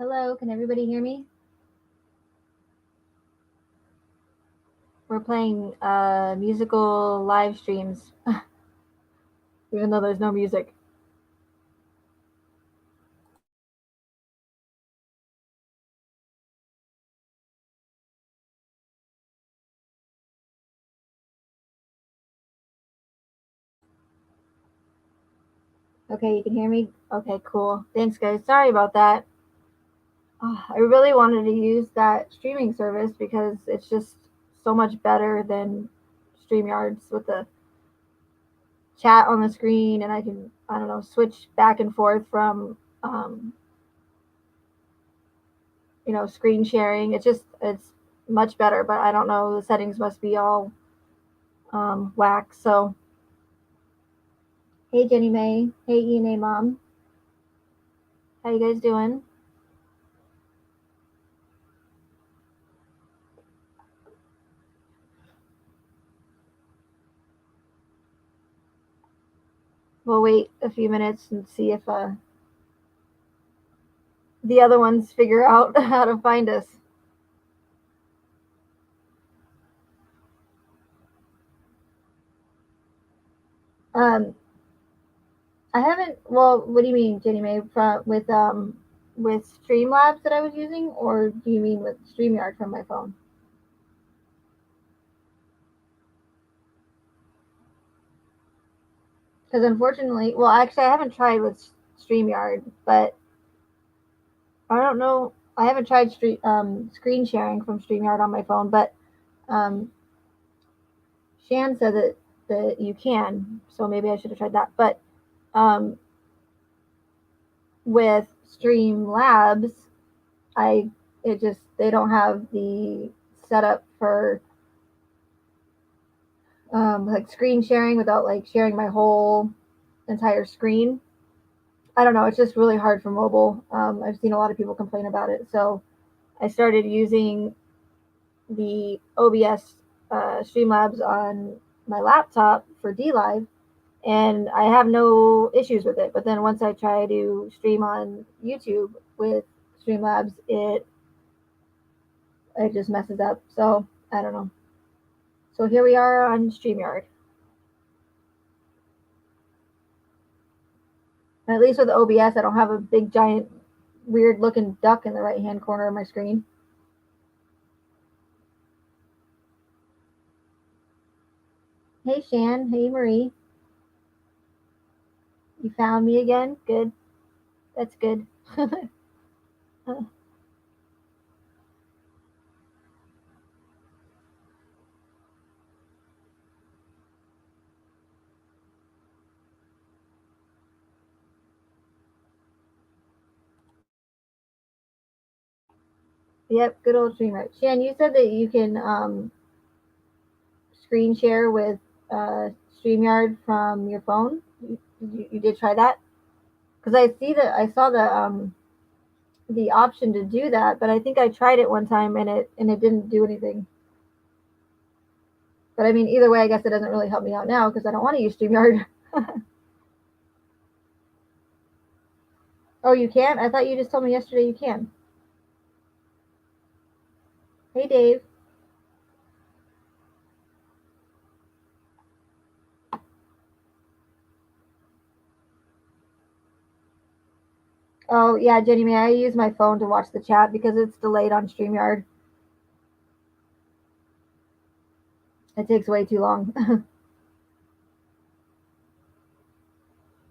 Hello, can everybody hear me? We're playing musical live streams, even though there's no music. Okay, you can hear me? Okay, cool. Thanks, guys. Sorry about that. I really wanted to use that streaming service because it's just so much better than StreamYards with the chat on the screen, and I can, I don't know, switch back and forth from, screen sharing. It's much better, but I don't know, the settings must be all whack. So, hey, Jenny May. Hey, ENA Mom. How you guys doing? We'll wait a few minutes and see if the other ones figure out how to find us. Um, I haven't. Well, what do you mean, Jenny May? With Streamlabs that I was using, or do you mean with StreamYard from my phone? Because unfortunately, well, actually, I haven't tried with StreamYard, but I don't know. I haven't tried screen sharing from StreamYard on my phone, but um, Shan said that you can, so maybe I should have tried that. But um, with Streamlabs, I it just they don't have the setup for like screen sharing without like sharing my whole entire screen. I don't know. It's just really hard for mobile. I've seen a lot of people complain about it, so I started using the OBS Streamlabs on my laptop for DLive, and I have no issues with it. But then once I try to stream on YouTube with Streamlabs, it just messes up. So I don't know. So here we are on StreamYard. And at least with OBS, I don't have a big giant weird looking duck in the right hand corner of my screen. Hey Shan, hey Marie. You found me again? Good. That's good. Yep, good old StreamYard. Shan, you said that you can screen share with StreamYard from your phone. You did try that? Because I saw the option to do that, but I think I tried it one time and it didn't do anything. But I mean, either way, I guess it doesn't really help me out now because I don't want to use StreamYard. Oh, you can? I thought you just told me yesterday you can. Hey, Dave. Oh, yeah, Jenny, may I use my phone to watch the chat because it's delayed on StreamYard? It takes way too long.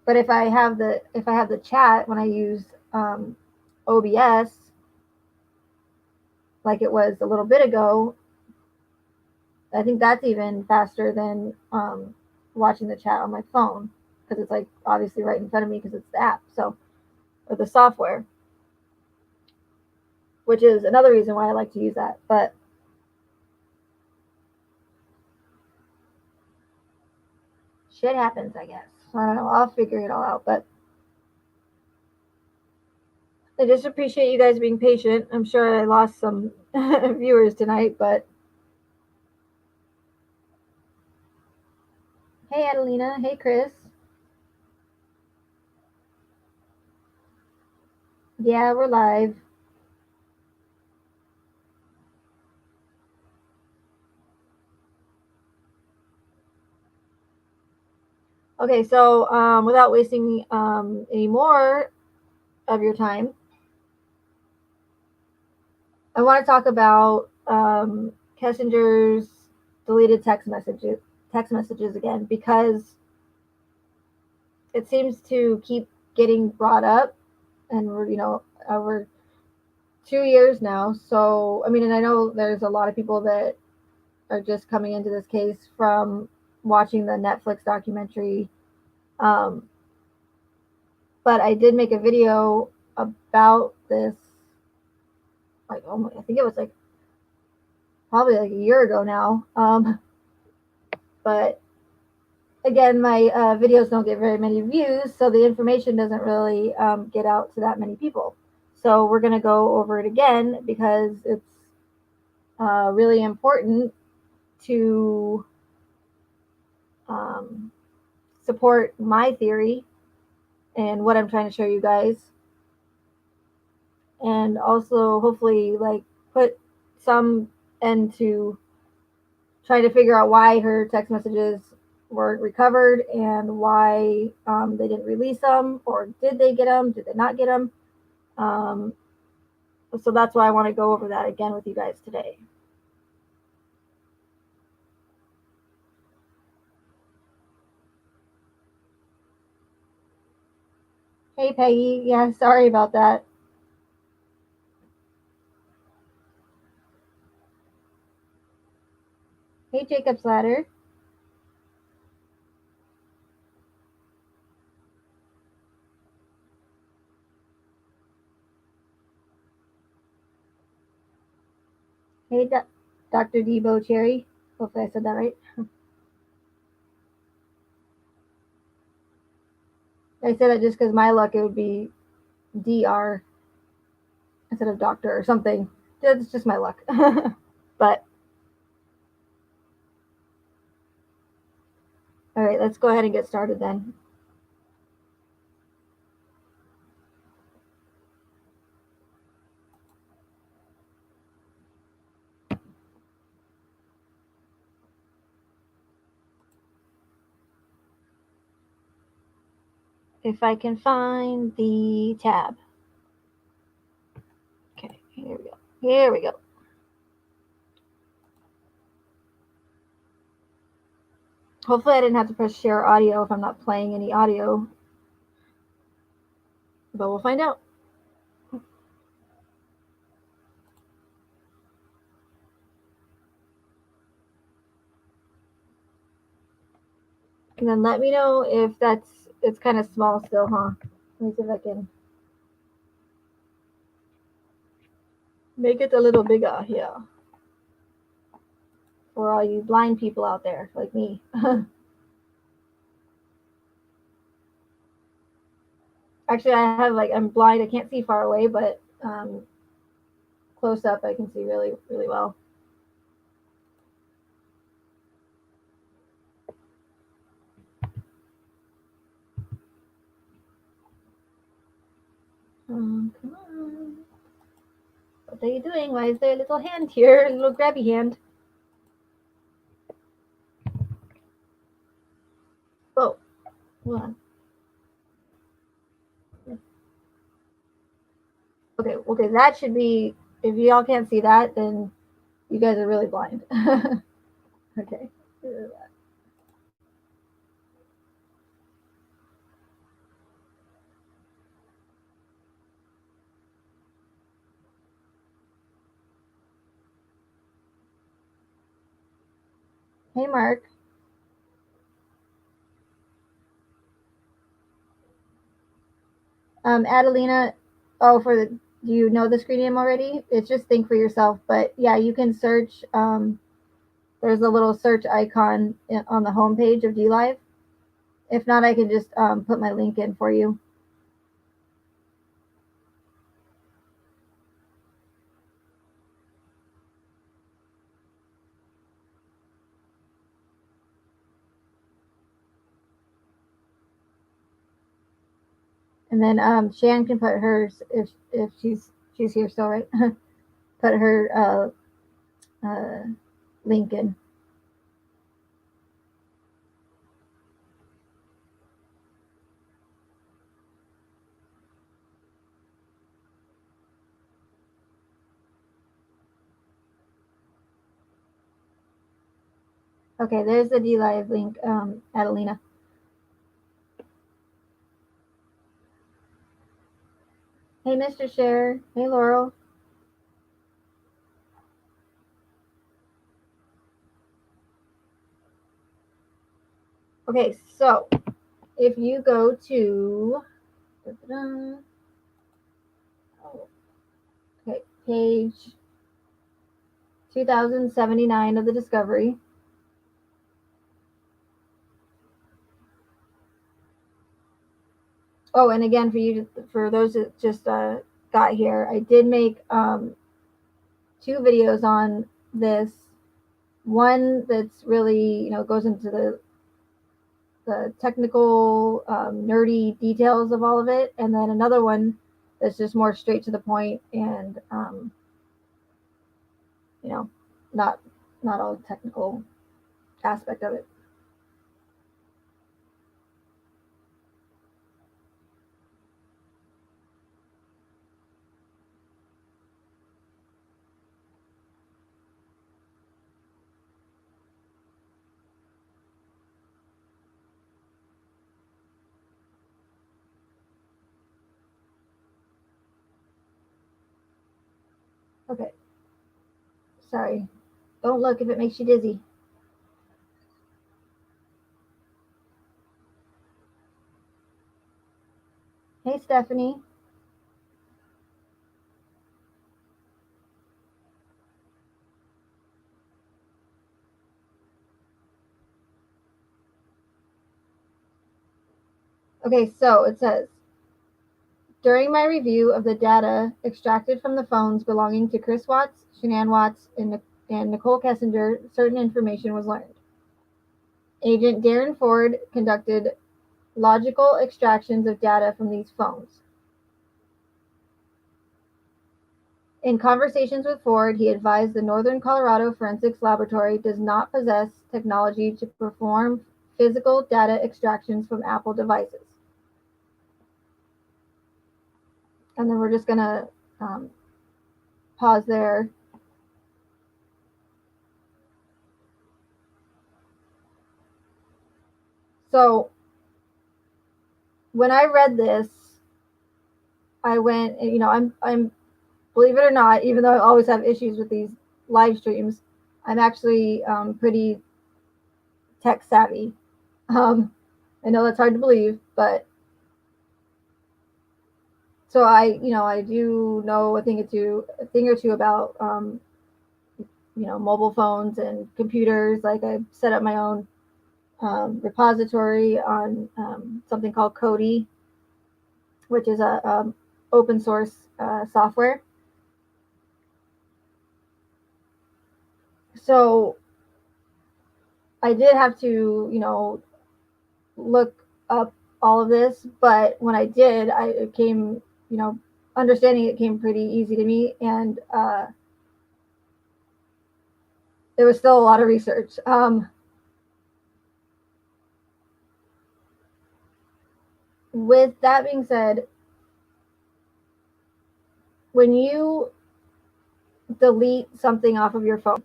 But if I have the chat when I use OBS, like it was a little bit ago, I think that's even faster than watching the chat on my phone because it's like obviously right in front of me because it's the app, so or the software, which is another reason why I like to use that. But shit happens, I guess. I don't know. I'll figure it all out. But I just appreciate you guys being patient. I'm sure I lost some viewers tonight, but hey, Adelina. Hey, Chris. Yeah, we're live. Okay, so without wasting any more of your time, I want to talk about Kessinger's deleted text messages again, because it seems to keep getting brought up, and we're over 2 years now. So I mean, and I know there's a lot of people that are just coming into this case from watching the Netflix documentary. Um, but I did make a video about this, like, oh, I think it was like probably like a year ago now. But again, my videos don't get very many views, so the information doesn't really get out to that many people. So we're going to go over it again because it's really important to um, support my theory and what I'm trying to show you guys, and also hopefully like put some end to trying to figure out why her text messages weren't recovered and why they didn't release them, or did they get them, did they not get them. um, so that's why I want to go over that again with you guys today. Hey Peggy, yeah, sorry about that. Hey Jacob's Ladder. Hey Dr. Debo Cherry, hopefully I said that right. I said that just because my luck it would be DR instead of doctor or something. It's just my luck. But all right, let's go ahead and get started then. If I can find the tab. Okay, here we go. Here we go. Hopefully I didn't have to press share audio if I'm not playing any audio, but we'll find out. And then let me know if it's kind of small still, huh? Let me see if I can make it a little bigger here for all you blind people out there like me. Actually, I have I'm blind. I can't see far away, but close up I can see really, really well. Come on. What are you doing? Why is there a little hand here? A little grabby hand. Oh, hold on. Okay, that should be, if y'all can't see that, then you guys are really blind. Okay. Hey, Mark. Adelina, oh, do you know the screen name already? It's just Think for Yourself. But yeah, you can search. There's a little search icon on the homepage of DLive. If not, I can just put my link in for you. And then Shan can put hers, if she's here still, right? Put her link in. Okay, there's the DLive link, Adelina. Hey, Mr. Share. Hey, Laurel. Okay, so if you go to page 2079 of the discovery. Oh, and again, for those that just got here, I did make 2 videos on this. One that's really, goes into the technical, nerdy details of all of it, and then another one that's just more straight to the point and, not all technical aspect of it. Okay. Sorry. Don't look if it makes you dizzy. Hey, Stephanie. Okay, so it says, during my review of the data extracted from the phones belonging to Chris Watts, Shanann Watts, and Nicole Kessinger, certain information was learned. Agent Darren Ford conducted logical extractions of data from these phones. In conversations with Ford, he advised the Northern Colorado Forensics Laboratory does not possess technology to perform physical data extractions from Apple devices. And then we're just going to pause there. So when I read this, I went, I'm believe it or not, even though I always have issues with these live streams, I'm actually pretty tech savvy. I know that's hard to believe, but so I do know a thing or two about mobile phones and computers. Like I set up my own repository on something called Kodi, which is a open source software. So I did have to, look up all of this, but when I did, it came, understanding it came pretty easy to me, and there was still a lot of research. With that being said, when you delete something off of your phone,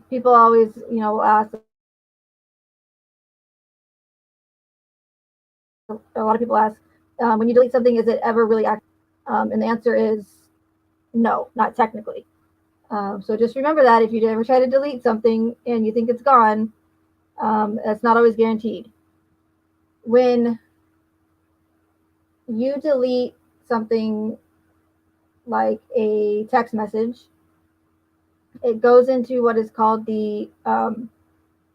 people always, will ask. A lot of people ask, when you delete something, is it ever really active? And the answer is no, not technically. So just remember that if you ever try to delete something and you think it's gone, that's not always guaranteed. When you delete something like a text message, it goes into what is called the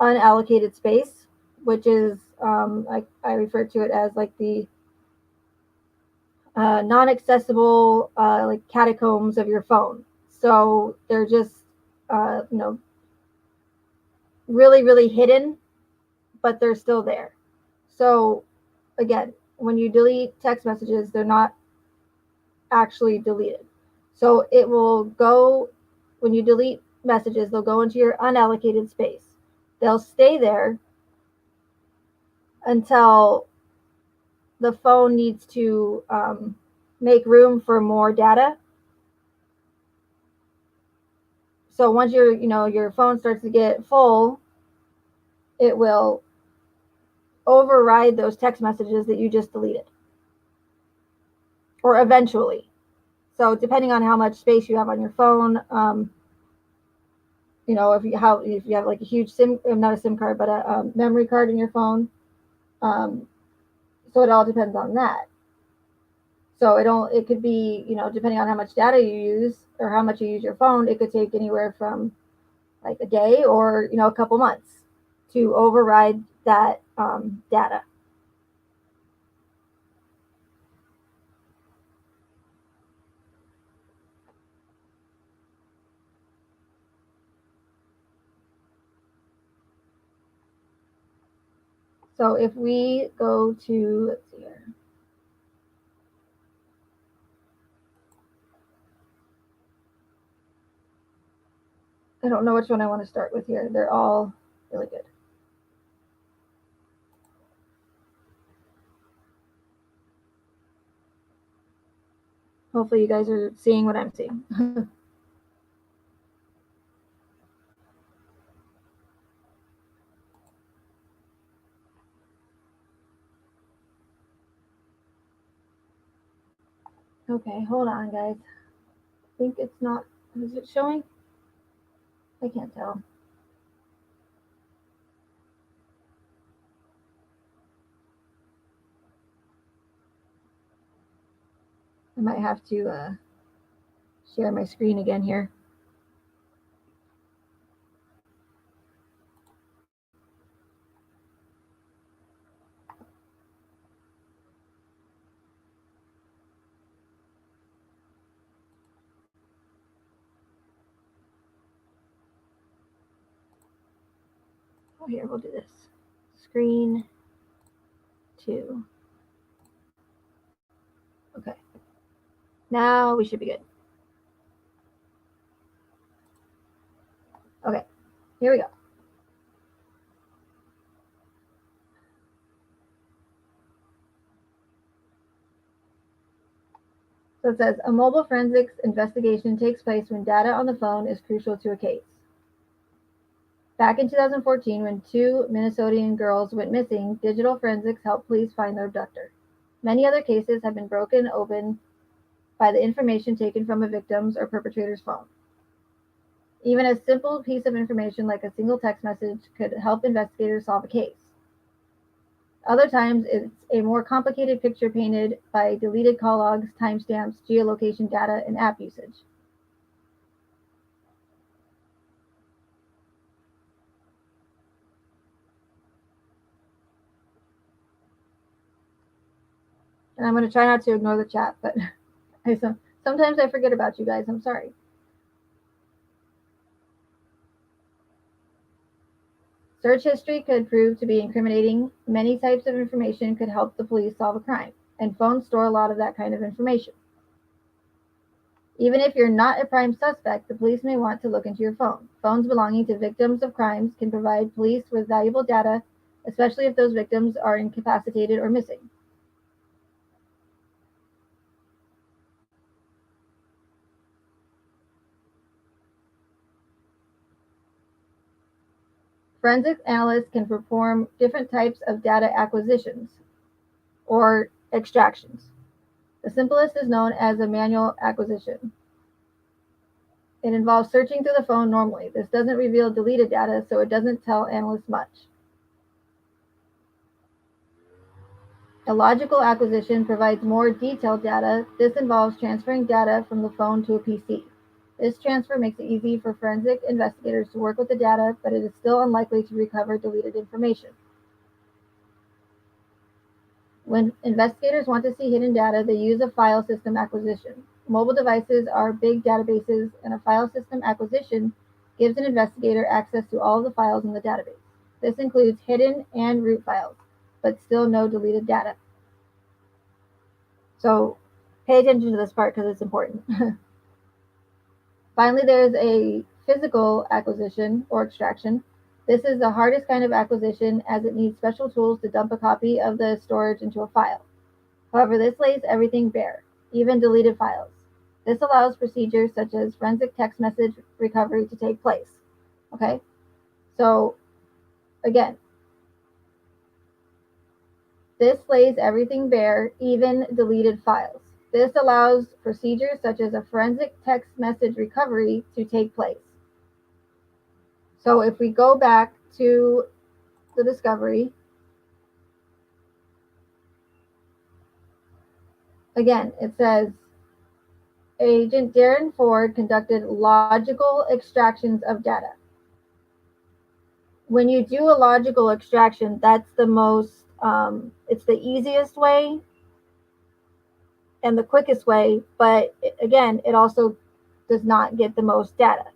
unallocated space, which is I refer to it as like the non-accessible like catacombs of your phone. So they're just really really hidden, but they're still there. So again, when you delete text messages, they're not actually deleted. So it will go, when you delete messages, they'll go into your unallocated space. They'll stay there until the phone needs to make room for more data. So once your phone starts to get full, it will override those text messages that you just deleted, or eventually. So depending on how much space you have on your phone, if you have like a huge not a SIM card, but a memory card in your phone. So it all depends on that. So it could be, depending on how much data you use or how much you use your phone, it could take anywhere from like a day or, a couple months to override that data. So if we go to, let's see here. I don't know which one I want to start with here. They're all really good. Hopefully you guys are seeing what I'm seeing. Okay, hold on, guys. I think it's not, is it showing? I can't tell. I might have to share my screen again here. Oh, here, we'll do this. Screen 2. Okay. Now we should be good. Okay, here we go. So it says, a mobile forensics investigation takes place when data on the phone is crucial to a case. Back in 2014, when 2 Minnesotan girls went missing, digital forensics helped police find their abductor. Many other cases have been broken open by the information taken from a victim's or perpetrator's phone. Even a simple piece of information like a single text message could help investigators solve a case. Other times, it's a more complicated picture painted by deleted call logs, timestamps, geolocation data, and app usage. And I'm going to try not to ignore the chat, but sometimes I forget about you guys. I'm sorry. Search history could prove to be incriminating. Many types of information could help the police solve a crime, and phones store a lot of that kind of information. Even if you're not a prime suspect, the police may want to look into your phone. Phones belonging to victims of crimes can provide police with valuable data, especially if those victims are incapacitated or missing. Forensic analysts can perform different types of data acquisitions or extractions. The simplest is known as a manual acquisition. It involves searching through the phone normally. This doesn't reveal deleted data, so it doesn't tell analysts much. A logical acquisition provides more detailed data. This involves transferring data from the phone to a PC. This transfer makes it easy for forensic investigators to work with the data, but it is still unlikely to recover deleted information. When investigators want to see hidden data, they use a file system acquisition. Mobile devices are big databases, and a file system acquisition gives an investigator access to all of the files in the database. This includes hidden and root files, but still no deleted data. So pay attention to this part because it's important. Finally, there's a physical acquisition or extraction. This is the hardest kind of acquisition as it needs special tools to dump a copy of the storage into a file. However, this lays everything bare, even deleted files. This allows procedures such as forensic text message recovery to take place. Okay, so again, this lays everything bare, even deleted files. This allows procedures such as a forensic text message recovery to take place. So if we go back to the discovery, again, it says Agent Darren Ford conducted logical extractions of data. When you do a logical extraction, that's the most, it's the easiest way and the quickest way, but again, it also does not get the most data.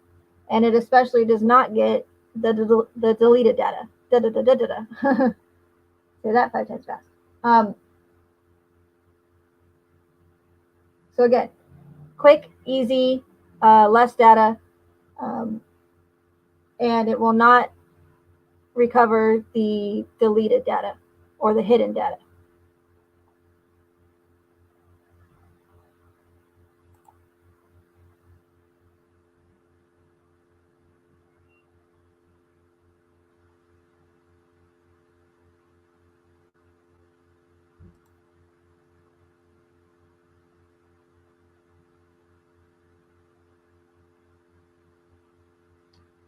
And it especially does not get the deleted data. Da, da, da, da, da, da. Say that 5 times fast. So again, quick, easy, less data, and it will not recover the deleted data or the hidden data.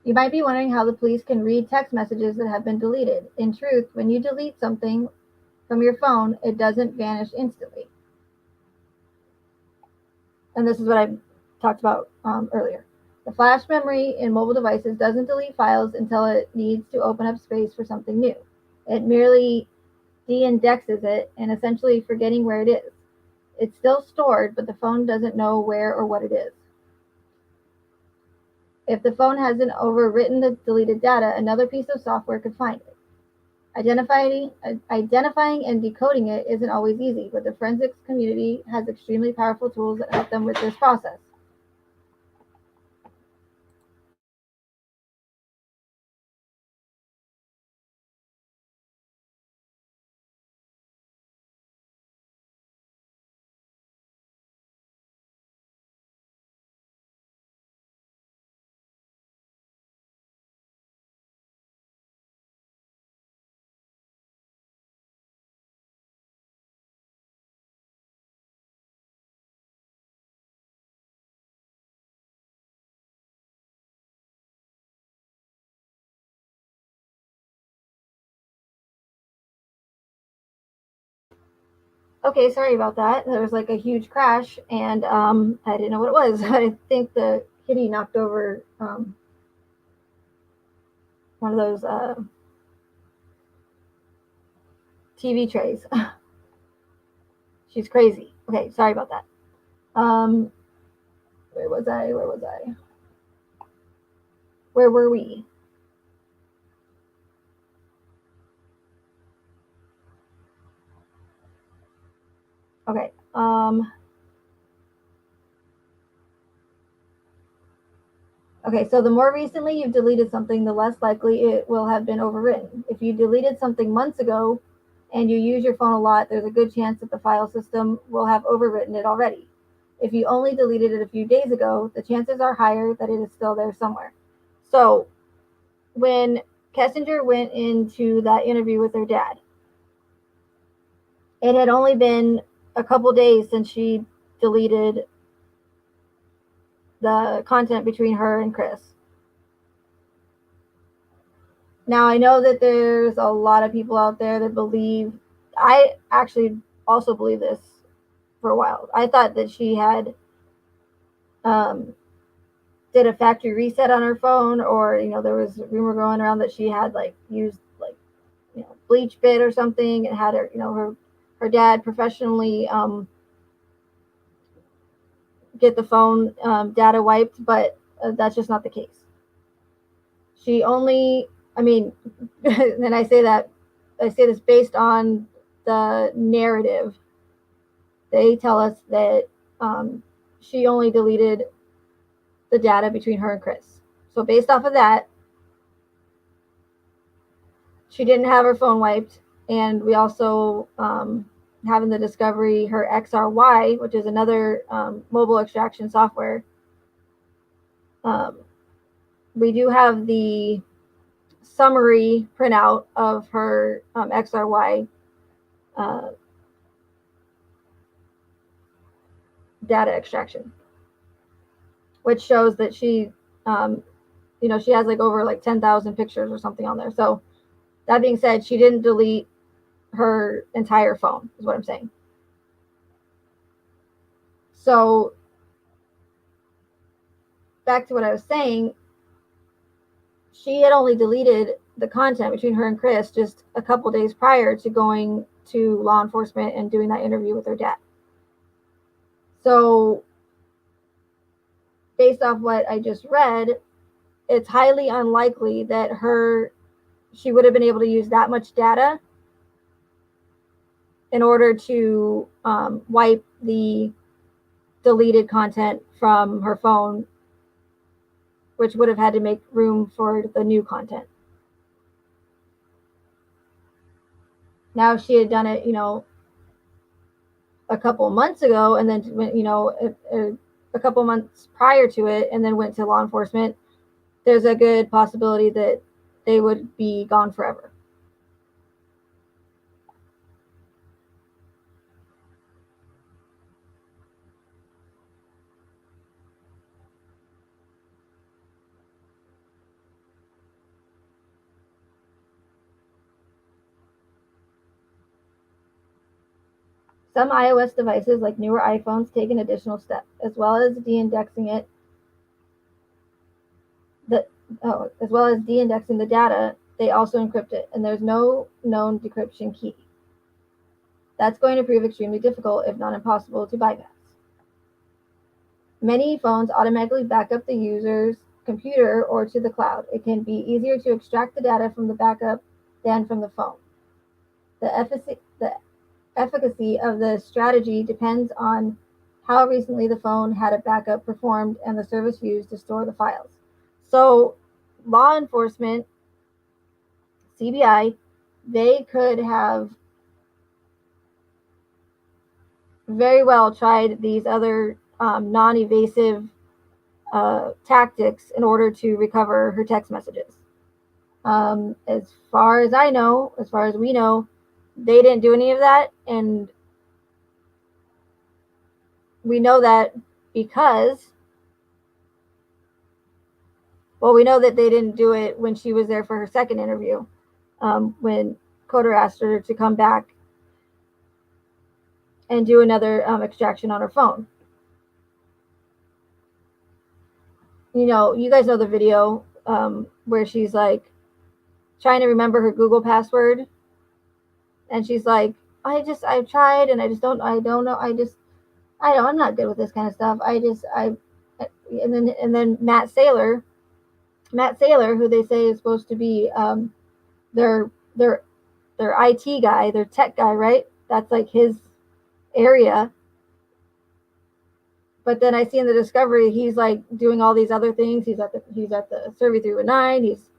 You might be wondering how the police can read text messages that have been deleted. In truth, when you delete something from your phone, it doesn't vanish instantly. And this is what I talked about earlier. The flash memory in mobile devices doesn't delete files until it needs to open up space for something new. It merely de-indexes it and essentially forgetting where it is. It's still stored, but the phone doesn't know where or what it is. If the phone hasn't overwritten the deleted data, another piece of software could find it. Identifying and decoding it isn't always easy, but the forensics community has extremely powerful tools that help them with this process. Okay, sorry about that. There was like a huge crash, and I didn't know what it was. I think the kitty knocked over one of those TV trays. She's crazy. Okay, sorry about that. Um, where was I? Where was I? Where were we? Okay. Okay, so the more recently you've deleted something, the less likely it will have been overwritten. If you deleted something months ago and you use your phone a lot, there's a good chance that the file system will have overwritten it already. If you only deleted it a few days ago, the chances are higher that it is still there somewhere. So when Kessinger went into that interview with her dad, it had only been a couple days since she deleted the content between her and Chris. Now, I know that there's a lot of people out there that believe, I actually also believe this for a while. I thought that she had um, did a factory reset on her phone, or there was a rumor going around that she had like used like bleach bit or something, and had her dad professionally get the phone data wiped, but that's just not the case. She only, I mean, and I say this based on the narrative. They tell us that she only deleted the data between her and Chris. So based off of that, she didn't have her phone wiped, and we also having the discovery, her XRY, which is another mobile extraction software. We do have the summary printout of her XRY data extraction, which shows that she, she has like over like 10,000 pictures or something on there. So that being said, she didn't delete her entire phone, is what I'm saying. So back to what I was saying, she had only deleted the content between her and Chris just a couple days prior to going to law enforcement and doing that interview with her dad. So based off what I just read, it's highly unlikely that she would have been able to use that much data in order to wipe the deleted content from her phone, which would have had to make room for the new content. Now, if she had done it, a couple months ago, and then, a couple months prior to it, and then went to law enforcement, there's a good possibility that they would be gone forever. Some iOS devices, like newer iPhones, take an additional step, as well as de-indexing the data. They also encrypt it, and there's no known decryption key. That's going to prove extremely difficult, if not impossible, to bypass. Many phones automatically back up the user's computer or to the cloud. It can be easier to extract the data from the backup than from the phone. The efficacy of the strategy depends on how recently the phone had a backup performed and the service used to store the files. So, law enforcement, CBI, they could have very well tried these other non-evasive tactics in order to recover her text messages. As far as I know, as far as we know, they didn't do any of that, and we know that because, well, we know that they didn't do it when she was there for her second interview, when Coder asked her to come back and do another extraction on her phone. You guys know the video where she's like trying to remember her Google password, and she's like, I've tried, and I don't know, I'm not good with this kind of stuff. And then Matt Saylor, who they say is supposed to be their IT guy, their tech guy, right? That's like his area. But then I see in the discovery, he's like doing all these other things. He's at the Survey 319. He's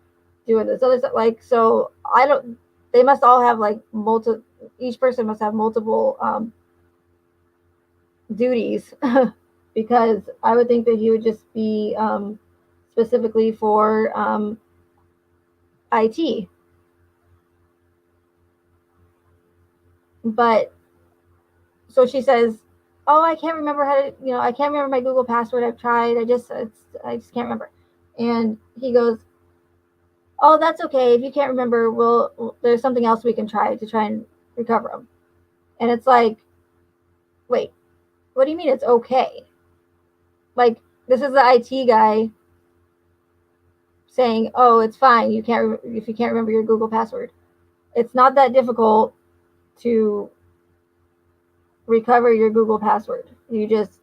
doing this other stuff. Like, so they must all have like each person must have multiple duties because I would think that he would just be specifically for IT. But so she says, "Oh, I can't remember how to, I can't remember my Google password. I've tried. I just can't remember." And he goes, "Oh, that's okay. If you can't remember, there's something else we can try and recover them." And it's like, wait, what do you mean it's okay? Like, this is the IT guy saying, "Oh, it's fine. If you can't remember your Google password." It's not that difficult to recover your Google password. You just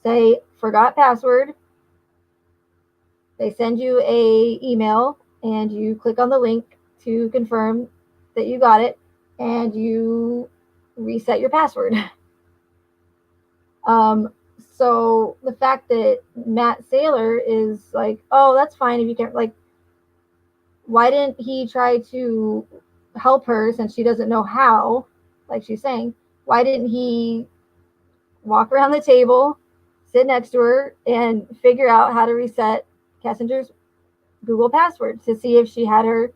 say forgot password. They send you a email and you click on the link to confirm that you got it, and you reset your password. So the fact that Matt Saylor is like, "Oh, that's fine if you can't," like, why didn't he try to help her since she doesn't know how, like she's saying, Why didn't he walk around the table, sit next to her, and figure out how to reset Kessinger's Google password to see if she had her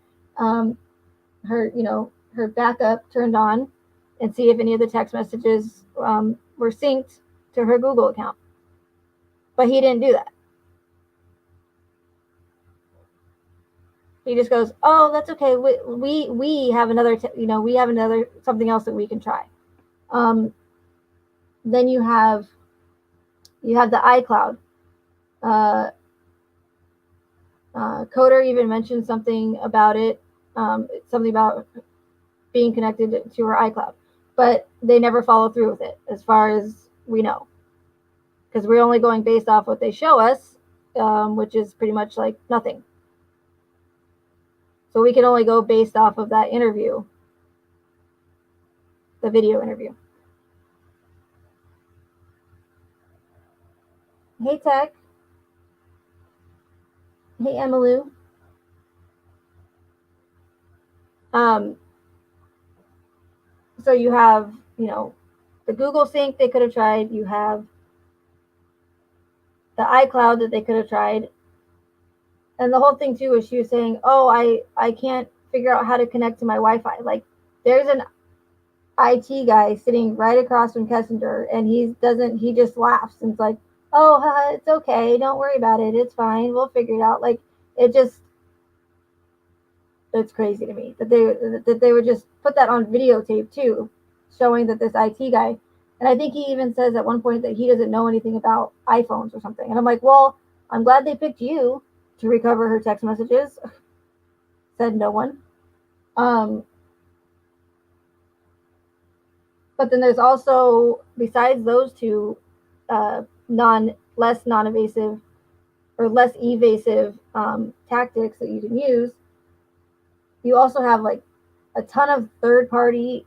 backup turned on, and see if any of the text messages were synced to her Google account. But he didn't do that. He just goes, "Oh, that's okay. We have another we have another something else that we can try." Then you have the iCloud. Uh, Coder even mentioned something about it, something about being connected to her iCloud, but they never follow through with it, as far as we know, because we're only going based off what they show us, which is pretty much like nothing. So we can only go based off of that interview, the video interview. Hey, Tech. Hey, Emmylou. Um, so you have, the Google Sync they could have tried. You have the iCloud that they could have tried. And the whole thing too is she was saying, "Oh, I can't figure out how to connect to my Wi-Fi." Like, there's an IT guy sitting right across from Kessinger, and he just laughs and it's like, "Oh, it's okay. Don't worry about it. It's fine. We'll figure it out." Like, it's crazy to me that they would just put that on videotape too, showing that this IT guy, and I think he even says at one point that he doesn't know anything about iPhones or something. And I'm like, well, I'm glad they picked you to recover her text messages. Said no one. Um, but then there's also, besides those two, less non-evasive or less evasive tactics that you can use. You also have like a ton of third-party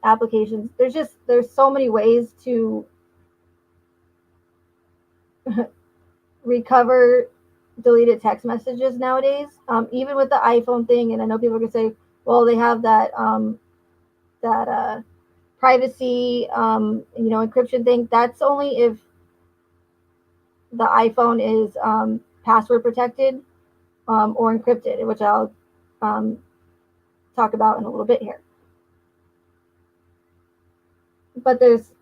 applications. There's so many ways to recover deleted text messages nowadays. Even with the iPhone thing, and I know people can say, well, they have that privacy, encryption thing. That's only if the iPhone is password protected or encrypted, which I'll um, talk about in a little bit here. But there's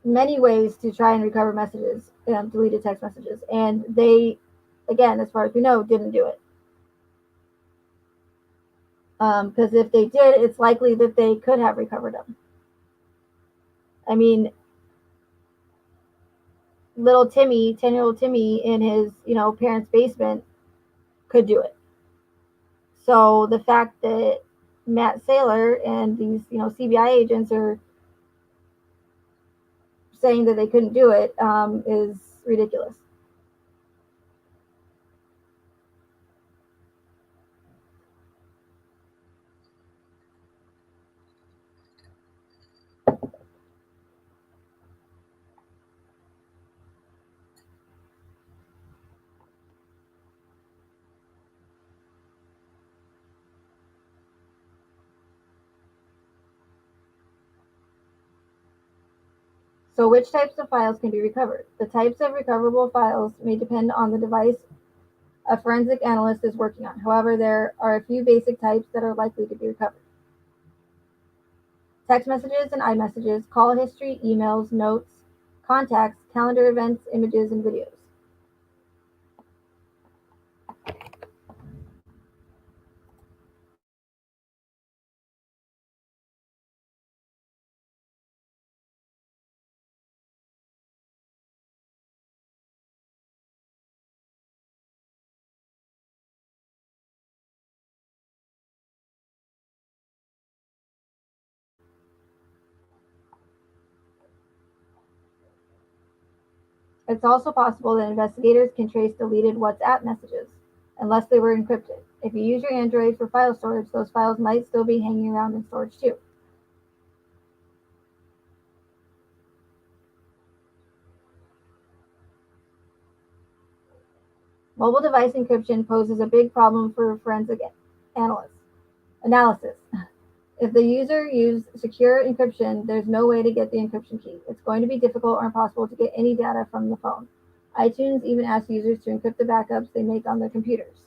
many ways to try and recover messages, deleted text messages, and they, again, as far as we know, didn't do it. Because if they did, it's likely that they could have recovered them. I mean, little Timmy, 10-year-old Timmy, in his parents' basement could do it. So the fact that Matt Saylor and these CBI agents are saying that they couldn't do it is ridiculous. So which types of files can be recovered? The types of recoverable files may depend on the device a forensic analyst is working on. However, there are a few basic types that are likely to be recovered: text messages and iMessages, call history, emails, notes, contacts, calendar events, images, and videos. It's also possible that investigators can trace deleted WhatsApp messages, unless they were encrypted. If you use your Android for file storage, those files might still be hanging around in storage too. Mobile device encryption poses a big problem for forensic analysis. If the user used secure encryption, there's no way to get the encryption key. It's going to be difficult or impossible to get any data from the phone. iTunes even asks users to encrypt the backups they make on their computers.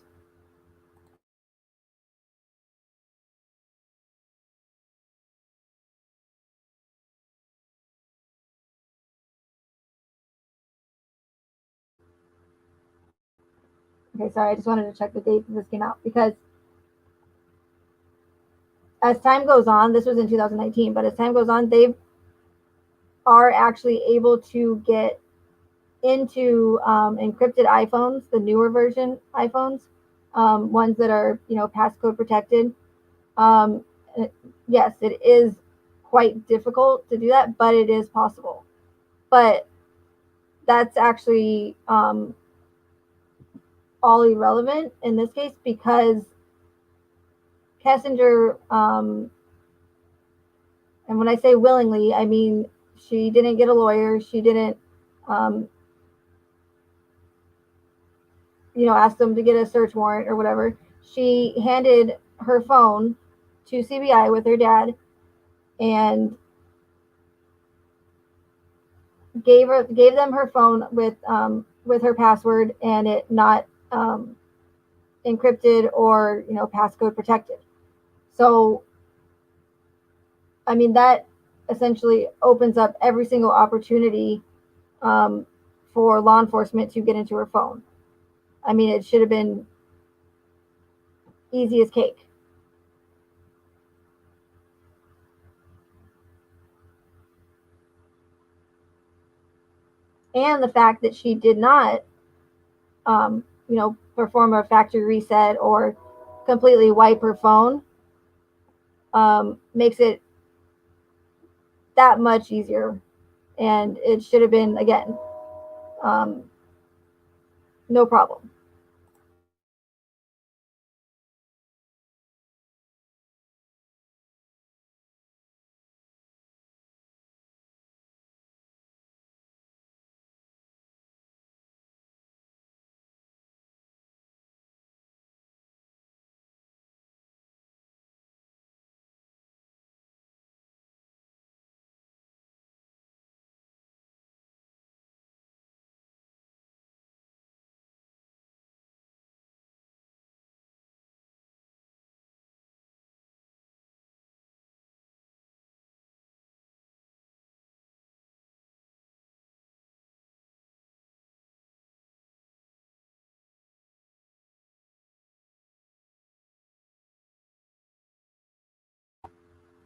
Okay, sorry, I just wanted to check the date that this came out because as time goes on, this was in 2019, but as time goes on, they are actually able to get into encrypted iPhones, the newer version iPhones, ones that are passcode protected. Um, yes, it is quite difficult to do that, but it is possible. But that's actually all irrelevant in this case because Kessinger, and when I say willingly, I mean she didn't get a lawyer. She didn't, um, ask them to get a search warrant or whatever. She handed her phone to CBI with her dad and gave them her phone with her password and it not encrypted or passcode protected. So I mean that essentially opens up every single opportunity um, for law enforcement to get into her phone. I mean it should have been easy as cake. And the fact that she did not perform a factory reset or completely wipe her phone makes it that much easier. And it should have been, again, um, no problem.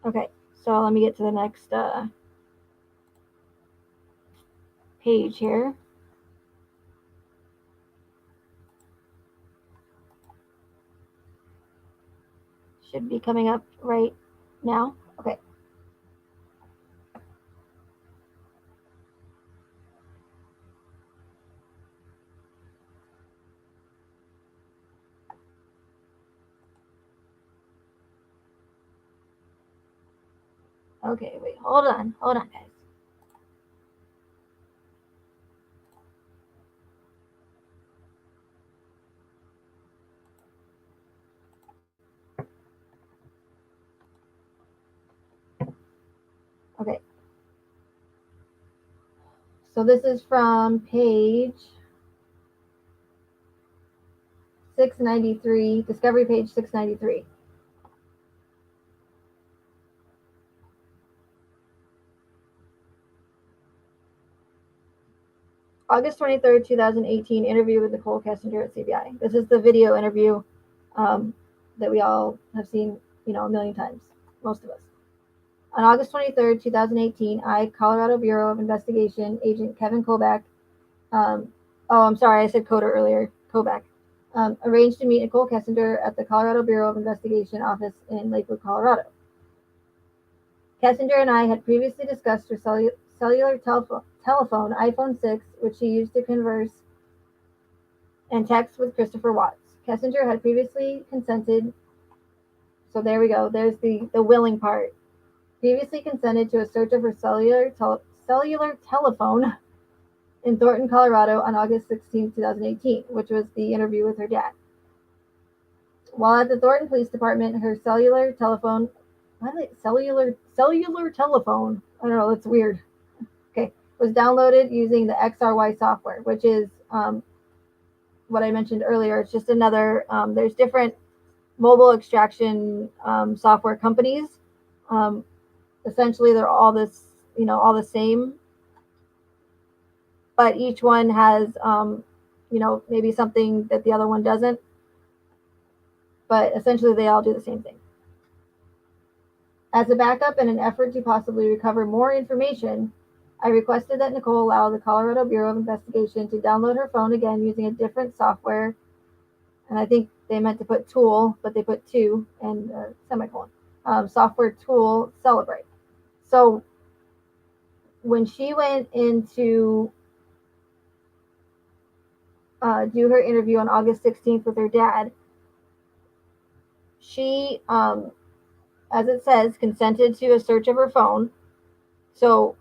Okay, so let me get to the next page here. Should be coming up right now. Okay. Okay, wait, hold on, guys. Okay, so this is from page 693, discovery page 693. August 23rd, 2018, interview with Nicole Kessinger at CBI. This is the video interview that we all have seen, a million times, most of us. On August 23rd, 2018, Colorado Bureau of Investigation agent Kevin Kobach, I'm sorry, I said Coder earlier, Kobach, arranged to meet Nicole Kessinger at the Colorado Bureau of Investigation office in Lakewood, Colorado. Kessinger and I had previously discussed her cellular telephone, iPhone 6, which she used to converse and text with Christopher Watts. Kessinger had previously consented, so there we go, there's the willing part. Previously consented to a search of her cellular telephone in Thornton, Colorado on August 16, 2018, which was the interview with her dad. While at the Thornton Police Department, her cellular telephone cellular telephone. I don't know. That's weird. Okay, was downloaded using the XRY software, which is what I mentioned earlier. It's just another. There's different mobile extraction software companies. Um, Essentially, they're all all the same, but each one has maybe something that the other one doesn't. But essentially, they all do the same thing. As a backup in an effort to possibly recover more information, I requested that Nicole allow the Colorado Bureau of Investigation to download her phone again using a different software. And I think they meant to put tool, but they put two and semicolon. Software tool Celebrate. So when she went into do her interview on August 16th with her dad, she, as it says, consented to a search of her phone. So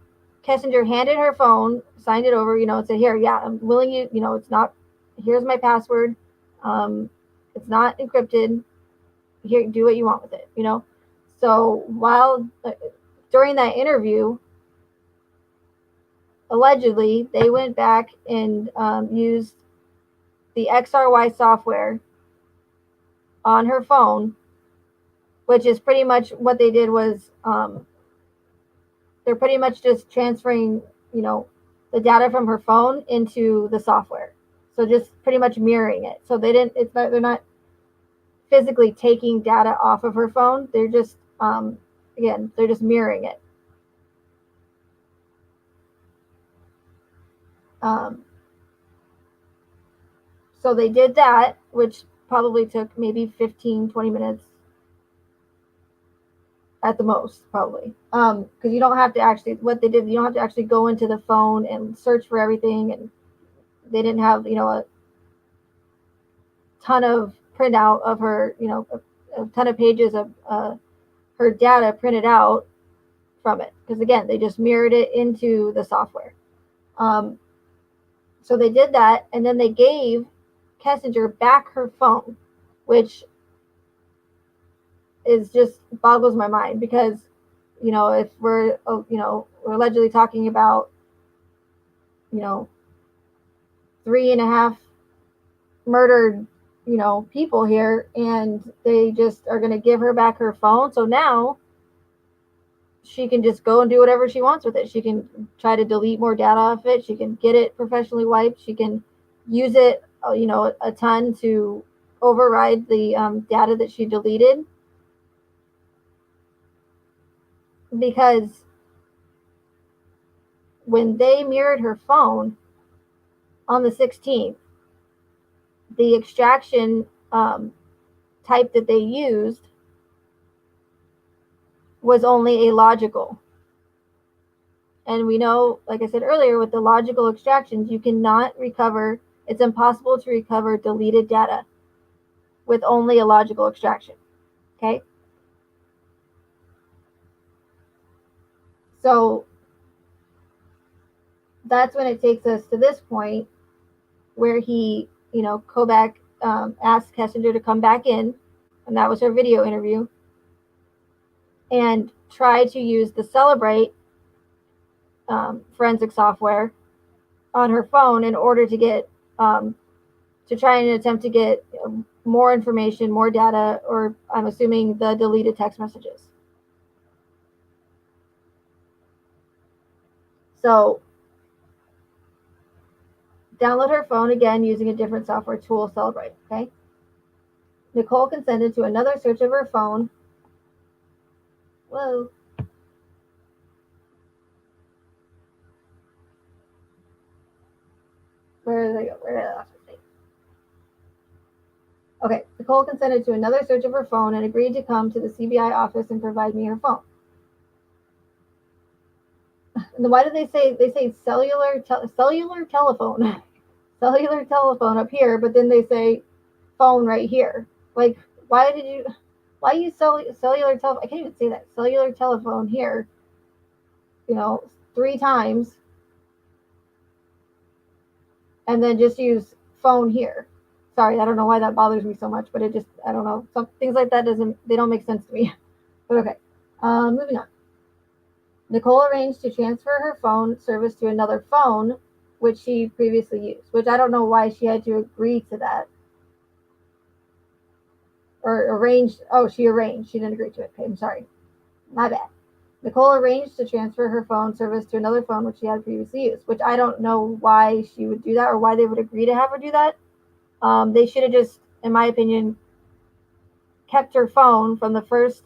Kessinger handed her phone, signed it over, and said, here, yeah, I'm willing you, it's not, here's my password. It's not encrypted. Here, do what you want with it. So while during that interview, allegedly, they went back and used the XRY software on her phone, which is pretty much what they did was they're pretty much just transferring, the data from her phone into the software. So just pretty much mirroring it. So they're not physically taking data off of her phone. They're just, they're just mirroring it. So they did that, which probably took maybe 15, 20 minutes at the most, probably. Because you don't have to actually, what they did, you don't have to actually go into the phone and search for everything. And they didn't have, a ton of printout of her, a ton of pages of her data printed out from it. Because again, they just mirrored it into the software. So they did that, and then they gave Kessinger back her phone, which is just boggles my mind because, if we're allegedly talking about, 3.5 murdered, people here, and they just are going to give her back her phone. So now she can just go and do whatever she wants with it. She can try to delete more data off it. She can get it professionally wiped. She can use it, a ton to override the data that she deleted. Because when they mirrored her phone on the 16th, the extraction type that they used was only a logical. And we know, like I said earlier, with the logical extractions, you cannot recover, it's impossible to recover deleted data with only a logical extraction. Okay? So that's when it takes us to this point where he, Kobach asked Kessinger to come back in, and that was her video interview, and try to use the Celebrate forensic software on her phone in order to get to try and attempt to get more information, more data, or I'm assuming the deleted text messages. So download her phone again using a different software tool, Celebrate. Okay. Nicole consented to another search of her phone. Whoa. Where did I go? Where did I last mistake? Okay. Nicole consented to another search of her phone and agreed to come to the CBI office and provide me her phone. And then why did they say cellular telephone cellular telephone up here, but then they say phone right here? Like, why you cellular telephone? I can't even say that, cellular telephone here, 3 times, and then just use phone here. Sorry, I don't know why that bothers me so much, but it just, I don't know, some things like that they don't make sense to me. But okay. Moving on. Nicole arranged to transfer her phone service to another phone, which she previously used, which I don't know why she had to agree to that. Or arranged. Oh, she arranged. She didn't agree to it. Okay, I'm sorry. My bad. Nicole arranged to transfer her phone service to another phone which she had previously used, which I don't know why she would do that or why they would agree to have her do that. They should have just, in my opinion, kept her phone from the first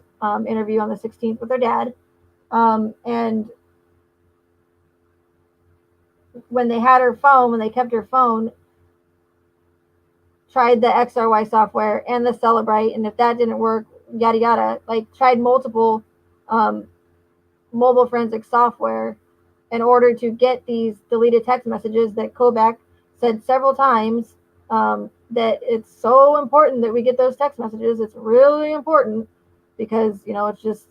interview on the 16th with her dad. And when they had her phone, when they kept her phone, tried the XRY software and the Celebrite, and if that didn't work, yada yada, like tried multiple mobile forensic software in order to get these deleted text messages that Kobach said several times that it's so important that we get those text messages. It's really important because, it's just,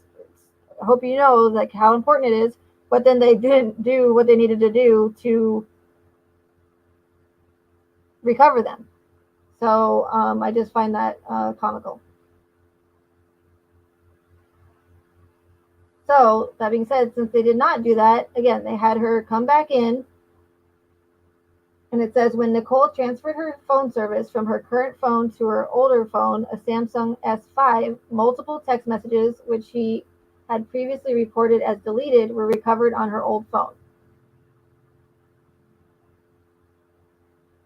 I hope you know, like, how important it is. But then they didn't do what they needed to do to recover them. So I just find that comical. So that being said, since they did not do that, again, they had her come back in. And it says, when Nicole transferred her phone service from her current phone to her older phone, a Samsung S5, multiple text messages, which she had previously reported as deleted, were recovered on her old phone.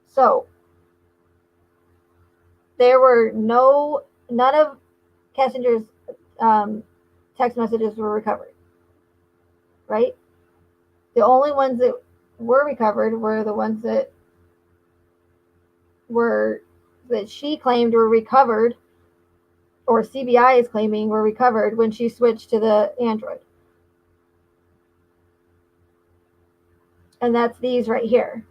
So there were none of Kessinger's text messages were recovered, right? The only ones that were recovered were the ones that she claimed were recovered, or CBI is claiming were recovered when she switched to the Android. And that's these right here.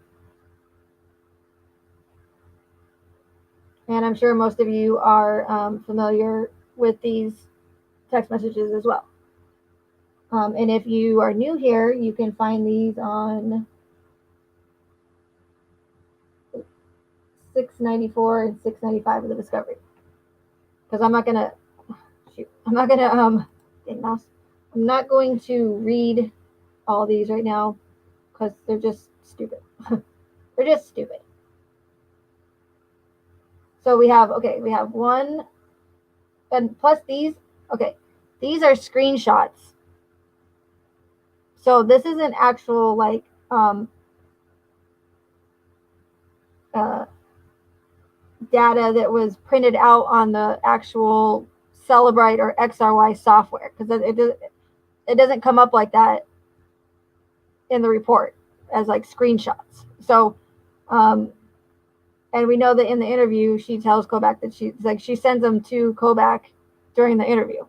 And I'm sure most of you are familiar with these text messages as well. And if you are new here, you can find these on 694 and 695 of the Discovery. Because I'm not gonna I'm not going to read all these right now because they're just stupid. They're just stupid. So we have one, and plus these, these are screenshots. So this isn't actual data that was printed out on the actual Celebrite or XRY software, because it doesn't come up like that in the report as like screenshots. So and we know that in the interview she tells Kobach that she sends them to Kobach during the interview.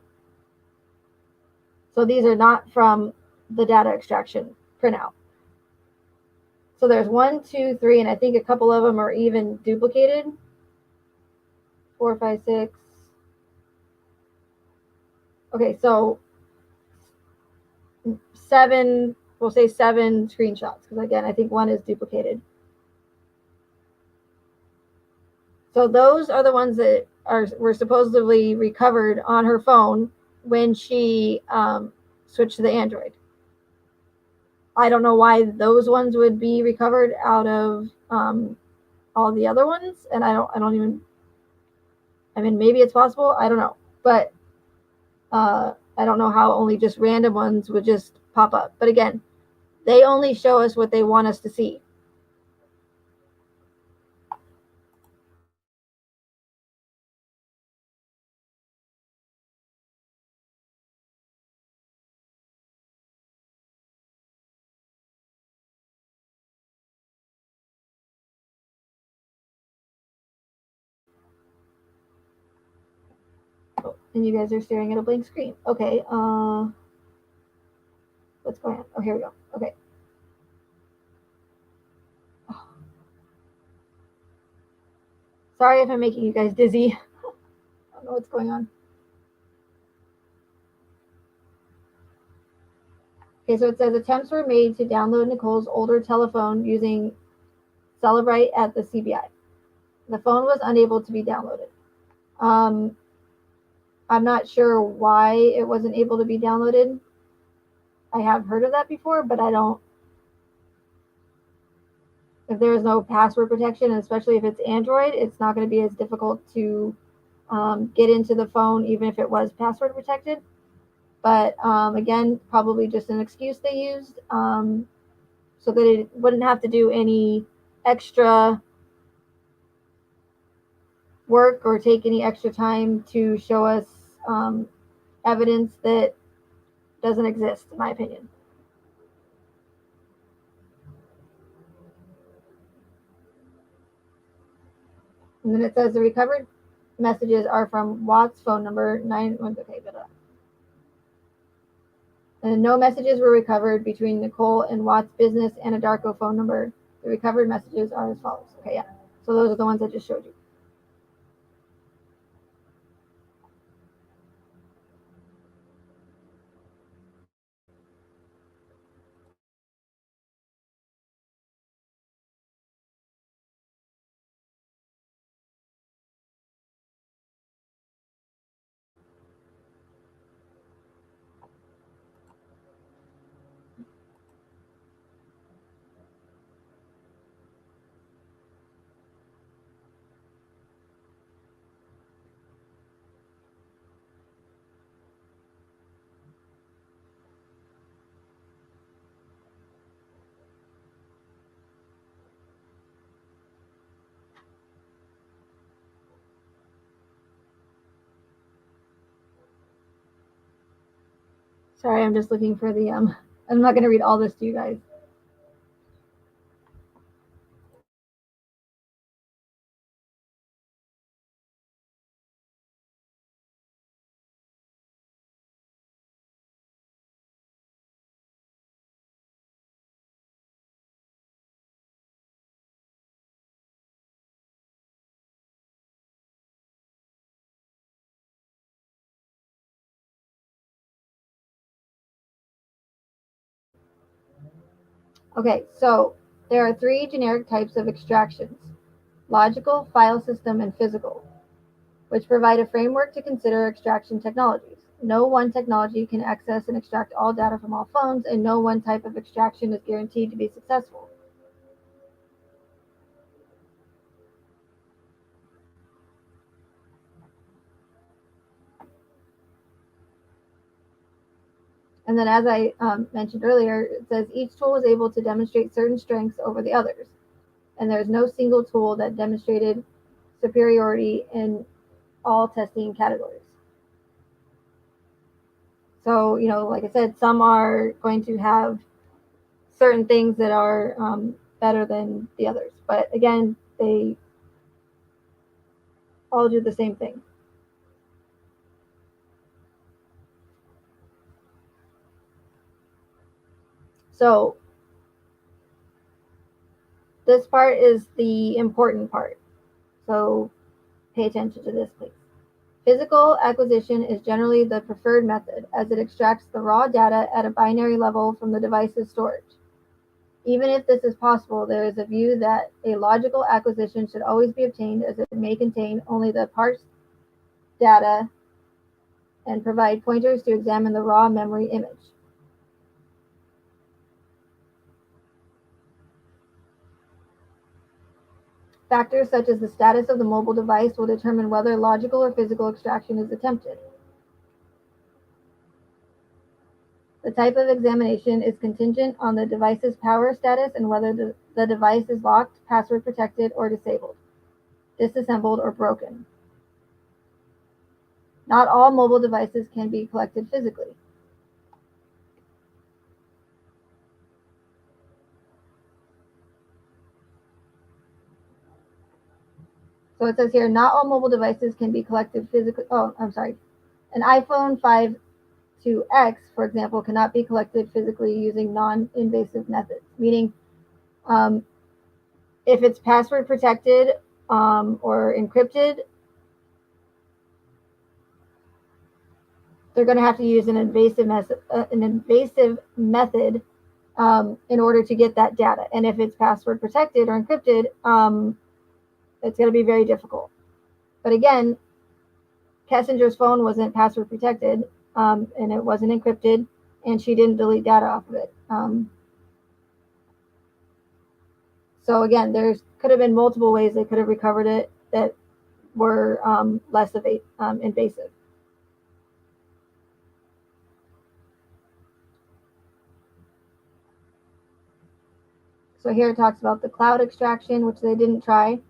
So these are not from the data extraction printout. So there's 1, 2, 3, and I think a couple of them are even duplicated. 4, 5, 6. Okay, so 7, we'll say 7 screenshots, because again, I think one is duplicated. So those are the ones that were supposedly recovered on her phone when she switched to the Android. I don't know why those ones would be recovered out of all the other ones, and I don't even. I mean, maybe it's possible. I don't know, but I don't know how only just random ones would just pop up. But again, they only show us what they want us to see. Oh, and you guys are staring at a blank screen. Okay. What's going on? Oh, here we go. Okay. Oh. Sorry if I'm making you guys dizzy. I don't know what's going on. Okay, so it says attempts were made to download Nicole's older telephone using Celebrite at the CBI. The phone was unable to be downloaded. I'm not sure why it wasn't able to be downloaded. I have heard of that before, but I don't. If there is no password protection, and especially if it's Android, it's not going to be as difficult to get into the phone, even if it was password protected. But again, probably just an excuse they used so that it wouldn't have to do any extra work or take any extra time to show us evidence that doesn't exist, in my opinion. And then it says the recovered messages are from Watt's phone number 9. Okay, and no messages were recovered between Nicole and Watt's business and a Darko phone number. The recovered messages are as follows. Okay, yeah. So those are the ones I just showed you. Sorry, I'm just looking for the I'm not going to read all this to you guys. Okay, so there are 3 generic types of extractions: logical, file system, and physical, which provide a framework to consider extraction technologies. No one technology can access and extract all data from all phones, and no one type of extraction is guaranteed to be successful. And then, as I mentioned earlier, it says each tool is able to demonstrate certain strengths over the others, and there's no single tool that demonstrated superiority in all testing categories. So, like I said, some are going to have certain things that are better than the others. But again, they all do the same thing. So this part is the important part. So pay attention to this, please. Physical acquisition is generally the preferred method as it extracts the raw data at a binary level from the device's storage. Even if this is possible, there is a view that a logical acquisition should always be obtained as it may contain only the parsed data and provide pointers to examine the raw memory image. Factors such as the status of the mobile device will determine whether logical or physical extraction is attempted. The type of examination is contingent on the device's power status and whether the device is locked, password protected, or disabled, disassembled, or broken. Not all mobile devices can be collected physically. So it says here, not all mobile devices can be collected physically. Oh, I'm sorry. An iPhone 5.2X, for example, cannot be collected physically using non-invasive methods, meaning if it's password protected or encrypted, they're going to have to use an invasive method in order to get that data. And if it's password protected or encrypted, it's going to be very difficult. But again, Kessinger's phone wasn't password protected, and it wasn't encrypted, and she didn't delete data off of it. So again, there could have been multiple ways they could have recovered it that were less invasive. So here it talks about the cloud extraction, which they didn't try.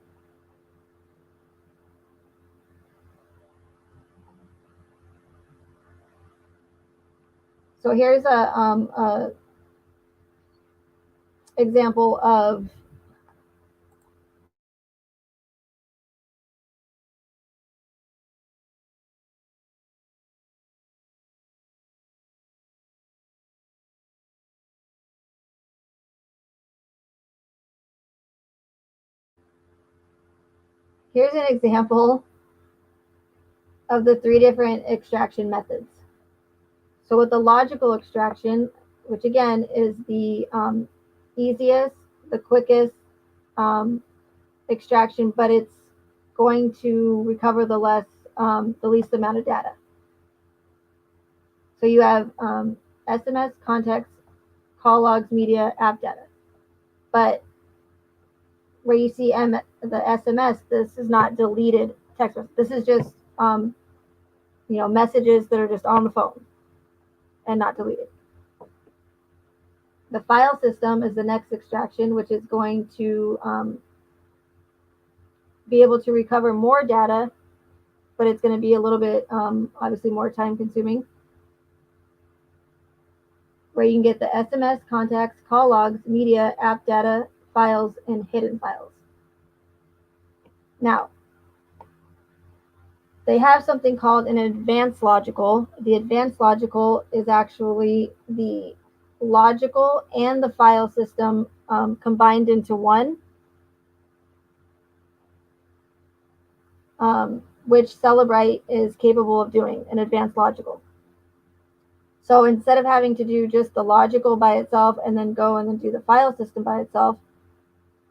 So here's a example of here's an example of the 3 different extraction methods. So with the logical extraction, which again is the easiest, the quickest extraction, but it's going to recover the least amount of data. So you have SMS, contacts, call logs, media, app data. But where you see the SMS, this is not deleted text. This is just messages that are just on the phone and not deleted. The file system is the next extraction, which is going to be able to recover more data, but it's going to be a little bit obviously more time consuming. Where you can get the SMS, contacts, call logs, media, app data, files, and hidden files. Now, they have something called an advanced logical. The advanced logical is actually the logical and the file system combined into one, which Celebrite is capable of doing, an advanced logical. So instead of having to do just the logical by itself and then go and then do the file system by itself,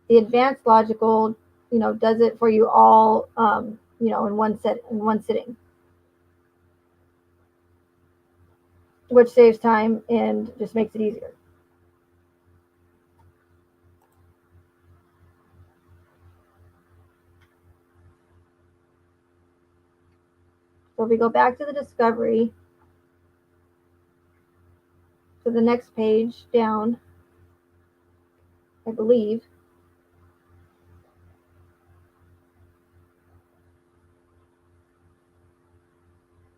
the advanced logical, does it for you all, in one sitting, which saves time and just makes it easier. So if we go back to the discovery, to the next page down, I believe,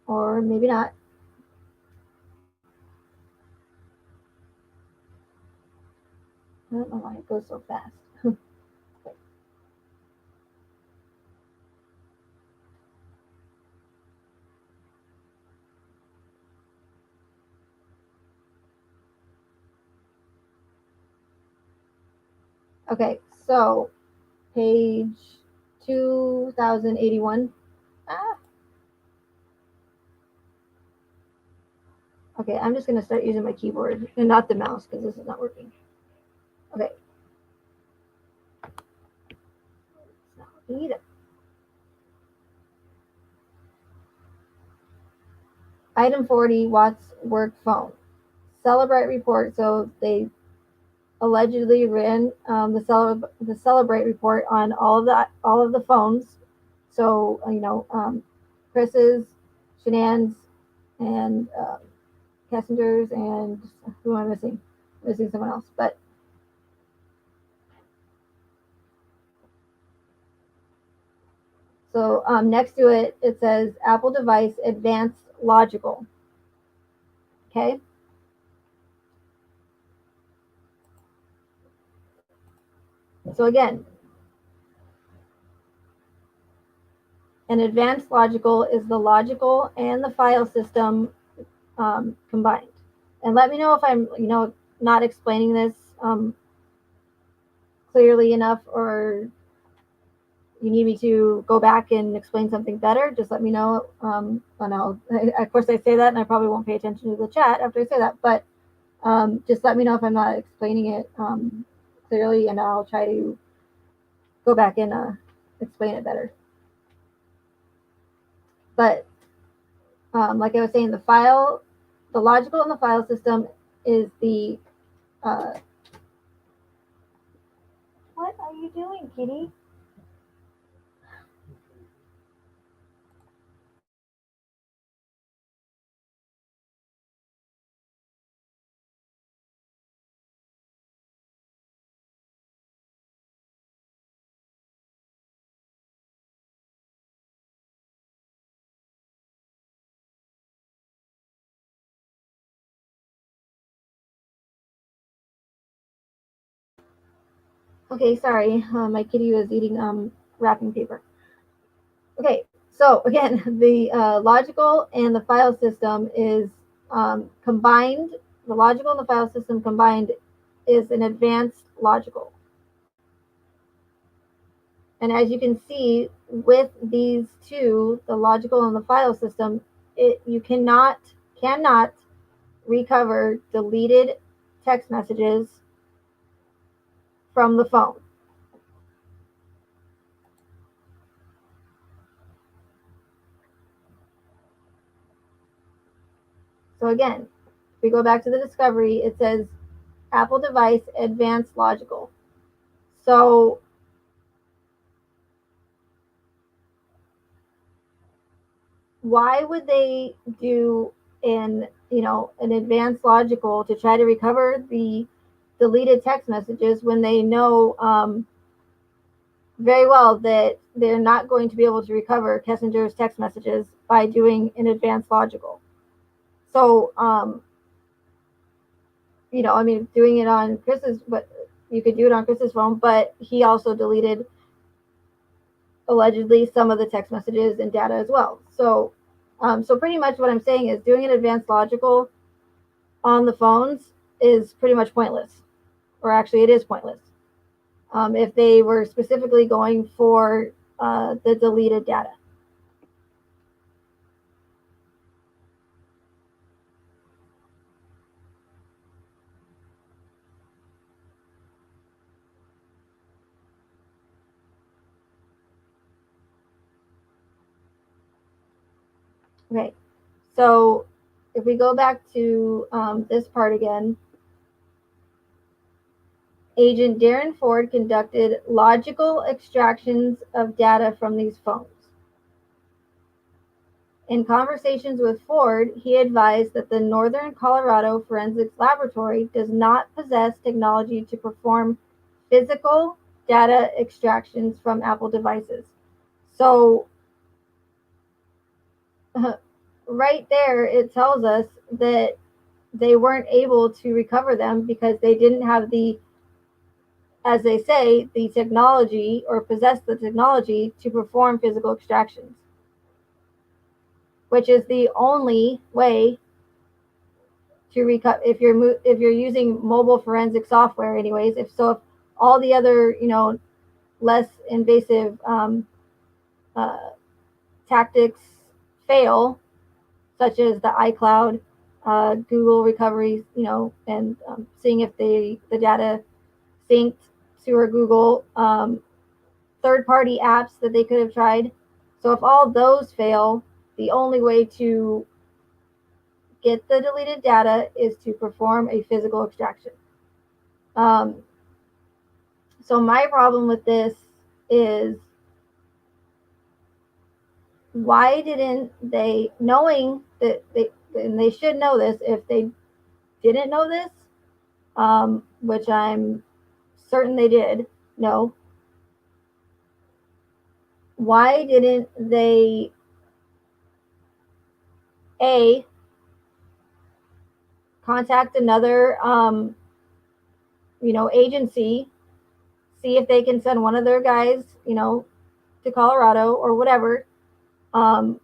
or maybe not. I don't know why it goes so fast. Okay, so page 2081. Okay, I'm just going to start using my keyboard and not the mouse because this is not working. Okay. It's not working either. Item 40, Watts work phone. Celebrite report. So they allegedly ran the Celebrate report on all of the phones. So Chris's, Shanann's, and Kessinger's, and who am I missing? I'm missing someone else, but so next to it, it says Apple device advanced logical. Okay. So again, an advanced logical is the logical and the file system combined. And let me know if I'm, not explaining this clearly enough, or you need me to go back and explain something better. Just let me know. And of course, I say that, and I probably won't pay attention to the chat after I say that. But just let me know if I'm not explaining it clearly, and I'll try to go back and explain it better. But like I was saying, the logical in the file system is the what are you doing, kitty? Okay, sorry, my kitty was eating wrapping paper. Okay, so again, the logical and the file system is combined. The logical and the file system combined is an advanced logical. And as you can see with these two, the logical and the file system, you cannot recover deleted text messages from the phone. So again, if we go back to the discovery, it says Apple device advanced logical. So why would they do an advanced logical to try to recover the deleted text messages when they know very well that they're not going to be able to recover Kessinger's text messages by doing an advanced logical? So I mean, doing it on Chris's, but you could do it on Chris's phone, but he also deleted allegedly some of the text messages and data as well. So pretty much what I'm saying is doing an advanced logical on the phones is pretty much pointless, or actually, it is pointless if they were specifically going for the deleted data. Okay, so if we go back to this part again, Agent Darren Ford conducted logical extractions of data from these phones. In conversations with Ford, he advised that the Northern Colorado Forensics Laboratory does not possess technology to perform physical data extractions from Apple devices. So, right there, it tells us that they weren't able to recover them because they didn't have the, as they say, the technology or possess the technology to perform physical extractions, which is the only way to recover if you're using mobile forensic software. Anyways, if all the other less invasive uh, tactics fail, such as the iCloud, Google recovery, and seeing if the data synced to or Google, third-party apps that they could have tried. So if all those fail, the only way to get the deleted data is to perform a physical extraction. Um, so my problem with this is, why didn't they, knowing that and they should know this, if they didn't know this, which I'm certain they did know, why didn't they a contact another agency, see if they can send one of their guys to Colorado or whatever, um,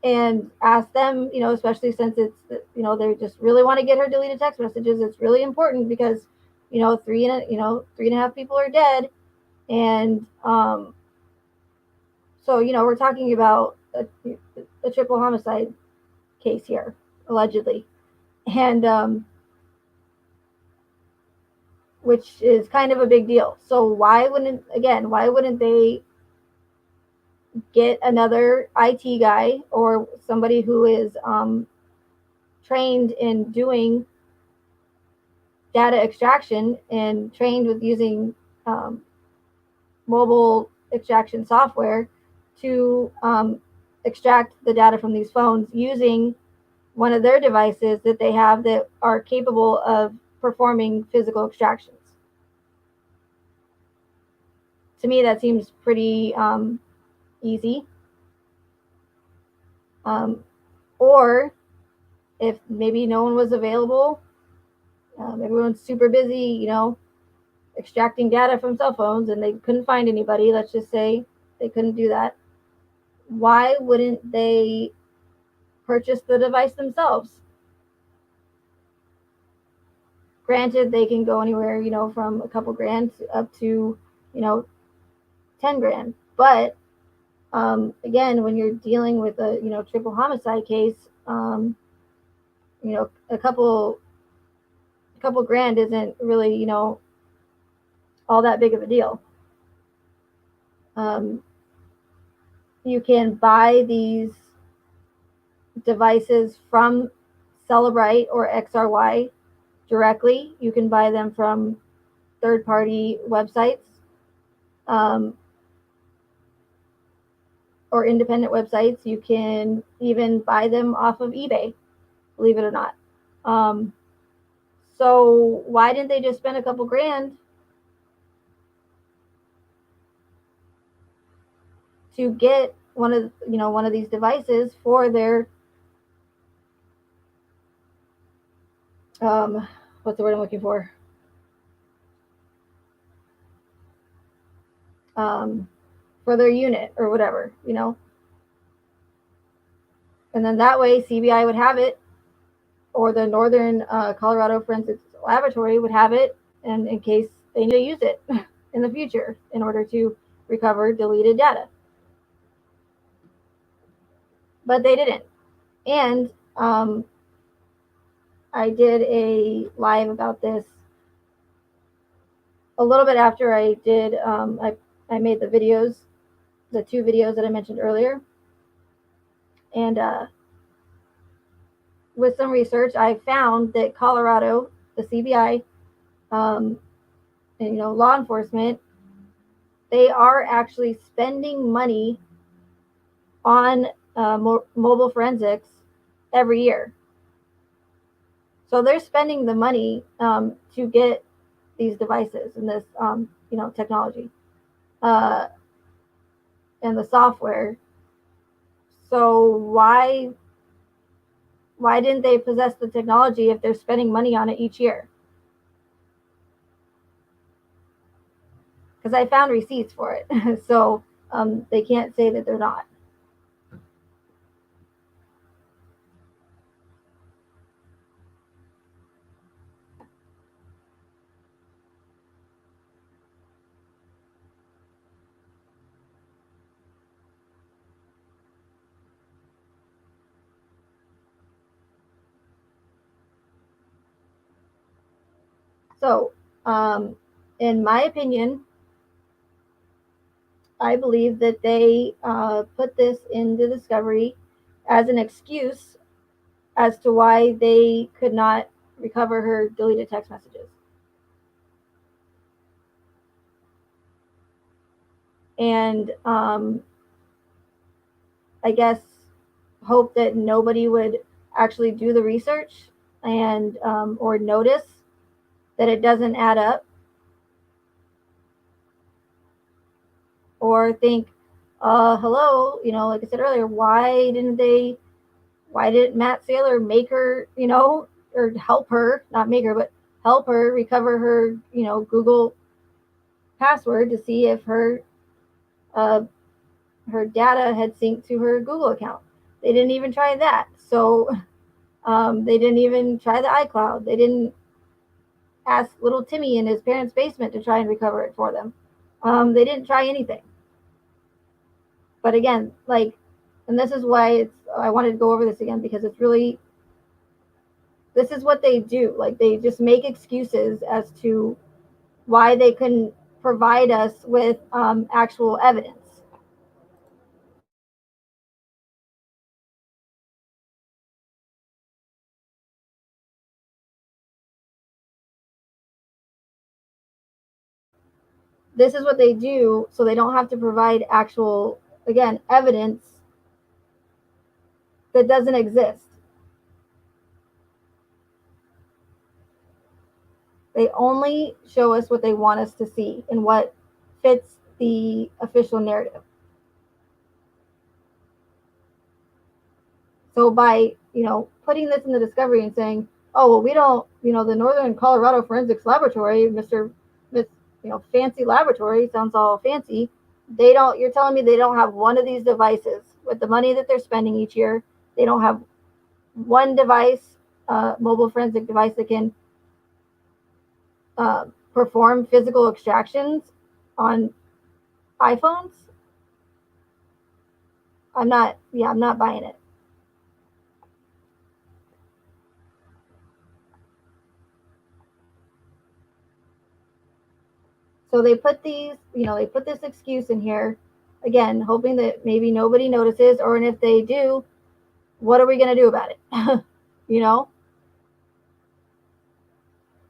and ask them, especially since it's, they just really want to get her deleted text messages. It's really important because, three and a half people are dead, and so we're talking about a triple homicide case here, allegedly, and which is kind of a big deal. So why wouldn't they get another IT guy or somebody who is trained in doing data extraction and trained with using mobile extraction software to extract the data from these phones using one of their devices that they have that are capable of performing physical extractions. To me, that seems pretty easy. Or if maybe no one was available, everyone's super busy, extracting data from cell phones and they couldn't find anybody. Let's just say they couldn't do that. Why wouldn't they purchase the device themselves? Granted, they can go anywhere, from a couple grand up to, 10 grand. But again, when you're dealing with a, triple homicide case, a couple grand isn't really, all that big of a deal. You can buy these devices from Cellebrite or XRY directly. You can buy them from third-party websites or independent websites. You can even buy them off of eBay, believe it or not. So why didn't they just spend a couple grand to get one of these devices for their what's the word I'm looking for? For their unit or whatever, and then that way CBI would have it, or the Northern Colorado Forensics Laboratory would have it, and in case they need to use it in the future in order to recover deleted data. But they didn't. And I did a live about this a little bit after I did, I made the videos, the 2 videos that I mentioned earlier. And with some research, I found that Colorado, the CBI, and law enforcement, they are actually spending money on mobile forensics every year. So they're spending the money to get these devices and this technology and the software. So why didn't they possess the technology if they're spending money on it each year? Because I found receipts for it. So they can't say that they're not. So in my opinion, I believe that they put this in the discovery as an excuse as to why they could not recover her deleted text messages. And I guess hope that nobody would actually do the research and or notice that it doesn't add up, or think, hello, like I said earlier, why didn't Matt Saylor make her, or help her, not make her, but help her recover her, Google password to see if her data had synced to her Google account. They didn't even try that. So they didn't even try the iCloud. They didn't ask little Timmy in his parents' basement to try and recover it for them. They didn't try anything. But again, and this is why I wanted to go over this again, because it's really, this is what they do. They just make excuses as to why they couldn't provide us with actual evidence. this is what they do so they don't have to provide actual, again, evidence that doesn't exist. They only show us what they want us to see and what fits the official narrative. So by, putting this in the discovery and saying, oh, well, we don't, the Northern Colorado Forensics Laboratory, Mr. Fancy laboratory, sounds all fancy. You're telling me they don't have one of these devices with the money that they're spending each year. They don't have one device, mobile forensic device that can perform physical extractions on iPhones. I'm not buying it. So they put this excuse in here, again, hoping that maybe nobody notices, or and if they do, what are we going to do about it? you know?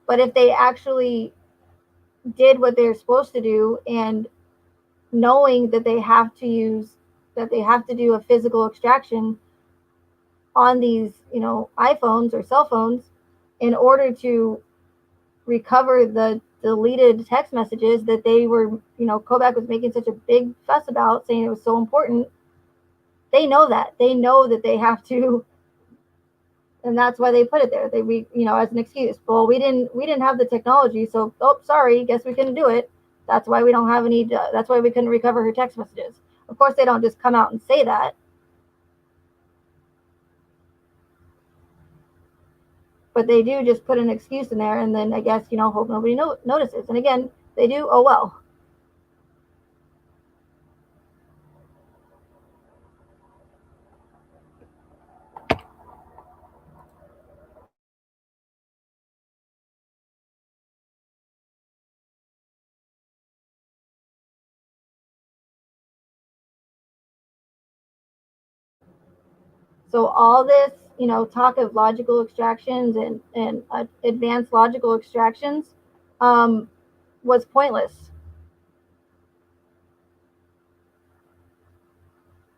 But if they actually did what they're supposed to do, and knowing that they have to do a physical extraction on these, iPhones or cell phones in order to recover the deleted text messages that they were, Kovac was making such a big fuss about, saying it was so important. They know that. They know that they have to, and that's why they put it there. As an excuse. Well, we didn't have the technology, so sorry, guess we couldn't do it. That's why we don't have any. That's why we couldn't recover her text messages. Of course, they don't just come out and say that, but they do just put an excuse in there, and then I guess hope nobody notices. And again, they do. Oh well. So all this, talk of logical extractions and advanced logical extractions was pointless.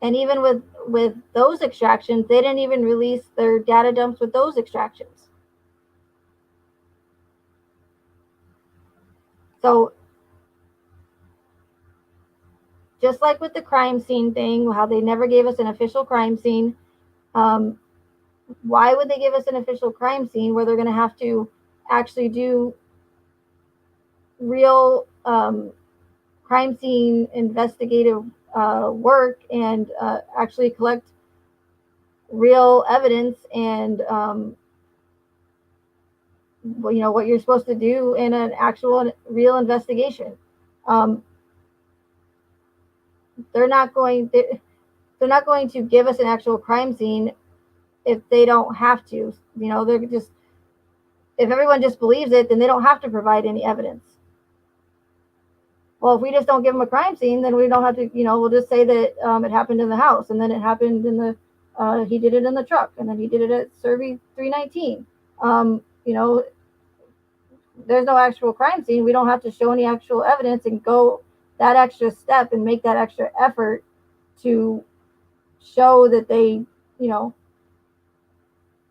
And even with those extractions, they didn't even release their data dumps with those extractions. So just like with the crime scene thing, how they never gave us an official crime scene, why would they give us an official crime scene where they're going to have to actually do real crime scene investigative work and actually collect real evidence and what you're supposed to do in an actual real investigation. Um, they're not going to give us an actual crime scene if they don't have to. They're just, if everyone just believes it, then they don't have to provide any evidence. Well, if we just don't give them a crime scene, then we don't have to, we'll just say that it happened in the house, and then it happened in the, he did it in the truck, and then he did it at Survey 319. There's no actual crime scene. We don't have to show any actual evidence and go that extra step and make that extra effort to show that they,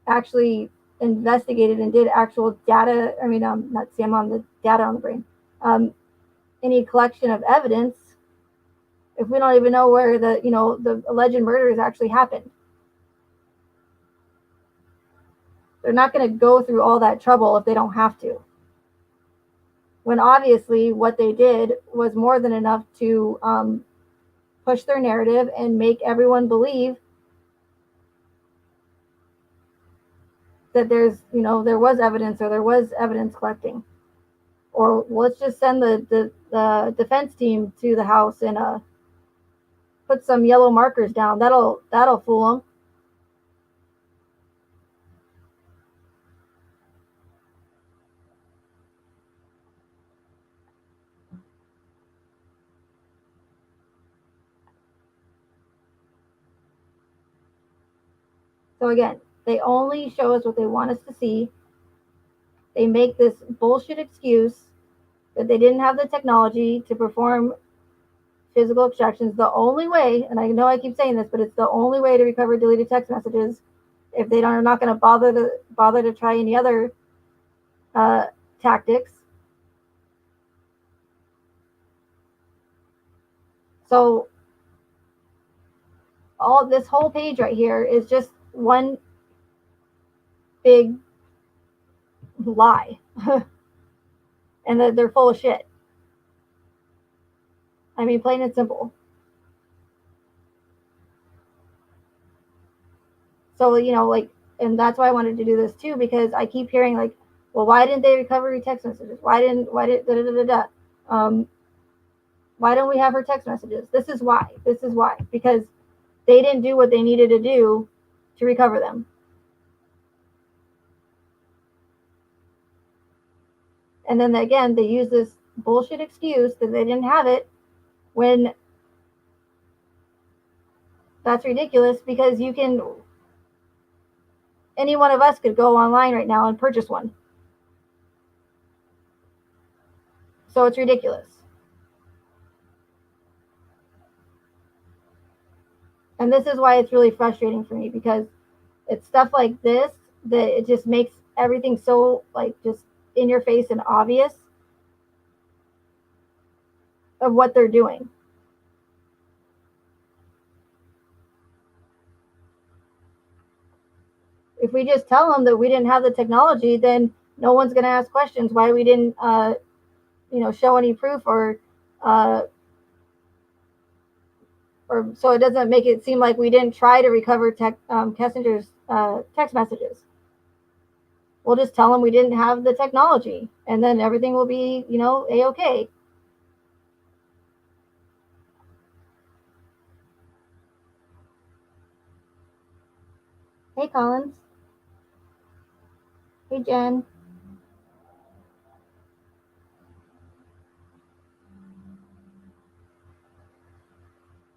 actually investigated and did actual data. I mean, not see, I'm on the data on the brain. Any collection of evidence if we don't even know where the alleged murders actually happened. They're not going to go through all that trouble if they don't have to. When obviously what they did was more than enough to push their narrative and make everyone believe that there was evidence, or there was evidence collecting. Or let's just send the defense team to the house and put some yellow markers down. That'll fool them. So again, they only show us what they want us to see. They make this bullshit excuse that they didn't have the technology to perform physical extractions. The only way, and I know I keep saying this, but it's the only way to recover deleted text messages if they are not going to bother to try any other tactics. So all this whole page right here is just one big lie, and that they're full of shit. I mean, plain and simple. So, like, and that's why I wanted to do this too, because I keep hearing like, well, why didn't they recover your text messages? Why did da da da da? Why don't we have her text messages? This is why. This is why. Because they didn't do what they needed to do to recover them. And then again, they use this bullshit excuse that they didn't have it, when that's ridiculous, because any one of us could go online right now and purchase one. So it's ridiculous. And this is why it's really frustrating for me, because it's stuff like this that it just makes everything so like just in your face and obvious of what they're doing. If we just tell them that we didn't have the technology, then no one's going to ask questions why we didn't show any proof, uh, or so it doesn't make it seem like we didn't try to recover Kessinger's text messages. We'll just tell them we didn't have the technology, and then everything will be, a-okay. Hey, Collins. Hey, Jen.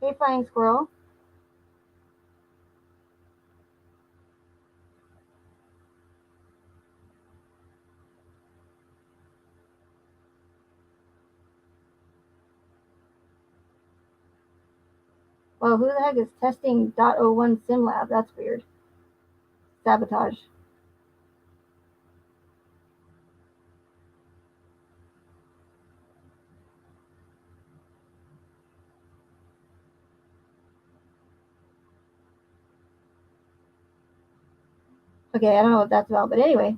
Hey, Flying Squirrel. Well, who the heck is testing .01 SimLab? That's weird. Sabotage. Okay, I don't know what that's about, but anyway.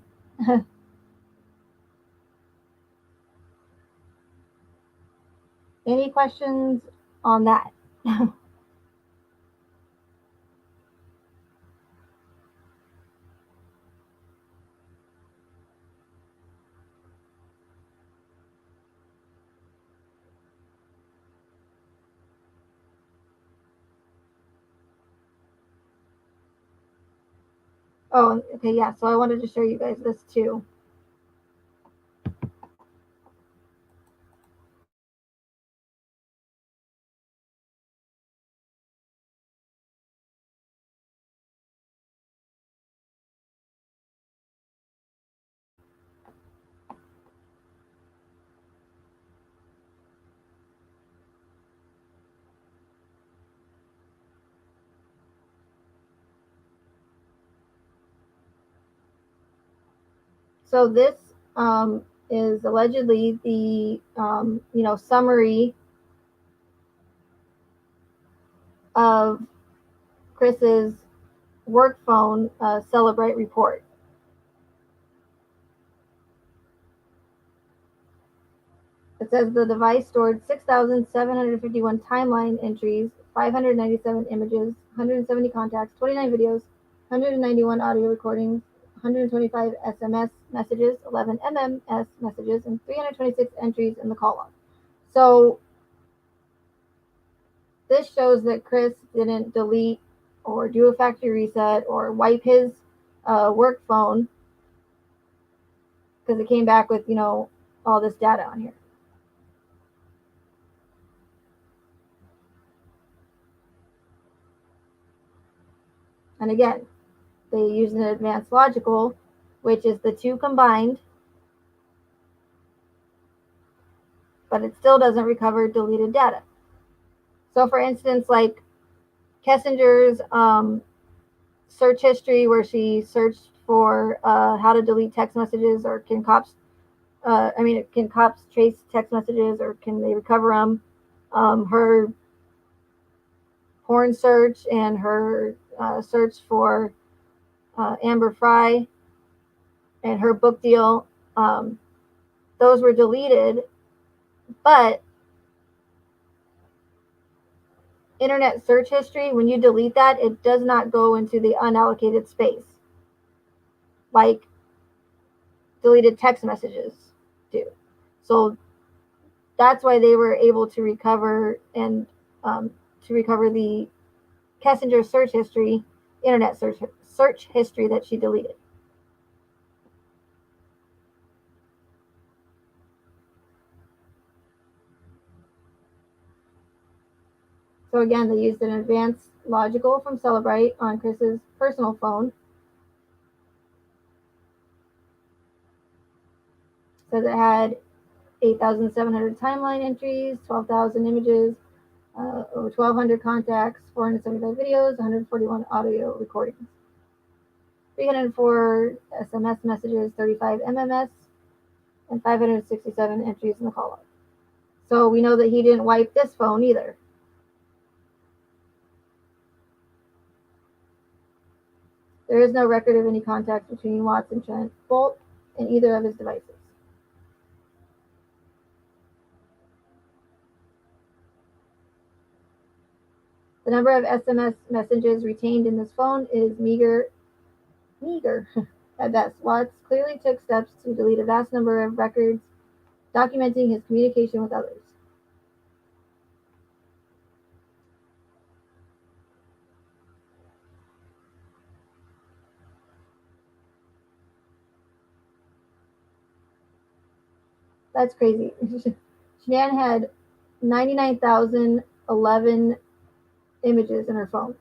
Any questions on that? Oh, okay, yeah. So I wanted to show you guys this too. So this is allegedly the summary of Chris's work phone Celebrate report. It says the device stored 6,751 timeline entries, 597 images, 170 contacts, 29 videos, 191 audio recordings, 125 SMS messages, 11 MMS messages, and 326 entries in the call log. So this shows that Chris didn't delete or do a factory reset or wipe his work phone, because it came back with, all this data on here. And again, they use an advanced logical, which is the two combined but it still doesn't recover deleted data. So for instance, like Kessinger's search history, where she searched for how to delete text messages, or can cops, can cops trace text messages, or can they recover them? Her porn search and her search for Amber Fry and her book deal, those were deleted, but internet search history, when you delete that, it does not go into the unallocated space like deleted text messages do. So that's why they were able to recover the Kessinger search history, internet search history that she deleted. So again, they used an advanced logical from Celebrite on Chris's personal phone. Says it had 8,700 timeline entries, 12,000 images, over 1,200 contacts, 475 videos, 141 audio recordings, 304 SMS messages, 35 MMS, and 567 entries in the call log. So we know that he didn't wipe this phone either. There is no record of any contact between Watts and Trent Bolt in either of his devices. The number of SMS messages retained in this phone is meager at best. Watts clearly took steps to delete a vast number of records documenting his communication with others. That's crazy. Shanann had 99,011 images in her phone.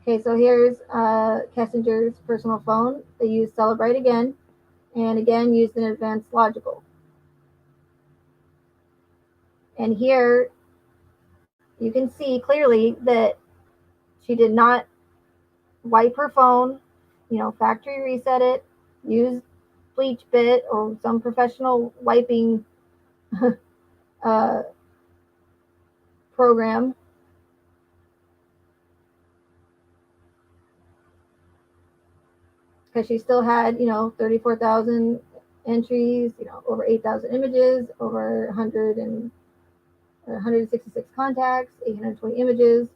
Okay, so here's Kessinger's personal phone. They used Celebrite again, and again used an advanced logical. And here you can see clearly that she did not wipe her phone, factory reset it, use bleach bit or some professional wiping program. Because she still had, 34,000 entries, over 8,000 images, over 166 contacts, 820 images.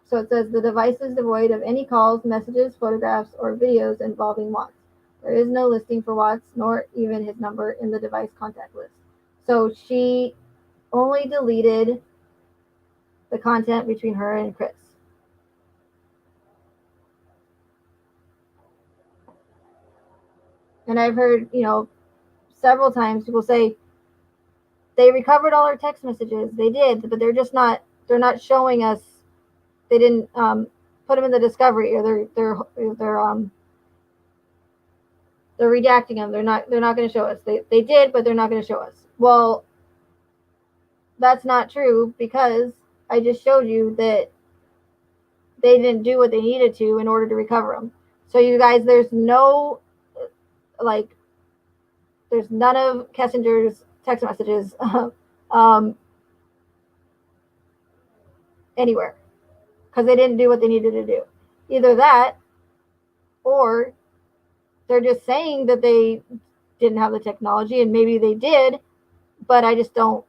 So it says the device is devoid of any calls, messages, photographs, or videos involving Watts. There is no listing for Watts, nor even his number in the device contact list. So she only deleted the content between her and Chris. And I've heard, several times people say they recovered all our text messages. They did, but they're not showing us. They didn't put them in the discovery, or they're redacting them. They're not going to show us. They did, but they're not going to show us. Well, that's not true, because I just showed you that they didn't do what they needed to in order to recover them. So you guys, there's none of Kessinger's text messages anywhere, because they didn't do what they needed to do. Either that, or they're just saying that they didn't have the technology, and maybe they did, but I just don't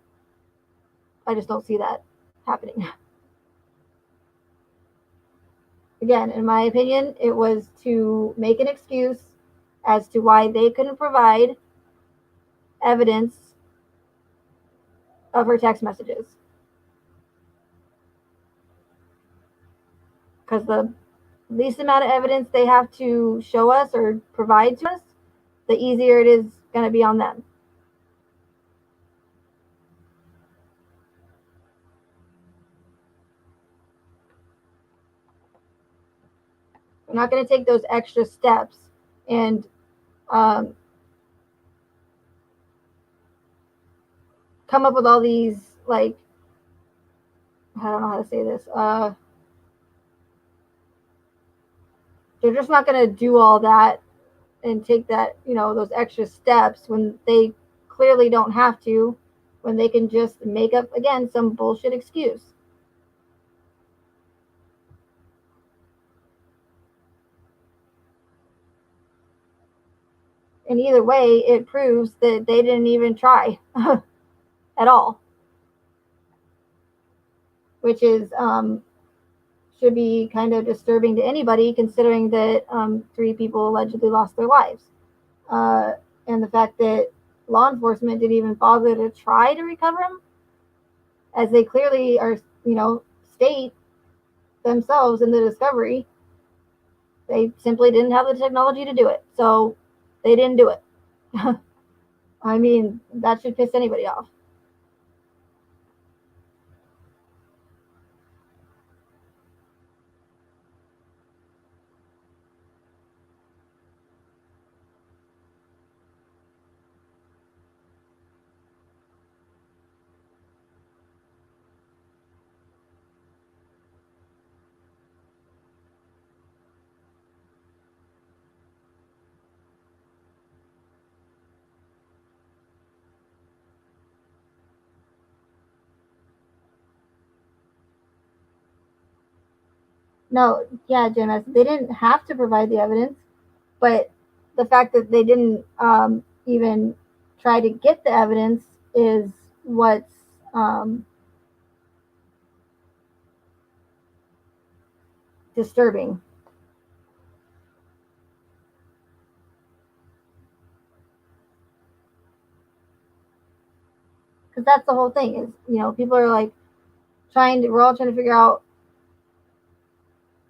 see that happening. Again, in my opinion, it was to make an excuse as to why they couldn't provide evidence of her text messages. Because the least amount of evidence they have to show us or provide to us, the easier it is going to be on them. They're not going to take those extra steps and um, come up with all these, like, I don't know how to say this. They're just not going to do all that and take that, those extra steps when they clearly don't have to, when they can just make up, again, some bullshit excuse. And either way, it proves that they didn't even try at all, which is should be kind of disturbing to anybody, considering that 3 people allegedly lost their lives. Uh, and the fact that law enforcement didn't even bother to try to recover them, as they clearly are, state themselves in the discovery, they simply didn't have the technology to do it. So they didn't do it. I mean, that should piss anybody off. No, yeah, Jim, they didn't have to provide the evidence, but the fact that they didn't even try to get the evidence is what's disturbing. Because that's the whole thing is, people are like we're all trying to figure out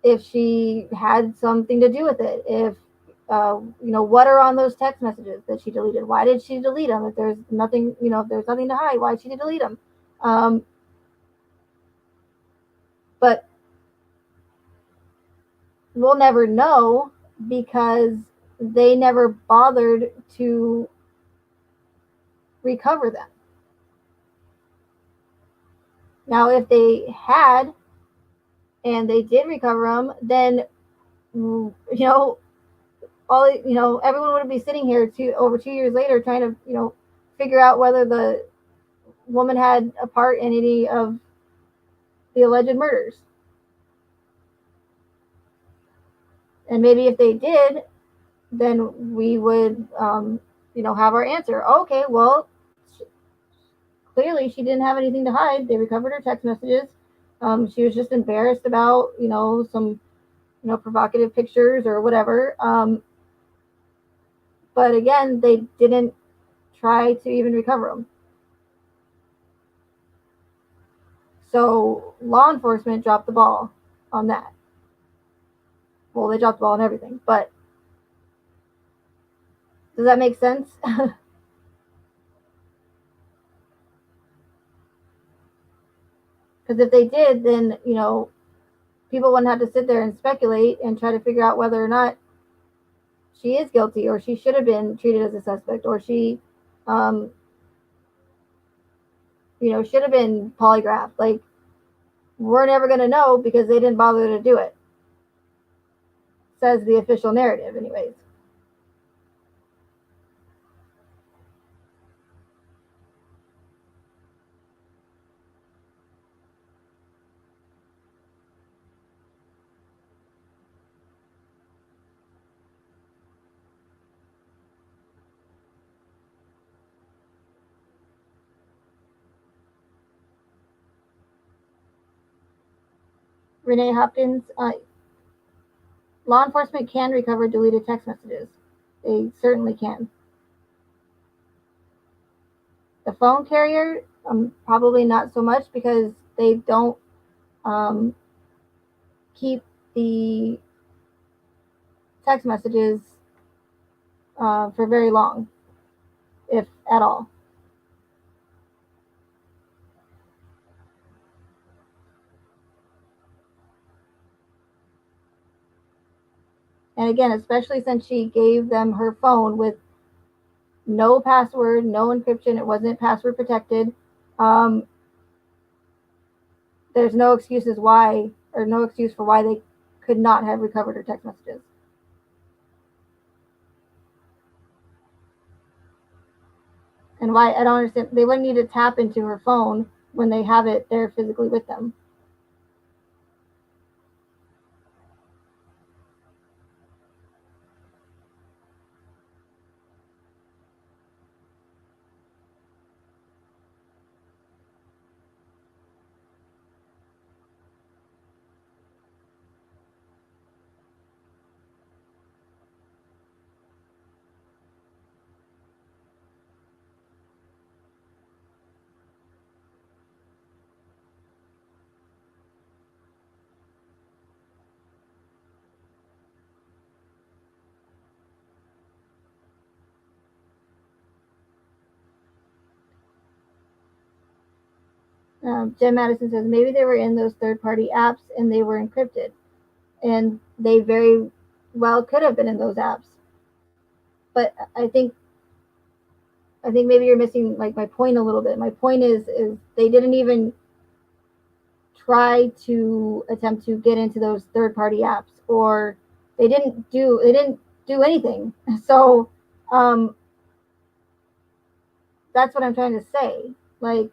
if she had something to do with it. If, what are on those text messages that she deleted? Why did she delete them? If there's nothing, if there's nothing to hide, why did she delete them? But we'll never know because they never bothered to recover them. Now, if they had and they did recover them, then everyone would be sitting here over 2 years later trying to figure out whether the woman had a part in any of the alleged murders. And maybe if they did, then we would have our answer. Okay, well, clearly she didn't have anything to hide. They recovered her text messages. She was just embarrassed about some provocative pictures or whatever. But again, they didn't try to even recover them. So law enforcement dropped the ball on that. Well, they dropped the ball on everything, but does that make sense? Because if they did, then people wouldn't have to sit there and speculate and try to figure out whether or not she is guilty, or she should have been treated as a suspect, or she um, should have been polygraphed. Like, we're never going to know because they didn't bother to do it, says the official narrative anyways. Renee Hopkins, law enforcement can recover deleted text messages. They certainly can. The phone carrier, probably not so much because they don't um, keep the text messages for very long, if at all. And again, especially since she gave them her phone with no password, no encryption, it wasn't password protected. Um, there's no excuses why, or no excuse for why they could not have recovered her text messages. And why, I don't understand. They wouldn't need to tap into her phone when they have it there physically with them. Jen Madison says maybe they were in those third-party apps and they were encrypted, and they very well could have been in those apps. But I think maybe you're missing like my point a little bit. My point is they didn't even try to attempt to get into those third party apps, or they didn't do anything. So um, that's what I'm trying to say. Like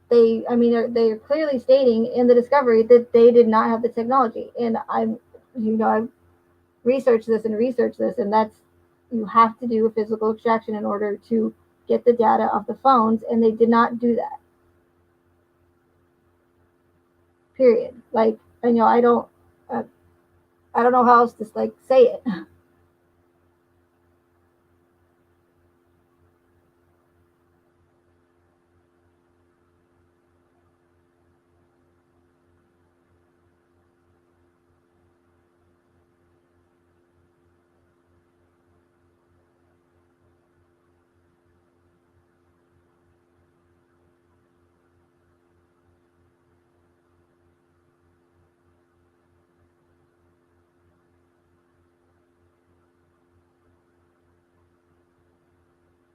they're clearly stating in the discovery that they did not have the technology, and I've researched this, and that's, you have to do a physical extraction in order to get the data off the phones, and they did not do that. Period. Like, uh, I don't know how else to like say it.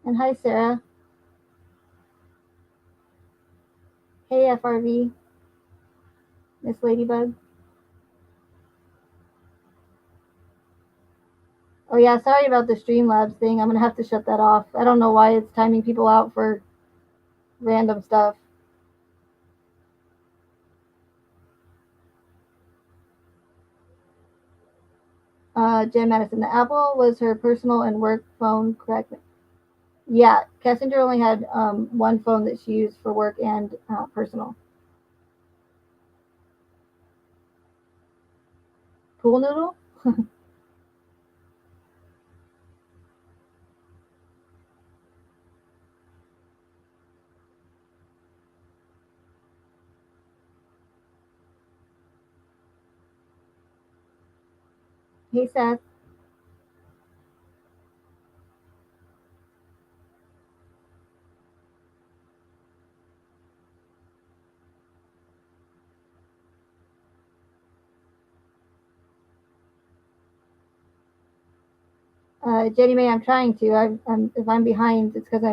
And hi, Sarah. Hey, FRV, Miss Ladybug. Oh yeah, sorry about the Streamlabs thing. I'm gonna have to shut that off. I don't know why it's timing people out for random stuff. Jen Madison, the Apple was her personal and work phone, correct? Yeah, Kessinger only had one phone that she used for work and personal. Pool noodle? Hey, Seth. Jenny May, I'm trying to. If I'm behind, it's because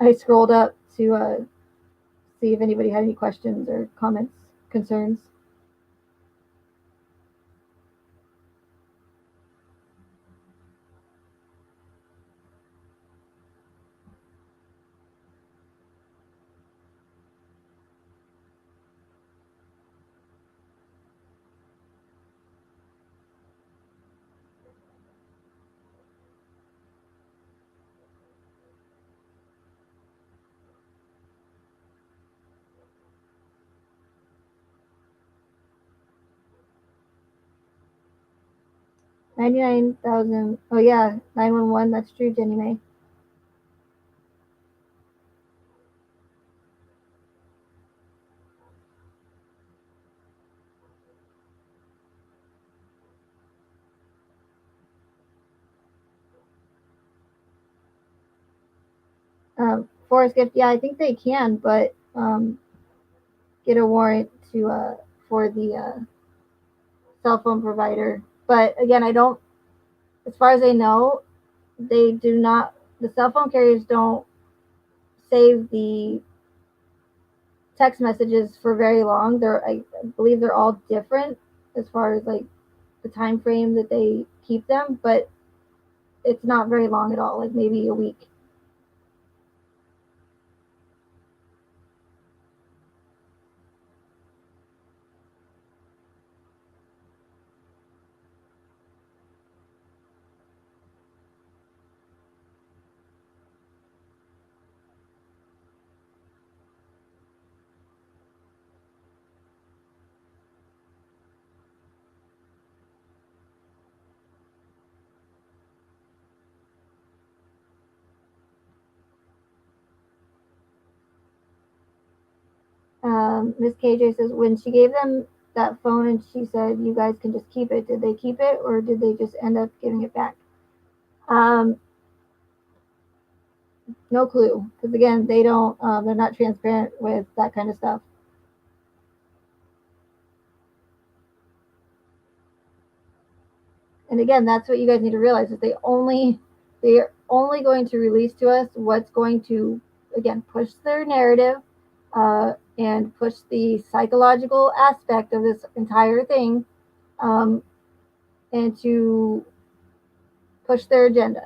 I scrolled up to see if anybody had any questions or comments, concerns. 99,000. Oh, yeah, 911. That's true, Jenny May. Forest Gift, yeah, I think they can, but get a warrant to for the cell phone provider. But again, I don't, as far as I know, they do not, the cell phone carriers don't save the text messages for very long. I believe they're all different as far as like the time frame that they keep them, but it's not very long at all, like maybe a week. Miss KJ says when she gave them that phone and she said, "You guys can just keep it." Did they keep it or did they just end up giving it back? Um, no clue, because again, they don't. They're not transparent with that kind of stuff. And again, that's what you guys need to realize is they're only going to release to us what's going to again push their narrative and push the psychological aspect of this entire thing um, and to push their agenda.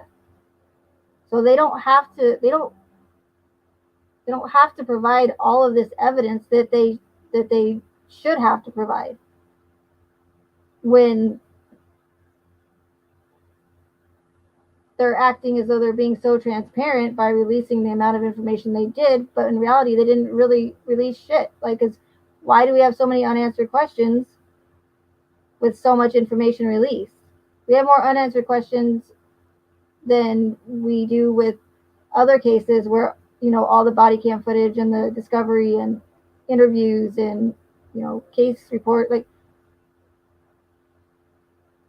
So they don't have to provide all of this evidence that they should have to provide when they're acting as though they're being so transparent by releasing the amount of information they did, but in reality they didn't really release shit. Like, cause why do we have so many unanswered questions with so much information released? We have more unanswered questions than we do with other cases where all the body cam footage and the discovery and interviews and case report, like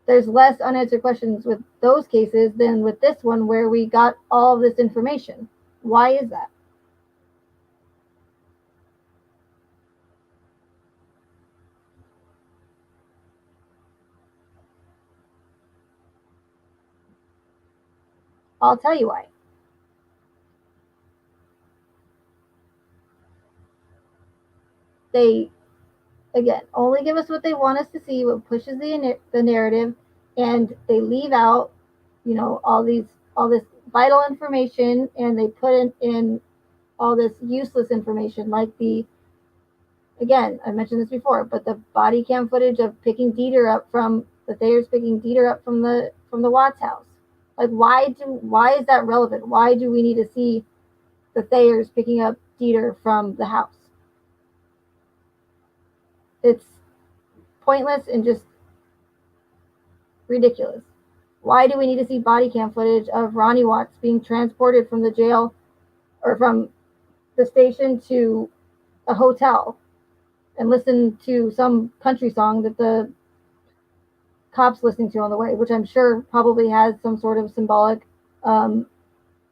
there's less unanswered questions with those cases than with this one where we got all of this information. Why is that? I'll tell you why. They, again, only give us what they want us to see, what pushes the narrative, and they leave out, all this vital information, and they put in all this useless information, like again, I mentioned this before, but the body cam footage of picking Dieter up from the Thayers picking Dieter up from the Watts house. Like, why is that relevant? Why do we need to see the Thayers picking up Dieter from the house? It's pointless and just ridiculous. Why do we need to see body cam footage of Ronnie Watts being transported from the jail or from the station to a hotel and listen to some country song that the cops listening to on the way, which I'm sure probably has some sort of symbolic um,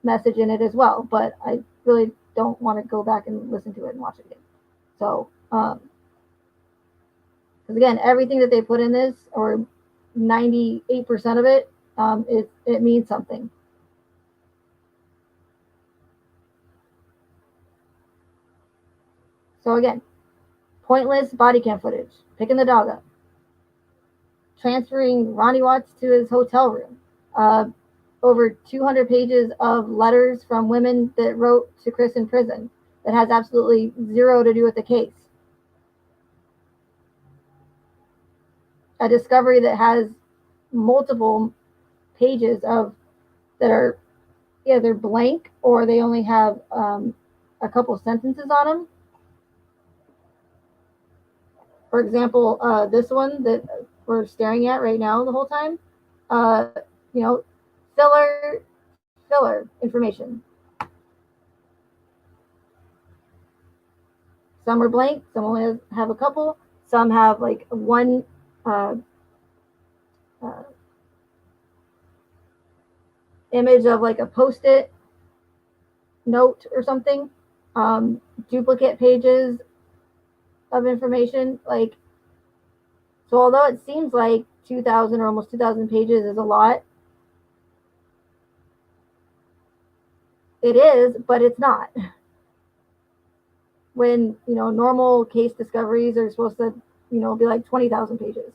message in it as well. But I really don't want to go back and listen to it and watch it again. So, because again, everything that they put in this, or 98% of it, it means something. So again, pointless body cam footage, picking the dog up, transferring Ronnie Watts to his hotel room, over 200 pages of letters from women that wrote to Chris in prison that has absolutely zero to do with the case. A discovery that has multiple pages of that are either blank or they only have a couple sentences on them. For example, this one that we're staring at right now the whole time, uh, you know, filler information. Some are blank, some only have a couple, some have like one uh, uh, image of like a post-it note or something, duplicate pages of information. Like, So although it seems like 2,000 or almost 2,000 pages is a lot, it is, but it's not. When, normal case discoveries are supposed to, be like 20,000 pages.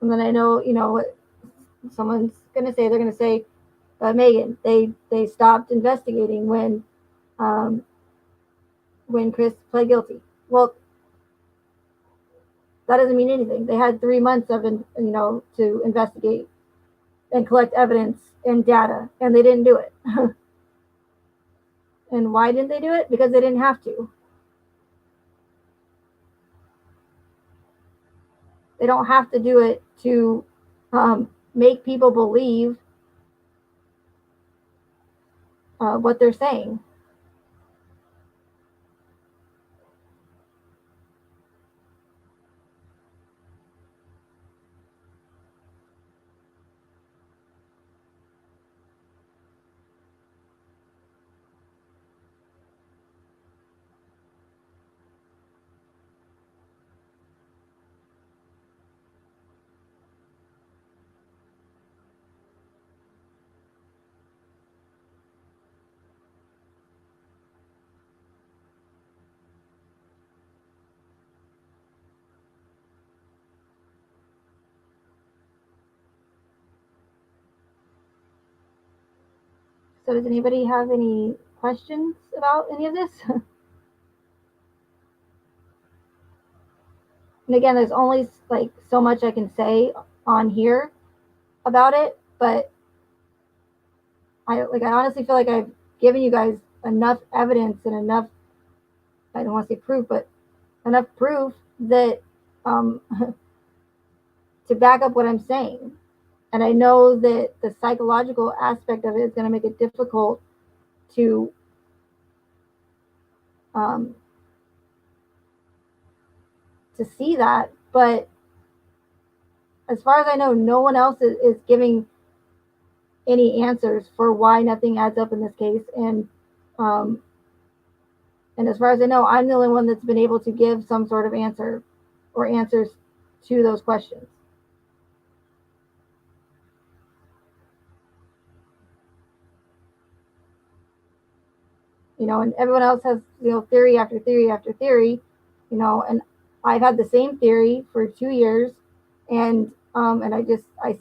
And then I know, what someone's going to say. They're going to say, Megan, they stopped investigating um, when Chris pled guilty. Well, that doesn't mean anything. They had 3 months to investigate and collect evidence and data, and they didn't do it. And why didn't they do it? Because they didn't have to. They don't have to do it to make people believe what they're saying. So does anybody have any questions about any of this? And again, there's only like so much I can say on here about it, but I honestly feel like I've given you guys enough evidence and enough, I don't want to say proof, but enough proof that um, to back up what I'm saying. And I know that the psychological aspect of it is going to make it difficult to um, to see that. But as far as I know, no one else is giving any answers for why nothing adds up in this case. Um, and as far as I know, I'm the only one that's been able to give some sort of answer or answers to those questions. And everyone else has, theory after theory after theory, and I've had the same theory for 2 years. And I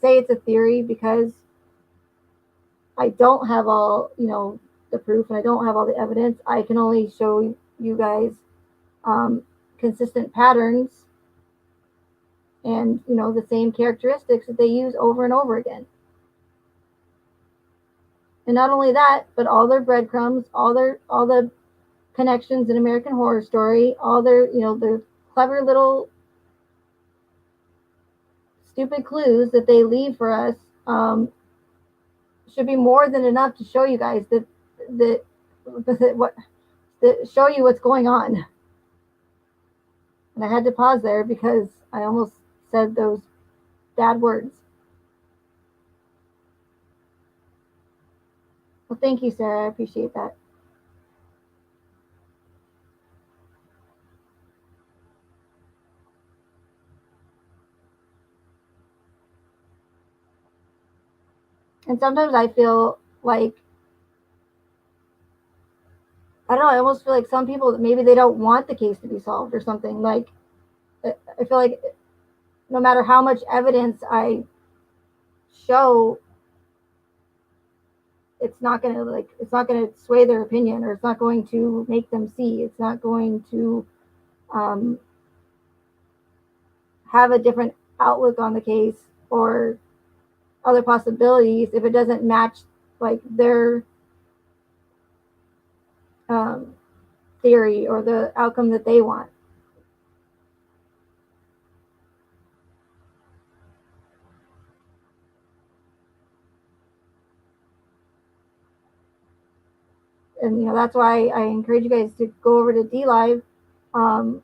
say it's a theory because I don't have all, the proof, and I don't have all the evidence. I can only show you guys um, consistent patterns and, the same characteristics that they use over and over again. And not only that, but all their breadcrumbs, all the connections in American Horror Story, all their clever little stupid clues that they leave for us should be more than enough to show you guys that show you what's going on. And I had to pause there because I almost said those bad words. Well, thank you, Sarah. I appreciate that. And sometimes I feel like, I don't know, I almost feel like some people, maybe they don't want the case to be solved or something. Like, I feel like no matter how much evidence I show, it's not gonna sway their opinion, or it's not going to make them see. It's not going to um, have a different outlook on the case or other possibilities if it doesn't match like their um, theory or the outcome that they want. And that's why I encourage you guys to go over to DLive um,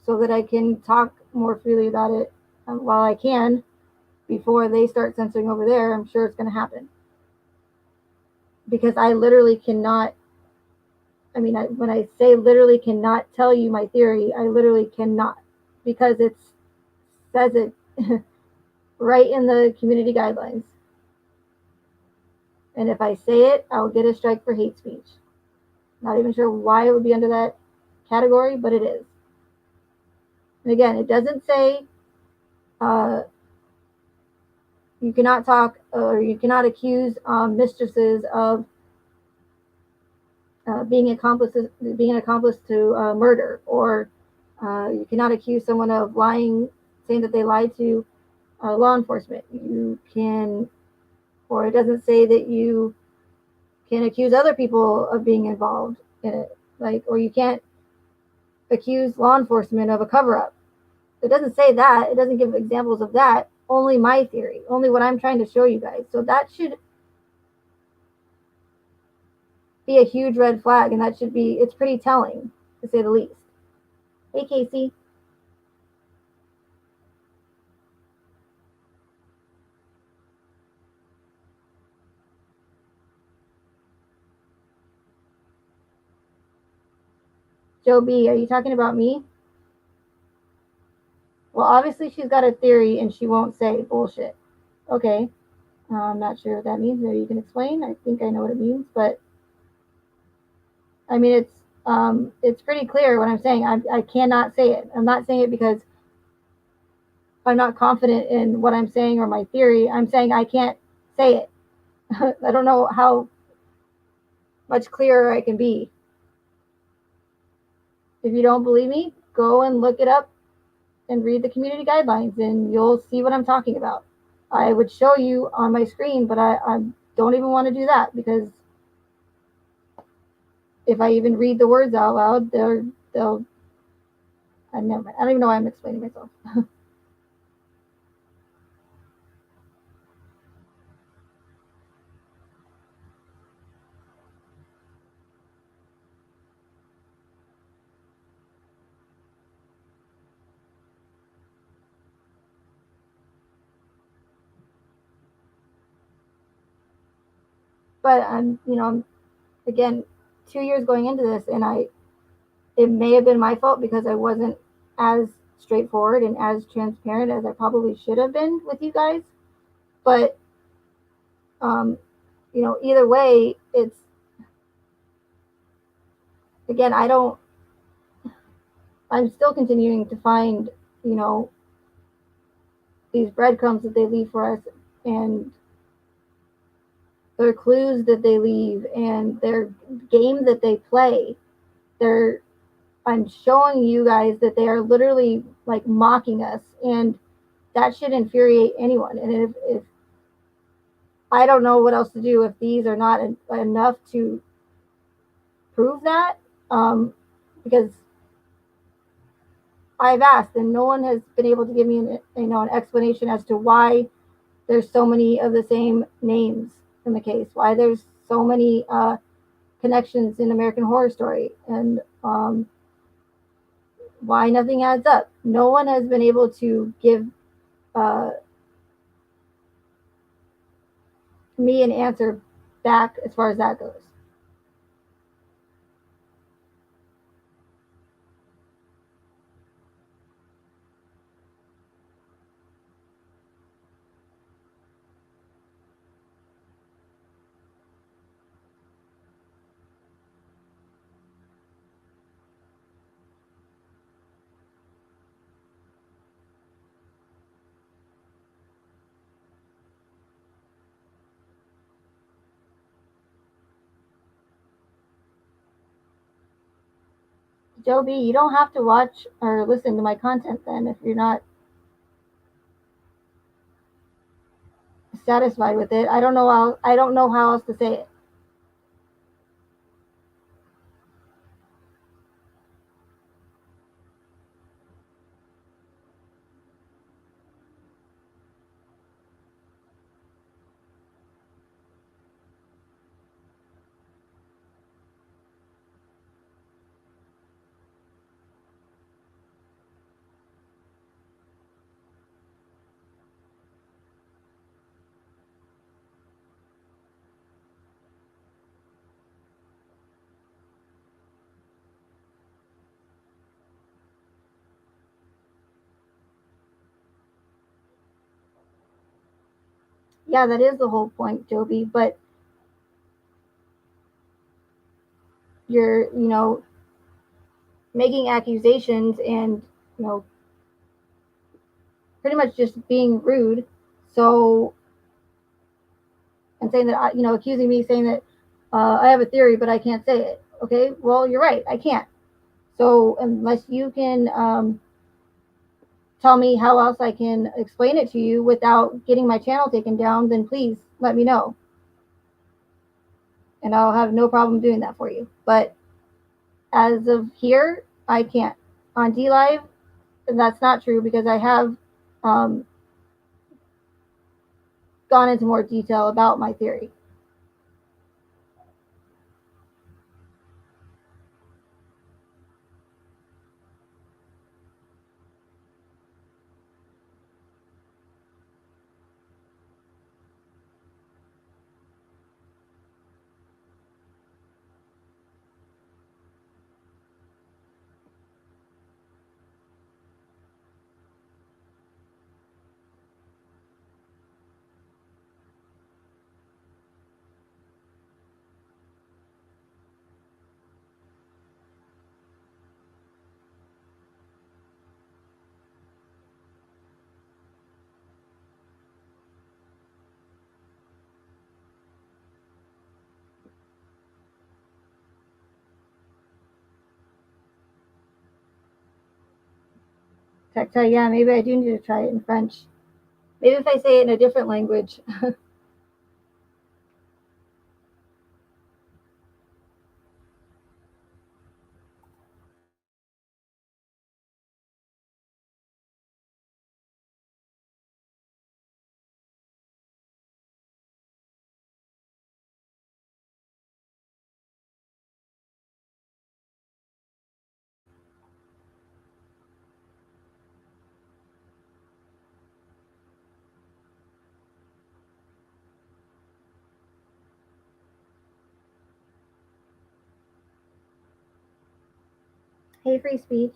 so that I can talk more freely about it while I can before they start censoring over there. I'm sure it's going to happen because I literally cannot when I say literally cannot tell you my theory, I literally cannot, because it says it right in the community guidelines. And if I say it, I'll get a strike for hate speech. Not even sure why it would be under that category, but it is. And again, it doesn't say you cannot talk or you cannot accuse mistresses of being an accomplice to murder, or you cannot accuse someone of lying, saying that they lied to law enforcement. You can, or it doesn't say that you can accuse other people of being involved in it, or you can't accuse law enforcement of a cover-up. It doesn't say that. It doesn't give examples of that. Only my theory, only what I'm trying to show you guys. So that should be a huge red flag, and it's pretty telling, to say the least. Hey, Casey. Joe B, are you talking about me? Well, obviously she's got a theory and she won't say bullshit. Okay. I'm not sure what that means. Maybe you can explain. I think I know what it means, but it's pretty clear what I'm saying. I cannot say it. I'm not saying it because I'm not confident in what I'm saying or my theory. I'm saying I can't say it. I don't know how much clearer I can be. If you don't believe me, go and look it up and read the community guidelines, and you'll see what I'm talking about. I would show you on my screen, but I don't even want to do that, because if I even read the words out loud, they'll I never. I don't even know why I'm explaining myself. But I'm again 2 years going into this, and it may have been my fault because I wasn't as straightforward and as transparent as I probably should have been with you guys. But um, either way, it's, again, I'm still continuing to find, these breadcrumbs that they leave for us, and their clues that they leave, and their game that they play. They're I'm showing you guys that they are literally like mocking us, and that should infuriate anyone. And if I don't know what else to do if these are not enough to prove that, because I've asked and no one has been able to give me an explanation as to why there's so many of the same names in the case, why there's so many connections in American Horror Story, and why nothing adds up. No one has been able to give uh, me an answer back as far as that goes. Joby, you don't have to watch or listen to my content then if you're not satisfied with it. I don't know how else to say it. Yeah, that is the whole point, Joby. But you're, making accusations and, pretty much just being rude. So, and saying that, accusing me, saying that I have a theory, but I can't say it. Okay, well, you're right. I can't. So, unless you can tell me how else I can explain it to you without getting my channel taken down, then please let me know. And I'll have no problem doing that for you. But as of here, I can't. On D Live, that's not true because I have um, gone into more detail about my theory. Tactile, yeah, maybe I do need to try it in French. Maybe if I say it in a different language. Hey, free speech.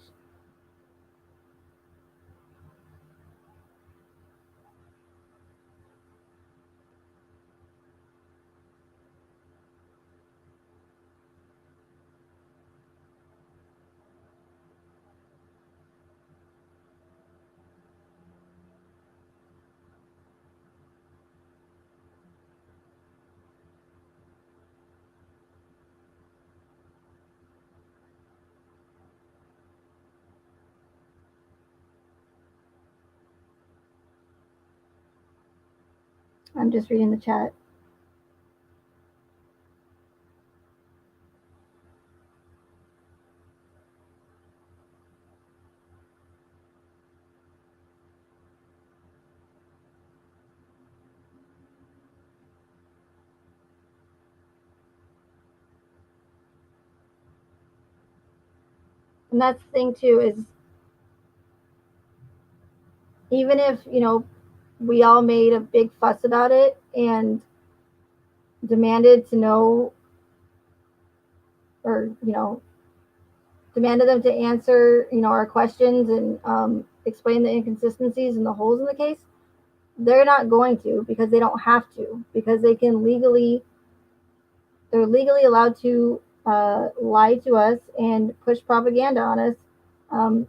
I'm just reading the chat. And that's the thing too is even if we all made a big fuss about it and demanded to know or demanded them to answer our questions and explain the inconsistencies and the holes in the case, they're not going to because they don't have to because they're legally allowed to lie to us and push propaganda on us. um,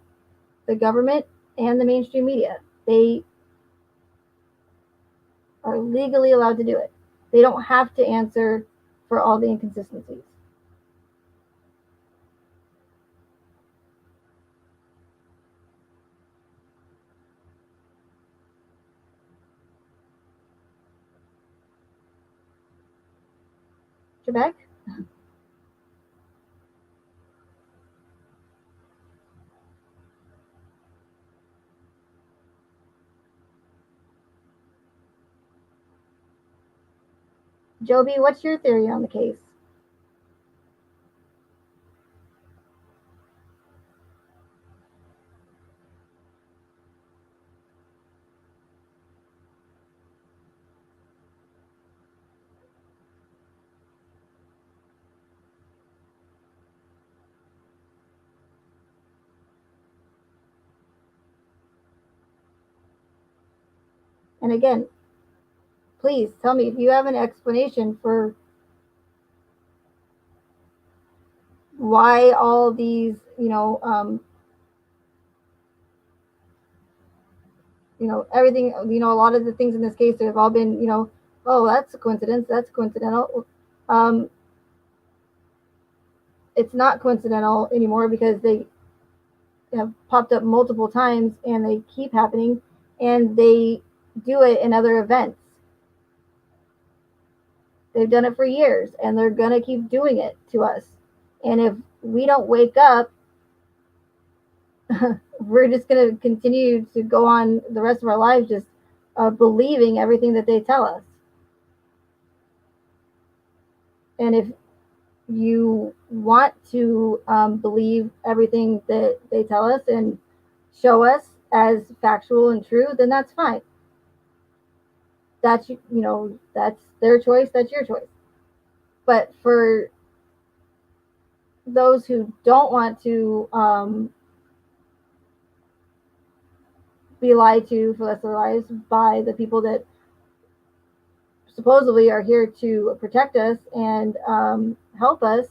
the government and the mainstream media, they are legally allowed to do it. They don't have to answer for all the inconsistencies. Trebek? Joby, what's your theory on the case? And again, please tell me if you have an explanation for why all these, everything, a lot of the things in this case have all been, oh, that's a coincidence, that's coincidental. It's not coincidental anymore because they have popped up multiple times and they keep happening, and they do it in other events. They've done it for years and they're going to keep doing it to us. And if we don't wake up, we're just going to continue to go on the rest of our lives just believing everything that they tell us. And if you want to believe everything that they tell us and show us as factual and true, then that's fine. That's, that's their choice, that's your choice. But for those who don't want to be lied to for the rest of their lives by the people that supposedly are here to protect us and help us,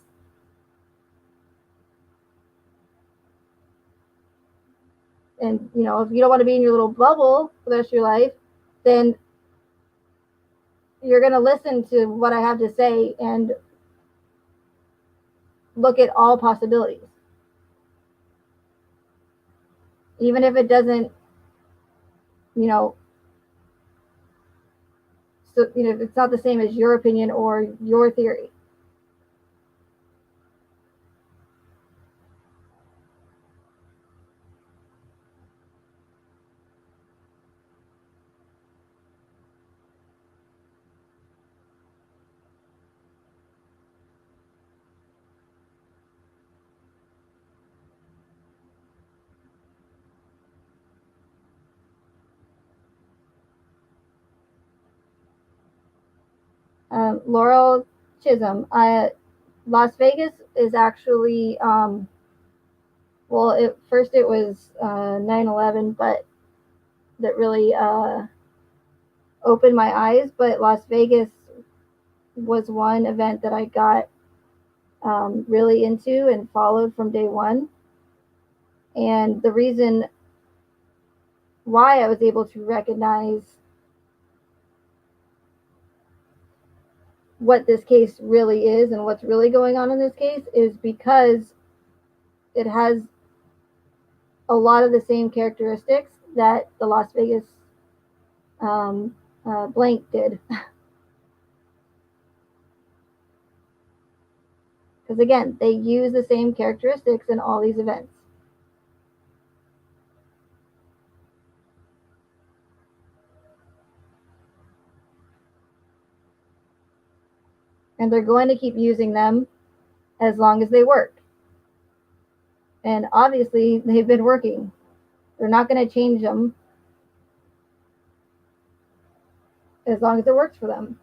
and if you don't want to be in your little bubble for the rest of your life, then you're going to listen to what I have to say and look at all possibilities. Even if it doesn't, so, if it's not the same as your opinion or your theory. Laurel Chisholm. Las Vegas is actually, well, first it was 9/11, but that really opened my eyes. But Las Vegas was one event that I got really into and followed from day one. And the reason why I was able to recognize what this case really is and what's really going on in this case is because it has a lot of the same characteristics that the Las Vegas blank did. Because again, they use the same characteristics in all these events. And they're going to keep using them as long as they work. And obviously, they've been working. They're not going to change them as long as it works for them.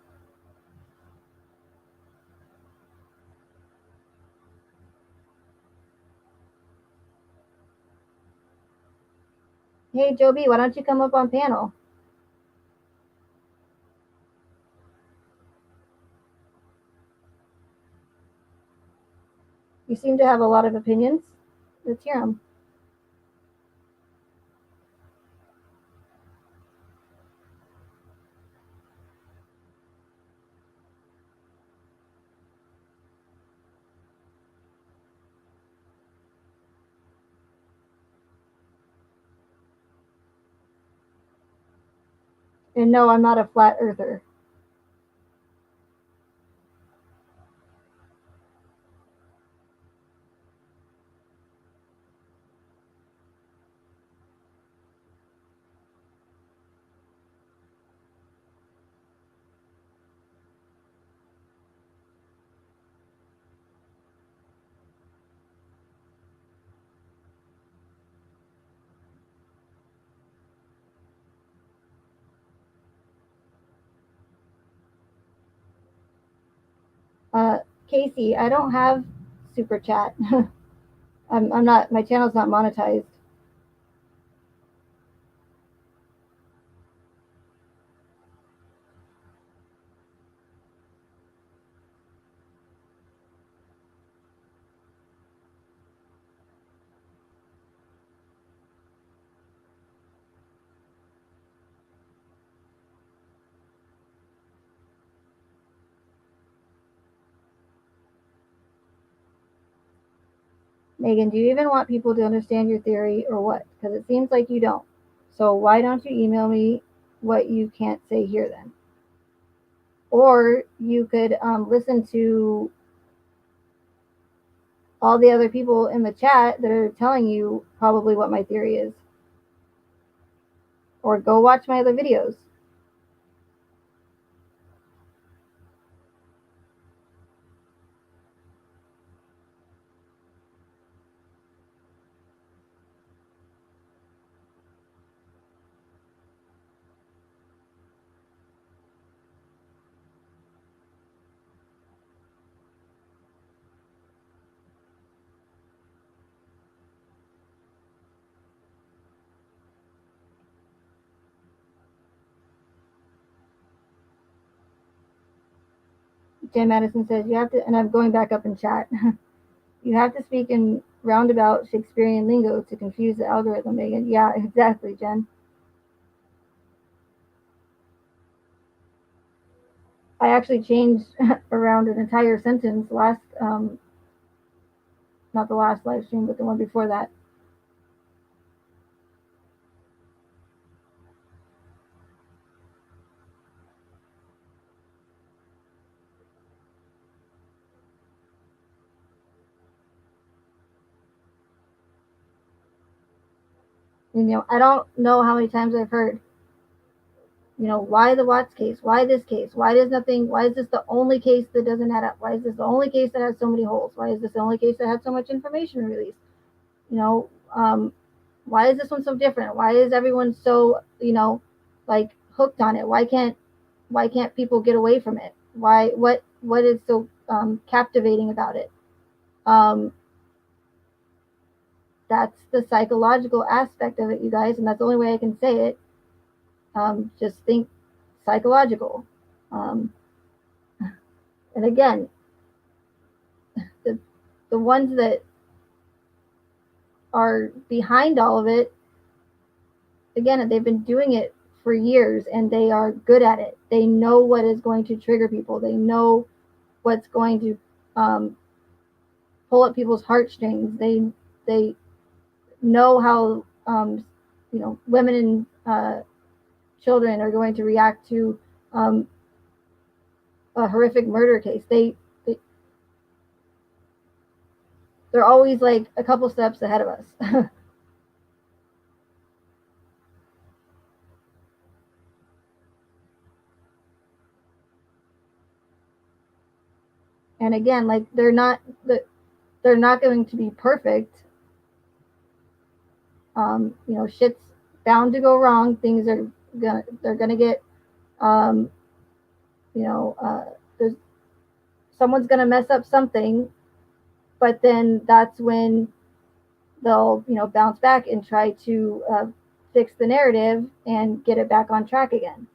Hey, Joe B, why don't you come up on panel? You seem to have a lot of opinions. Let's hear them. And no, I'm not a flat earther. Casey, I don't have super chat. I'm not, my channel's not monetized. Megan, do you even want people to understand your theory or what? Because it seems like you don't. So why don't you email me what you can't say here then? Or you could listen to all the other people in the chat that are telling you probably what my theory is. Or go watch my other videos. Jen Madison says you have to, and I'm going back up in chat. You have to speak in roundabout Shakespearean lingo to confuse the algorithm, Megan. Yeah, exactly, Jen. I actually changed around an entire sentence last, not the last live stream, but the one before that. I don't know how many times I've heard, why the Watts case? Why this case? Why does nothing? Why is this the only case that doesn't add up? Why is this the only case that has so many holes? Why is this the only case that had so much information released? You know, why is this one so different? Why is everyone so, like hooked on it? Why can't people get away from it? What is so captivating about it? That's the psychological aspect of it, you guys, and that's the only way I can say it. Just think psychological. Um, and again, the the ones that are behind all of it, again, they've been doing it for years and they are good at it. They know what is going to trigger people. They know what's going to pull at people's heartstrings. They know how women and children are going to react to a horrific murder case. They're always like a couple steps ahead of us. And again, like they're not going to be perfect. Shit's bound to go wrong. Things are they're gonna get um, there's someone's gonna mess up something, but then that's when they'll bounce back and try to fix the narrative and get it back on track again.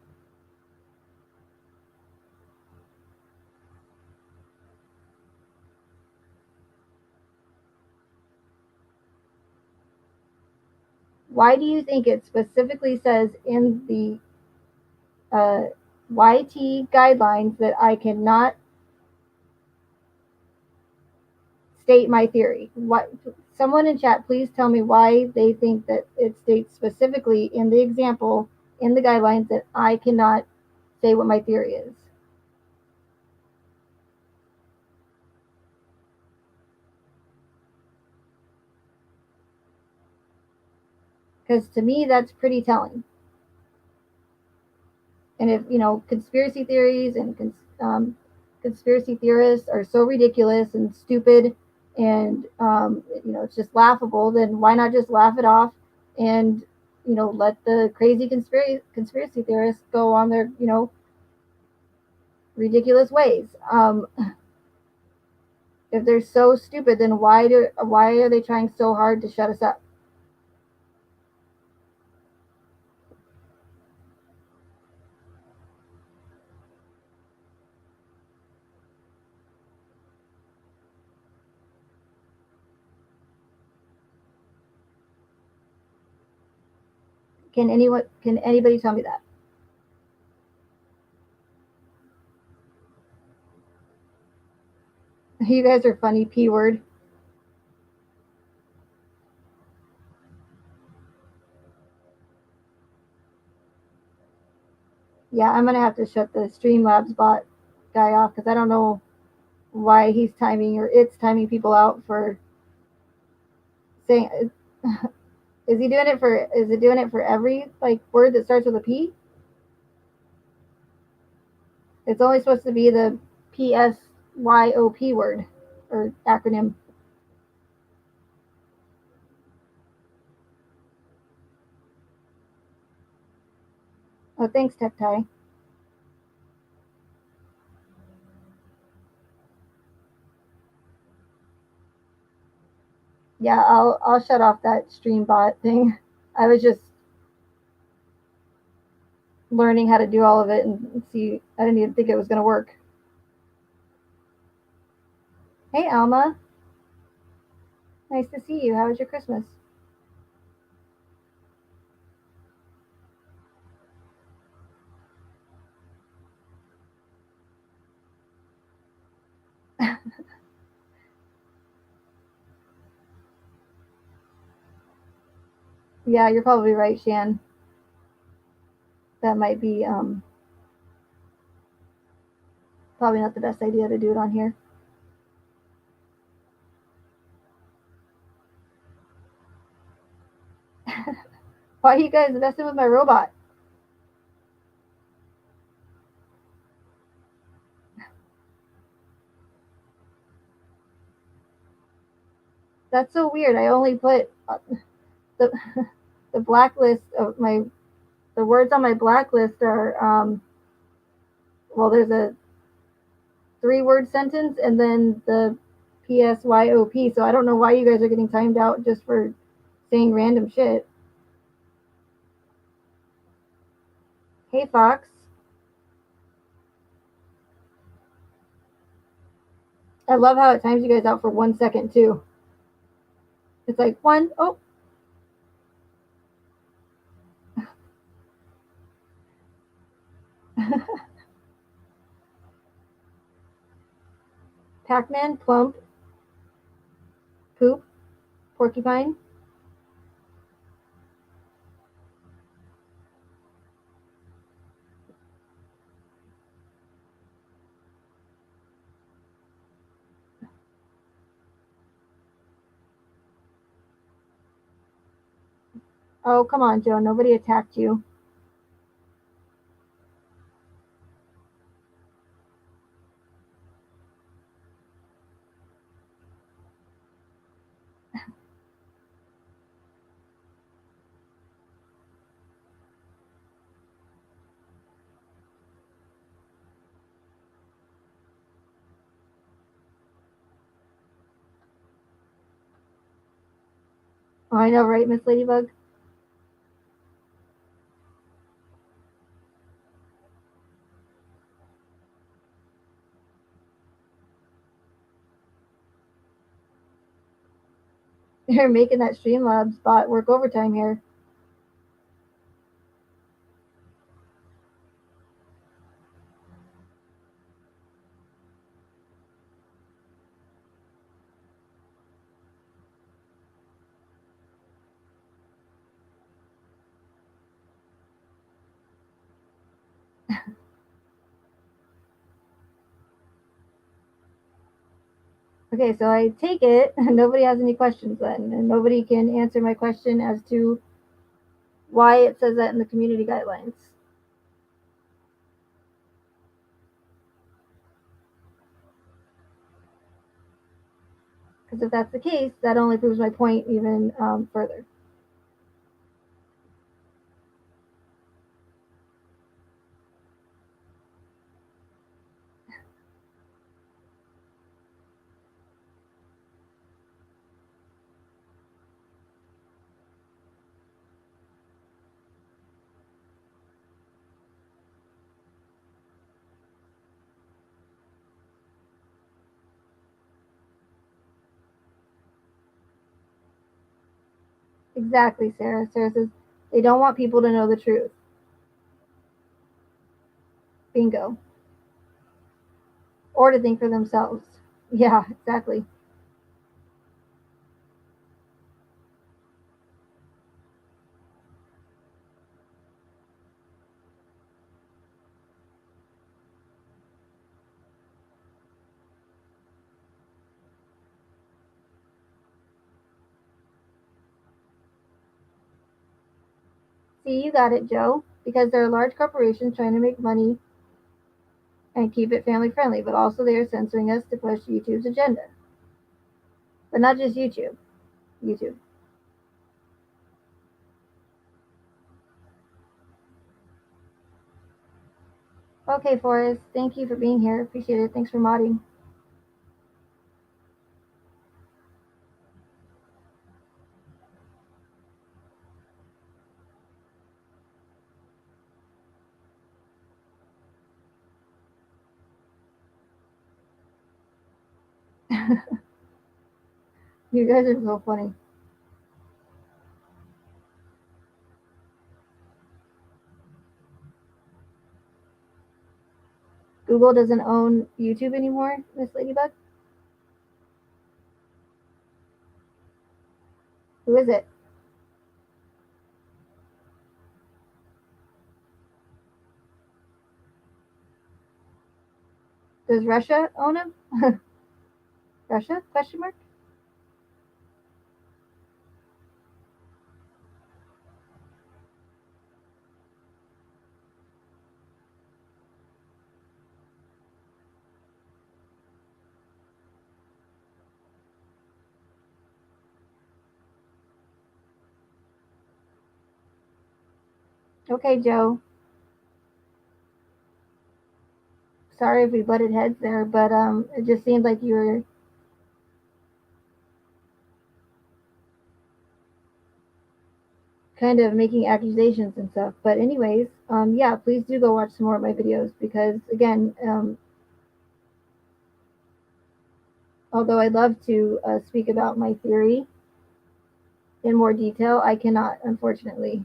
Why do you think it specifically says in the YT guidelines that I cannot state my theory? What? Someone in chat, please tell me why they think that it states specifically in the example in the guidelines that I cannot say what my theory is. Because to me, that's pretty telling. And if conspiracy theories and conspiracy theorists are so ridiculous and stupid, and it's just laughable, then why not just laugh it off and let the crazy conspiracy theorists go on their ridiculous ways? If they're so stupid, then why are they trying so hard to shut us up? Can anybody tell me that? You guys are funny. P word. Yeah, I'm gonna have to shut the Streamlabs bot guy off because I don't know why he's timing or it's timing people out for saying. Is he doing it for? Is it doing it for every like word that starts with a P? It's only supposed to be the PSYOP word or acronym. Oh, thanks, Tech Tie. Yeah, I'll shut off that stream bot thing. I was just learning how to do all of it and see. I didn't even think it was going to work. Hey, Alma. Nice to see you. How was your Christmas? Yeah, you're probably right, Shan. That might be probably not the best idea to do it on here. Why are you guys messing with my robot? That's so weird. I only put the the blacklist of my the words on my blacklist are well, there's a 3 word sentence and then the PSYOP. So I don't know why you guys are getting timed out just for saying random shit. Hey, Fox. I love how it times you guys out for 1 second too. It's like one, oh. Pac-Man, plump, poop, porcupine. Oh, come on, Joe. Nobody attacked you. Oh, I know, right, Miss Ladybug? You're making that Streamlabs bot work overtime here. Okay, so I take it nobody has any questions then, and nobody can answer my question as to why it says that in the community guidelines. Because if that's the case, that only proves my point even further. Exactly, Sarah. Sarah says they don't want people to know the truth. Bingo. Or to think for themselves. Yeah, exactly. See, you got it, Joe. Because they're large corporations trying to make money and keep it family friendly, but also they are censoring us to push YouTube's agenda. But not just YouTube. YouTube. Okay, Forrest. Thank you for being here. Appreciate it. Thanks for modding. You guys are so funny. Google doesn't own YouTube anymore, Miss Ladybug? Who is it? Does Russia own him? Russia? Question mark? Okay, Joe. Sorry if we butted heads there, but it just seemed like you were kind of making accusations and stuff. But anyways, yeah, please do go watch some more of my videos because again, although I'd love to speak about my theory in more detail, I cannot, unfortunately.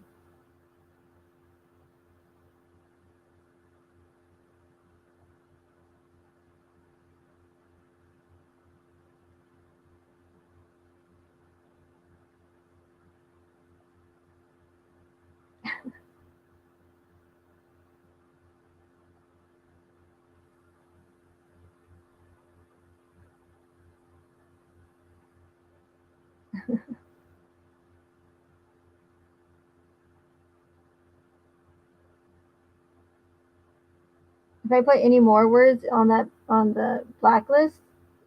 If I put any more words on the blacklist,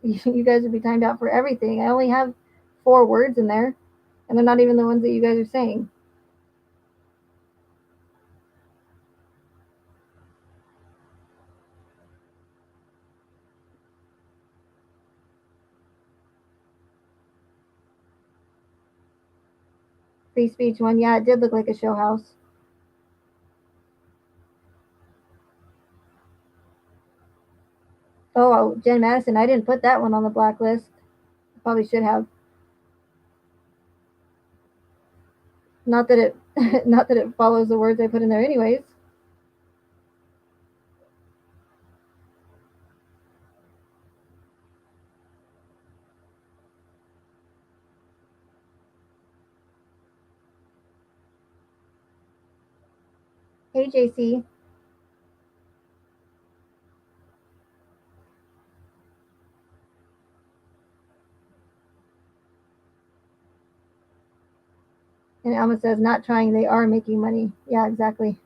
you guys would be timed out for everything. I only have 4 words in there, and they're not even the ones that you guys are saying. Free speech one, yeah, it did look like a show house. Oh, Jen Madison, I didn't put that one on the blacklist. Probably should have. Not that it, not that it follows the words I put in there, anyways. Hey, JC. And Alma says, not trying, they are making money. Yeah, exactly.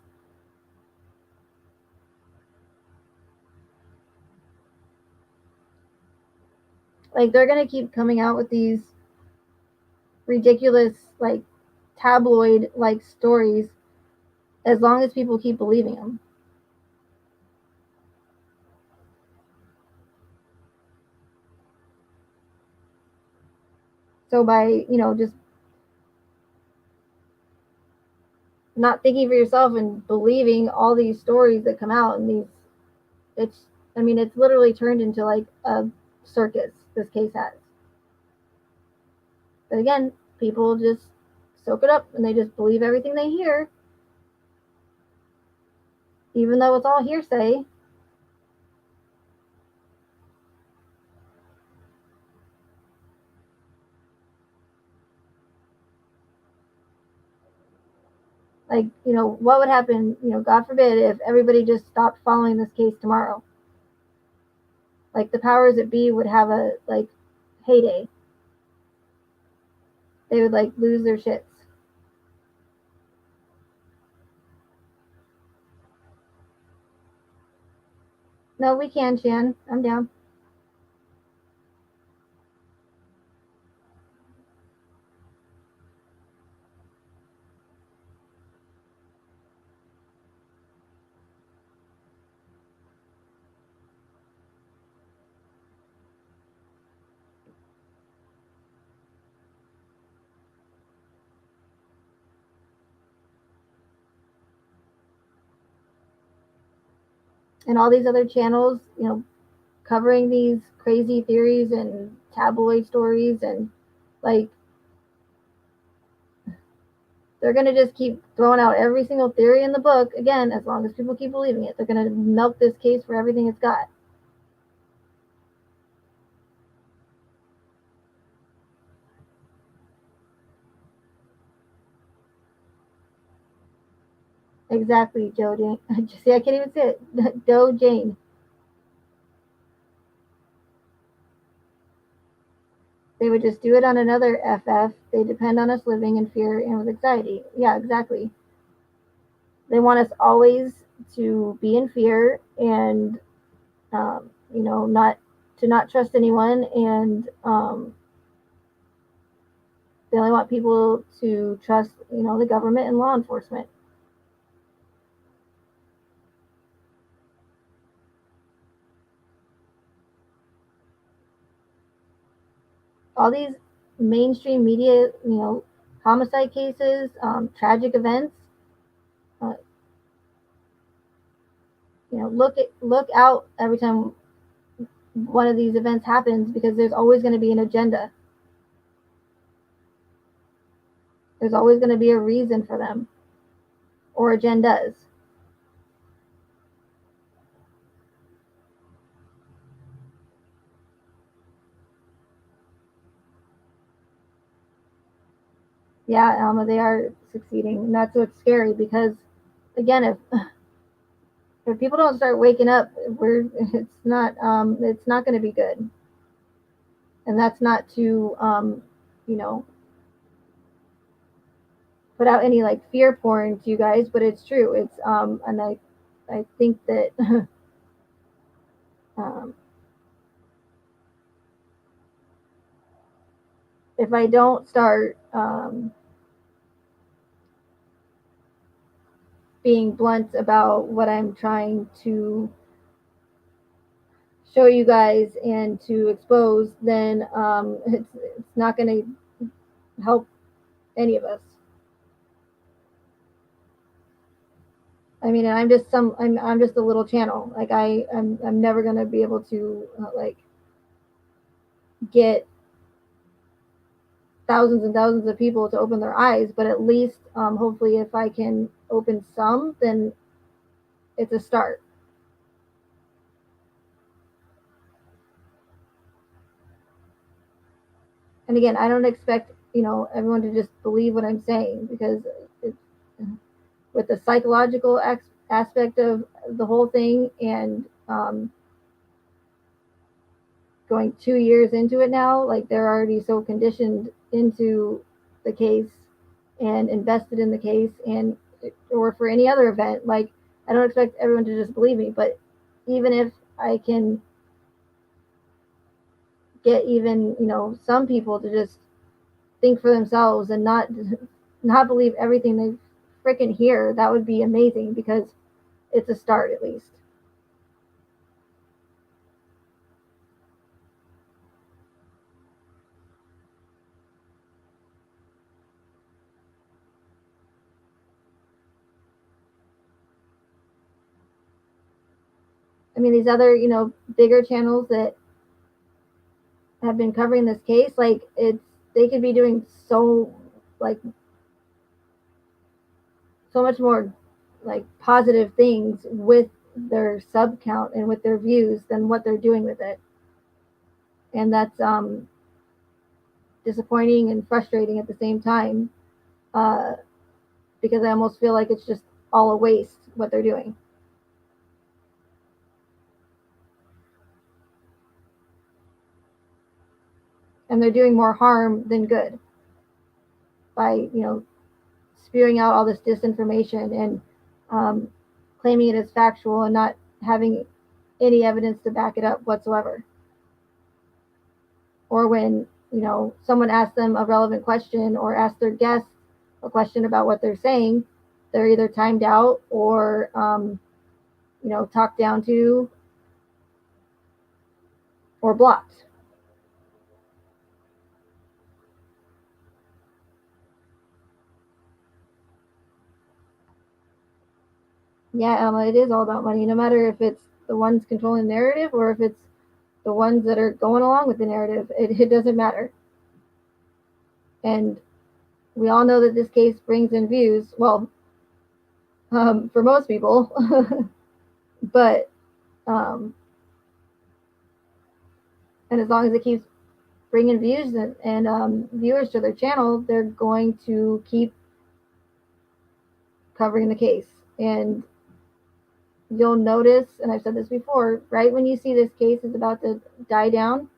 Like, they're going to keep coming out with these ridiculous, like, tabloid like stories as long as people keep believing them. So by, just not thinking for yourself and believing all these stories that come out and these, it's, I mean, it's literally turned into like a circus, this case has. But again, people just soak it up and they just believe everything they hear, even though it's all hearsay. Like, what would happen, God forbid, if everybody just stopped following this case tomorrow? Like, the powers that be would have a, like, heyday. They would, like, lose their shits. No, we can, Shan. I'm down. And all these other channels, covering these crazy theories and tabloid stories, and like they're going to just keep throwing out every single theory in the book again. As long as people keep believing it, they're going to milk this case for everything it's got. Exactly, Joe Jane. See, I can't even say it. Joe Jane. They would just do it on another FF. They depend on us living in fear and with anxiety. Yeah, exactly. They want us always to be in fear and, not to not trust anyone, and they only want people to trust, the government and law enforcement. All these mainstream media, homicide cases, tragic events. Uh, look out every time one of these events happens, because there's always going to be an agenda. There's always going to be a reason for them, or agendas. Yeah, Alma, they are succeeding, and that's what's scary. Because again, if people don't start waking up, it's not going to be good. And that's not to you know put out any like fear porn to you guys, but it's true. It's and I think that um, if I don't start being blunt about what I'm trying to show you guys and to expose, then it's not going to help any of us. I mean, and I'm just a little channel. Like I'm never going to be able to like get thousands and thousands of people to open their eyes, but at least hopefully if I can open some, then it's a start. And again, I don't expect everyone to just believe what I'm saying, because it's, with the psychological aspect of the whole thing, and going 2 years into it now, like they're already so conditioned into the case and invested in the case, and or for any other event. Like, I don't expect everyone to just believe me, but even if I can get even some people to just think for themselves and not believe everything they freaking hear, that would be amazing, because it's a start at least. I mean, these other bigger channels that have been covering this case, like they could be doing like so much more like positive things with their sub count and with their views than what they're doing with it. And that's disappointing and frustrating at the same time, uh, because I almost feel like it's just all a waste what they're doing. And they're doing more harm than good by spewing out all this disinformation and claiming it as factual, and not having any evidence to back it up whatsoever. Or when, someone asks them a relevant question or asks their guests a question about what they're saying, they're either timed out or, talked down to or blocked. Yeah, it is all about money, no matter if it's the ones controlling the narrative or if it's the ones that are going along with the narrative. It doesn't matter. And we all know that this case brings in views. Well, for most people, but and as long as it keeps bringing views and viewers to their channel, they're going to keep covering the case. And you'll notice, and I've said this before, right when you see this case is about to die down,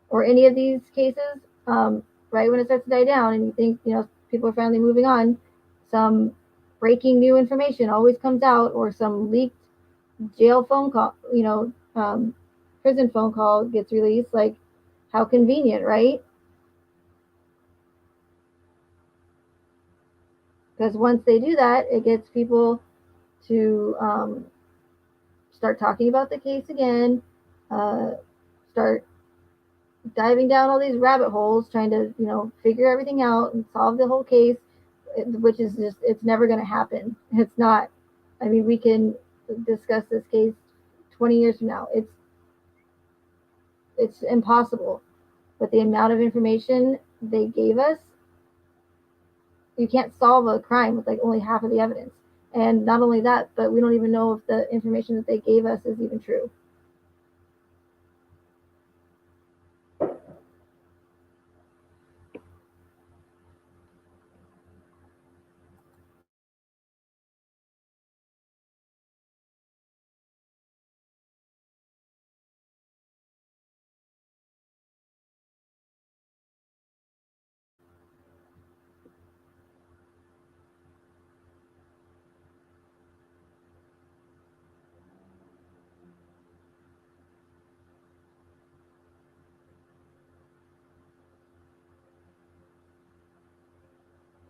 or any of these cases, right when it starts to die down, and you think people are finally moving on, some breaking new information always comes out, or some leaked jail phone call, prison phone call gets released. Like, how convenient, right? Because once they do that, it gets people to start talking about the case again, uh, start diving down all these rabbit holes, trying to figure everything out and solve the whole case, which is just, it's never going to happen. It's not. I mean, we can discuss this case 20 years from now. It's impossible. With the amount of information they gave us, you can't solve a crime with like only half of the evidence. And not only that, but we don't even know if the information that they gave us is even true.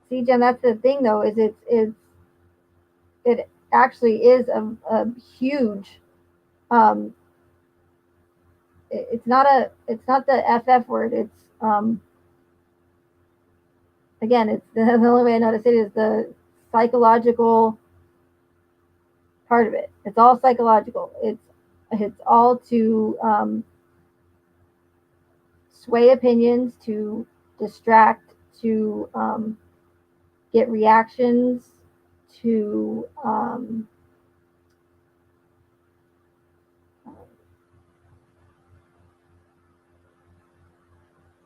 See, Jen, that's the thing though, is it actually is a huge, um, it's not the FF word. It's, again, it's the only way I know how to say it is the psychological part of it. It's all psychological. It's all to sway opinions, to distract, to get reactions, to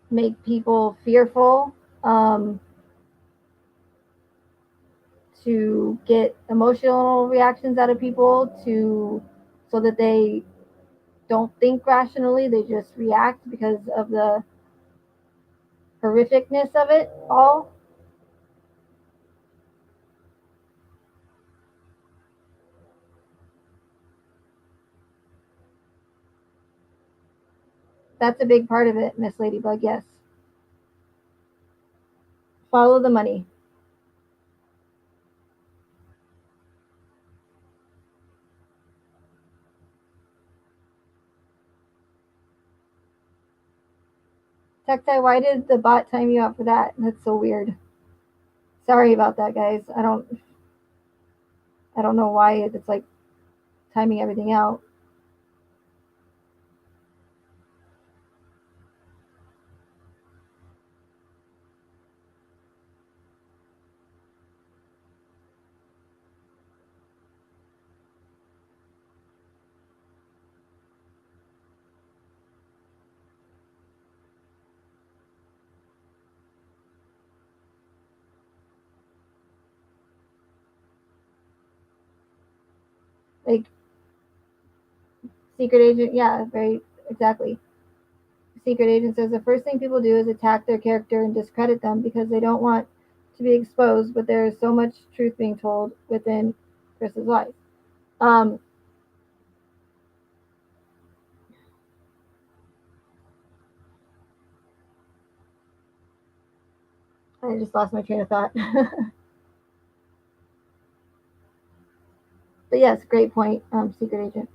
make people fearful, um, to get emotional reactions out of people, to so that they don't think rationally. They just react because of the horrificness of it all. That's a big part of it, Miss Ladybug. Yes, follow the money. Tectai, why did the bot time you out for that? That's so weird. Sorry about that, guys. I don't know why it's like timing everything out. Like, secret agent, yeah, very exactly. Secret agent says the first thing people do is attack their character and discredit them because they don't want to be exposed, but there is so much truth being told within Chris's life. Um, I just lost my train of thought. But yes, great point, secret agent.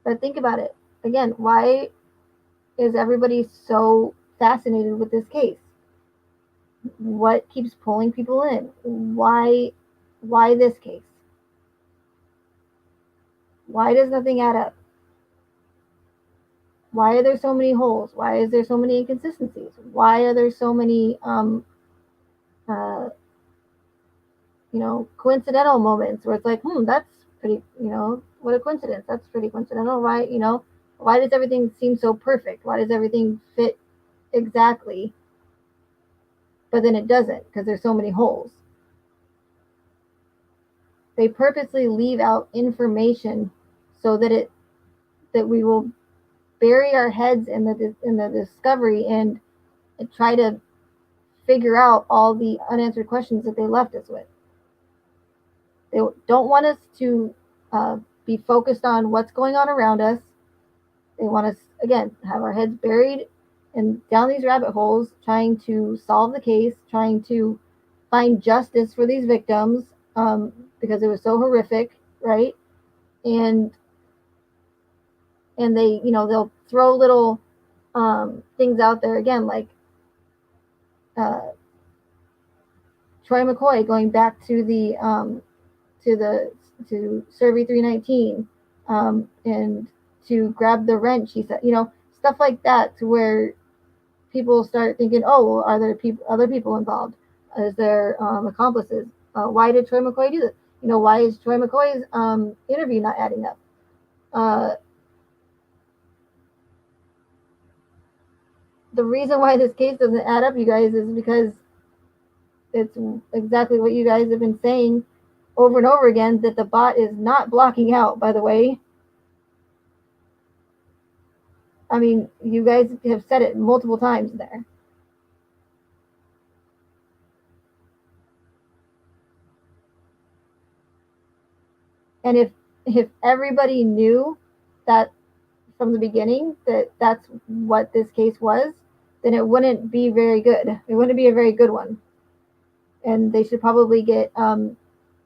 But think about it. Again, why is everybody so fascinated with this case? What keeps pulling people in? Why this case? Why does nothing add up? Why are there so many holes? Why is there so many inconsistencies? Why are there so many uh, coincidental moments where it's like, that's pretty, what a coincidence. That's pretty coincidental, right? Why does everything seem so perfect? Why does everything fit exactly? But then it doesn't because there's so many holes. They purposely leave out information so that we will bury our heads in the discovery and try to figure out all the unanswered questions that they left us with. They don't want us to be focused on what's going on around us. They want us, again, have our heads buried and down these rabbit holes, trying to solve the case, trying to find justice for these victims, because it was so horrific, right? And they, they'll throw little things out there again, like uh, Troy McCoy going back to the to Survey 319, and to grab the wrench. He said, stuff like that, to where people start thinking, oh, well, are there other people involved? Is there accomplices? Why did Troy McCoy do this? Why is Troy McCoy's interview not adding up? The reason why this case doesn't add up, you guys, is because it's exactly what you guys have been saying over and over again, that the bot is not blocking out, by the way. I mean, you guys have said it multiple times there. And if everybody knew that from the beginning, that that's what this case was, then it wouldn't be very good. It wouldn't be a very good one. And they should probably get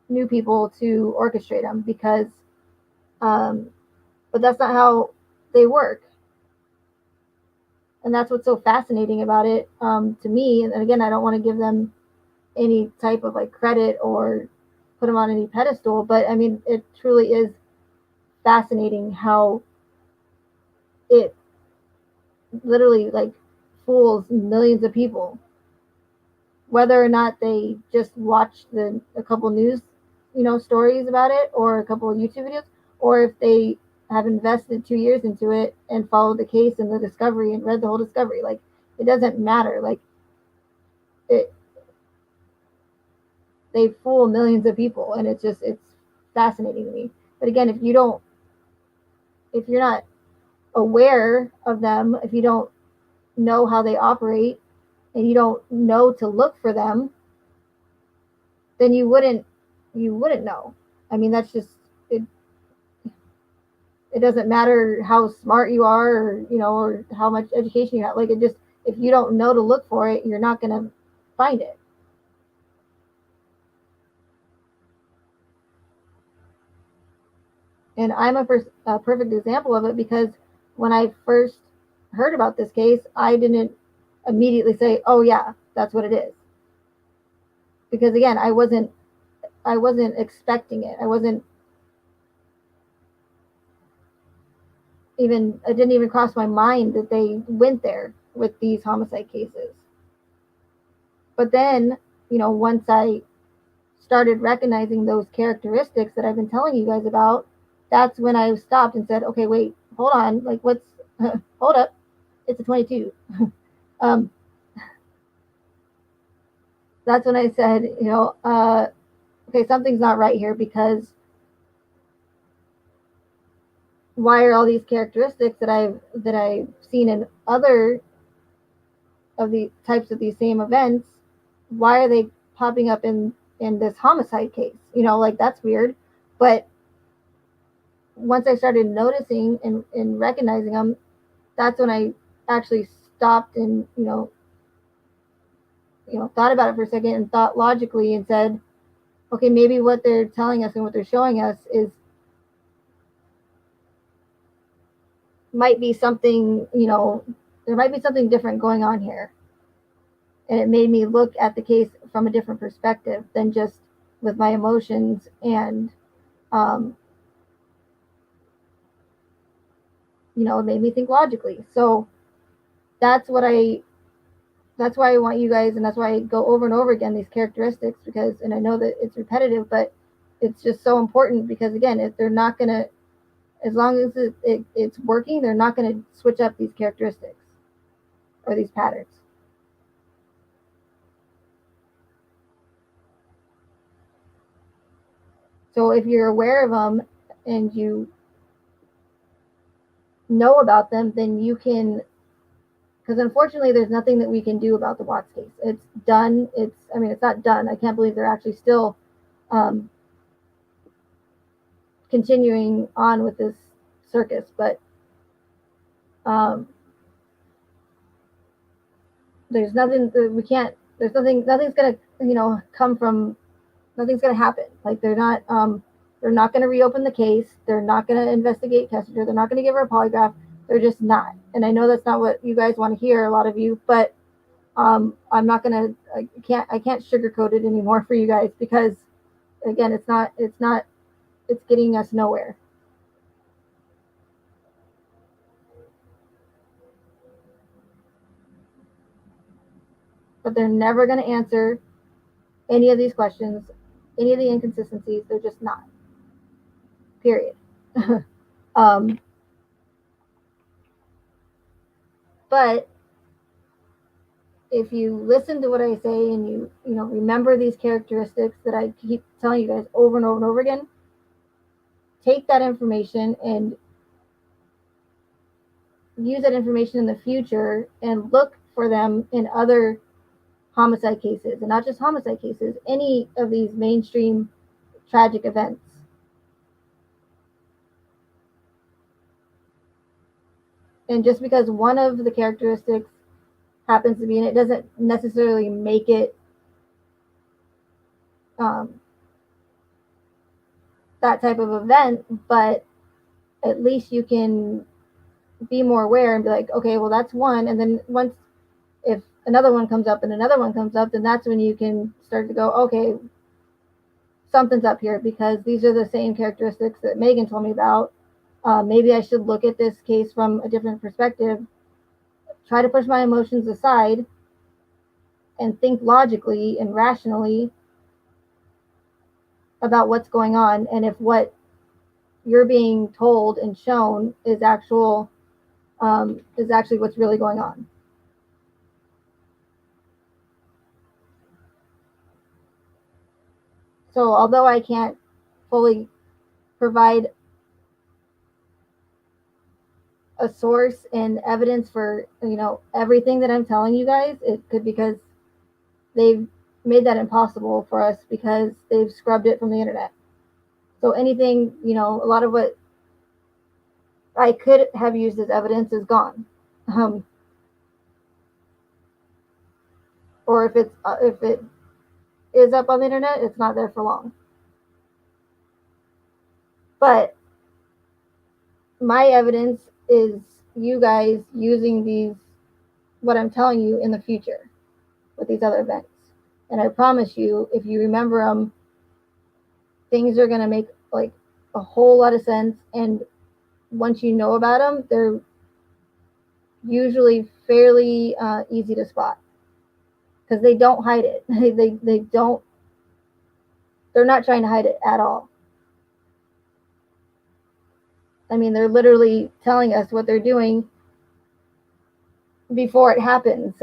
new people to orchestrate them, because, but that's not how they work. And that's what's so fascinating about it, to me. And again, I don't want to give them any type of like credit or put them on any pedestal, but I mean, it truly is fascinating how it literally like fools millions of people, whether or not they just watch a couple news, stories about it, or a couple of YouTube videos, or if they have invested 2 years into it and followed the case and the discovery and read the whole discovery. Like, it doesn't matter. Like, it, they fool millions of people, and it's fascinating to me. But again, if you're not aware of them, if you don't know how they operate, and you don't know to look for them, then you wouldn't know. I mean, that's just it. It doesn't matter how smart you are, or how much education you have. Like, it just, if you don't know to look for it, you're not going to find it. And I'm a perfect example of it, because when I first heard about this case, I didn't immediately say, "Oh yeah, that's what it is," because again, I wasn't expecting it. It didn't even cross my mind that they went there with these homicide cases. But then, once I started recognizing those characteristics that I've been telling you guys about, that's when I stopped and said, okay, wait, hold on. Like, what's, hold up. It's a 22. um, that's when I said, okay, something's not right here, because why are all these characteristics that I've seen in other of the types of these same events, why are they popping up in this homicide case? Like, that's weird. But once I started noticing and recognizing them, that's when I actually stopped and thought about it for a second and thought logically and said, okay, maybe what they're telling us and what they're showing us is might be something, there might be something different going on here. And it made me look at the case from a different perspective than just with my emotions, and it made me think logically. So that's what that's why I want you guys, and that's why I go over and over again these characteristics, because, and I know that it's repetitive, but it's just so important, because again, if they're not going to, as long as it's working, they're not going to switch up these characteristics or these patterns. So if you're aware of them and you know about them, then you can, because unfortunately there's nothing that we can do about the Watts case. It's done. It's not done. I can't believe they're actually still continuing on with this circus, but there's nothing that we can't, nothing's going to, come from, nothing's going to happen. Like, they're not going to reopen the case. They're not going to investigate Kessinger. They're not going to give her a polygraph. They're just not. And I know that's not what you guys want to hear, a lot of you, but I'm not going to, I can't sugarcoat it anymore for you guys, because again, it's getting us nowhere. But they're never going to answer any of these questions, any of the inconsistencies. They're just not. Period. But if you listen to what I say and you remember these characteristics that I keep telling you guys over and over and over again, take that information and use that information in the future and look for them in other homicide cases, and not just homicide cases, any of these mainstream tragic events. And just because one of the characteristics happens to be in it doesn't necessarily make it that type of event, but at least you can be more aware and be like, okay, well, that's one. And then once, if another one comes up and another one comes up, then that's when you can start to go, okay, something's up here, because these are the same characteristics that Megan told me about. Maybe I should look at this case from a different perspective, try to push my emotions aside and think logically and rationally about what's going on, and if what you're being told and shown is actually what's really going on. So although I can't fully provide a source and evidence for everything that I'm telling you guys, it could, because they've made that impossible for us, because they've scrubbed it from the internet. So anything, a lot of what I could have used as evidence is gone. Or if it is up on the internet, it's not there for long. But my evidence is you guys using these, what I'm telling you, in the future with these other events. And I promise you, if you remember them, things are going to make like a whole lot of sense. And once you know about them, they're usually fairly easy to spot, because they don't hide it. They don't, they're not trying to hide it at all. I mean, they're literally telling us what they're doing before it happens.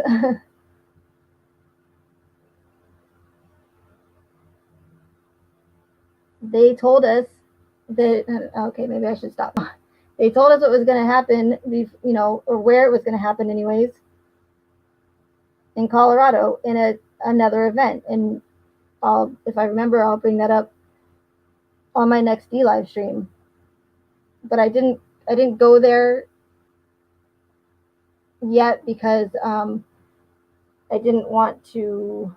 They told us that, okay, maybe I should stop. They told us what was going to happen, or where it was going to happen anyways, in Colorado, in a another event, and if I remember, I'll bring that up on my next D live stream. But I didn't go there yet because I didn't want to.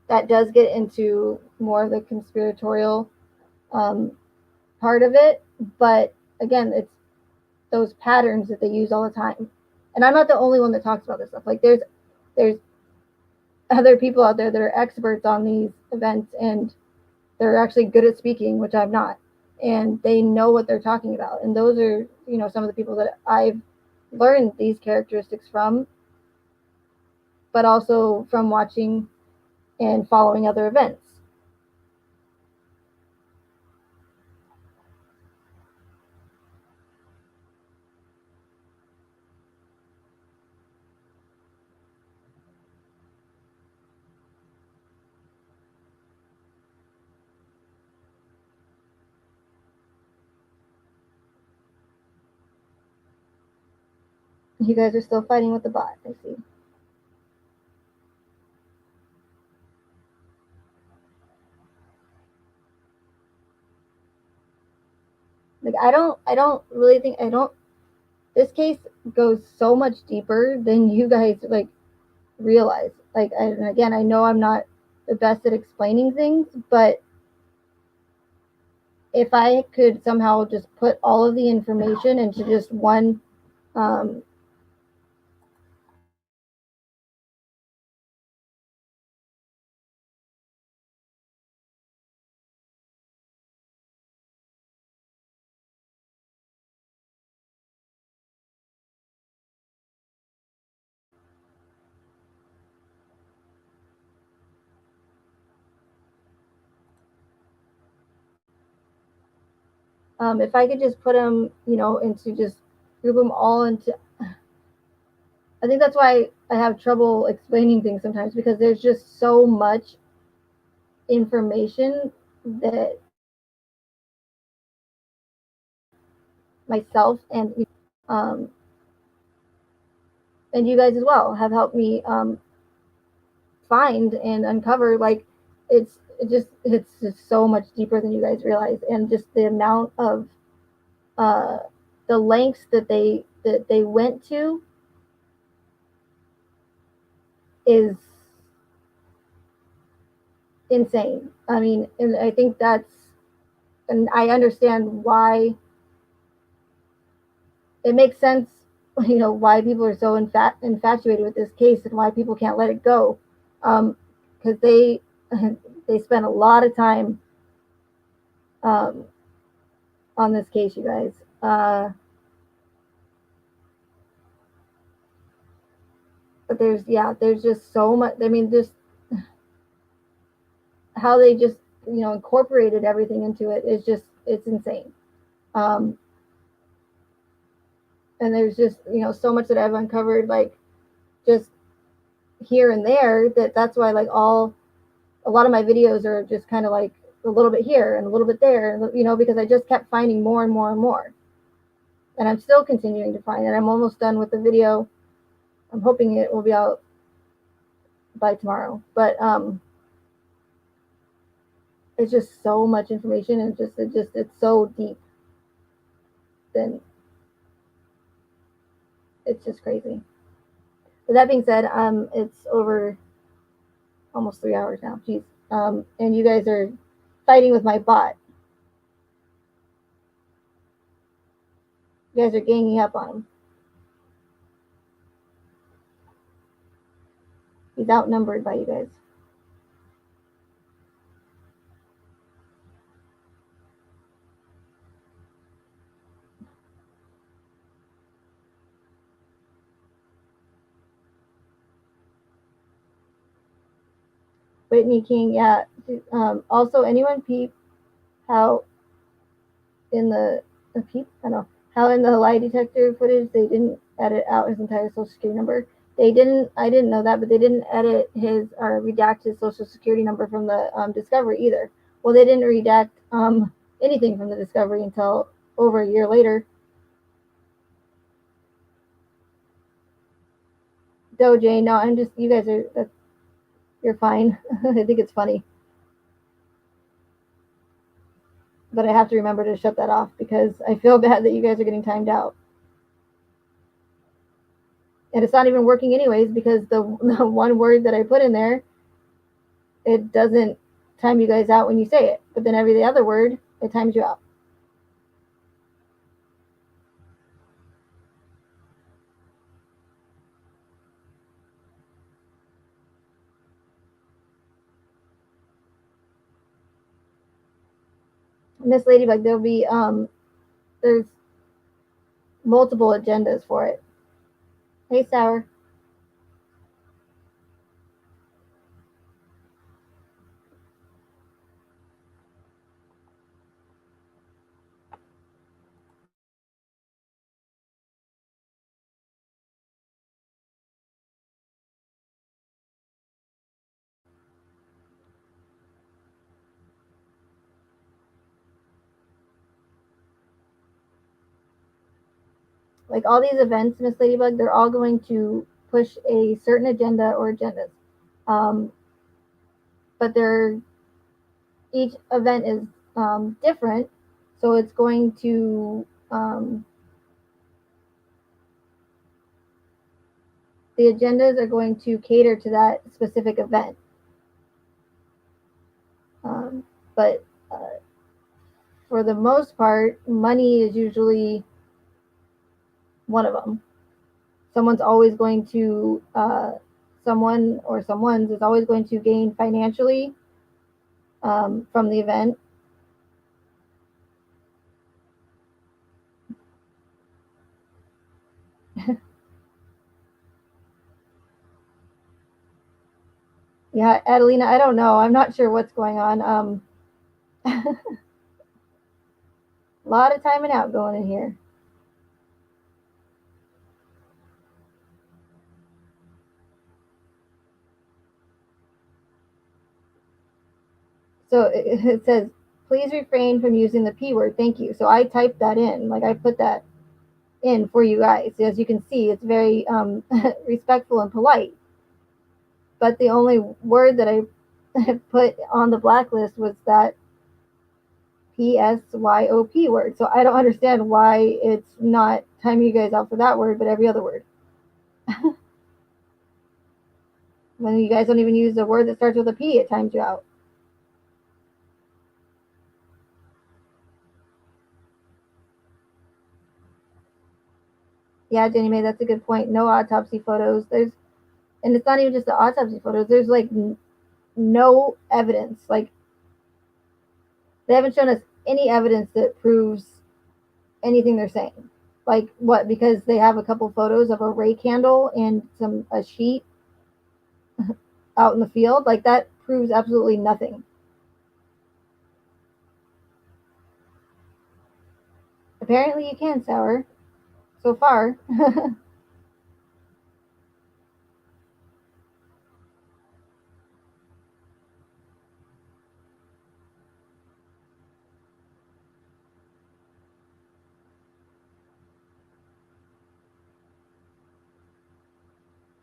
That does get into more of the conspiratorial um, part of it, but again, it's those patterns that they use all the time. And I'm not the only one that talks about this stuff. Like there's other people out there that are experts on these events, and they're actually good at speaking, which I'm not. And they know what they're talking about. And those are, some of the people that I've learned these characteristics from, but also from watching and following other events. You guys are still fighting with the bot, I see. Like I don't really think I don't this case goes so much deeper than you guys like realize. Like and again, I know I'm not the best at explaining things, but if I could somehow just put all of the information into just one um, if I could just put them, into just group them all into. I think that's why I have trouble explaining things sometimes because there's just so much information that myself um, and you guys as well have helped me find and uncover. Like it's just so much deeper than you guys realize, and just the amount of uh, the lengths that they went to is insane. I mean, and I think and I understand why it makes sense, why people are so infatuated with this case and why people can't let it go, because they spent a lot of time um, on this case, you guys. But there's just so much. I mean, just how they just incorporated everything into it is just it's insane. Um, and there's just so much that I've uncovered, like just here and there. That's why like a lot of my videos are just kind of like a little bit here and a little bit there, because I just kept finding more and more and more, and I'm still continuing to find. And I'm almost done with the video. I'm hoping it will be out by tomorrow, but it's just so much information, and it's so deep. Then it's just crazy. But that being said, it's over almost 3 hours now. Jeez. And you guys are fighting with my bot. You guys are ganging up on him. He's outnumbered by you guys. Whitney King, yeah. Also, anyone peep how in the peep? I don't know how in the lie detector footage they didn't edit out his entire social security number. They didn't. I didn't know that, but they didn't edit his or redact his social security number from the discovery either. Well, they didn't redact anything from the discovery until over a year later. Doja, no, I'm just, you guys are, you're fine. I think it's funny. But I have to remember to shut that off because I feel bad that you guys are getting timed out. And it's not even working anyways because the one word that I put in there, it doesn't time you guys out when you say it. But then every other word, it times you out. Miss Ladybug, there's multiple agendas for it. Hey, Sour. Like all these events, Miss Ladybug, they're all going to push a certain agenda or agendas. Um, but they're each event is different, so it's going to the agendas are going to cater to that specific event. But for the most part, money is usually one of them. Someone's always going to someone or someone's is always going to gain financially from the event. Yeah, Adelina, I don't know. I'm not sure what's going on. A lot of time and out going in here. So it says, please refrain from using the P word. Thank you. So I typed that in. Like I put that in for you guys. As you can see, it's very respectful and polite. But the only word that I put on the blacklist was that PSYOP word. So I don't understand why it's not timing you guys out for that word, but every other word. When you guys don't even use a word that starts with a P, it times you out. Yeah, Jenny Mae, that's a good point. No autopsy photos. And it's not even just the autopsy photos. There's like no evidence. Like they haven't shown us any evidence that proves anything they're saying. Like what? Because they have a couple photos of a rake handle and a sheet out in the field. Like that proves absolutely nothing. Apparently, you can, Sour. So far.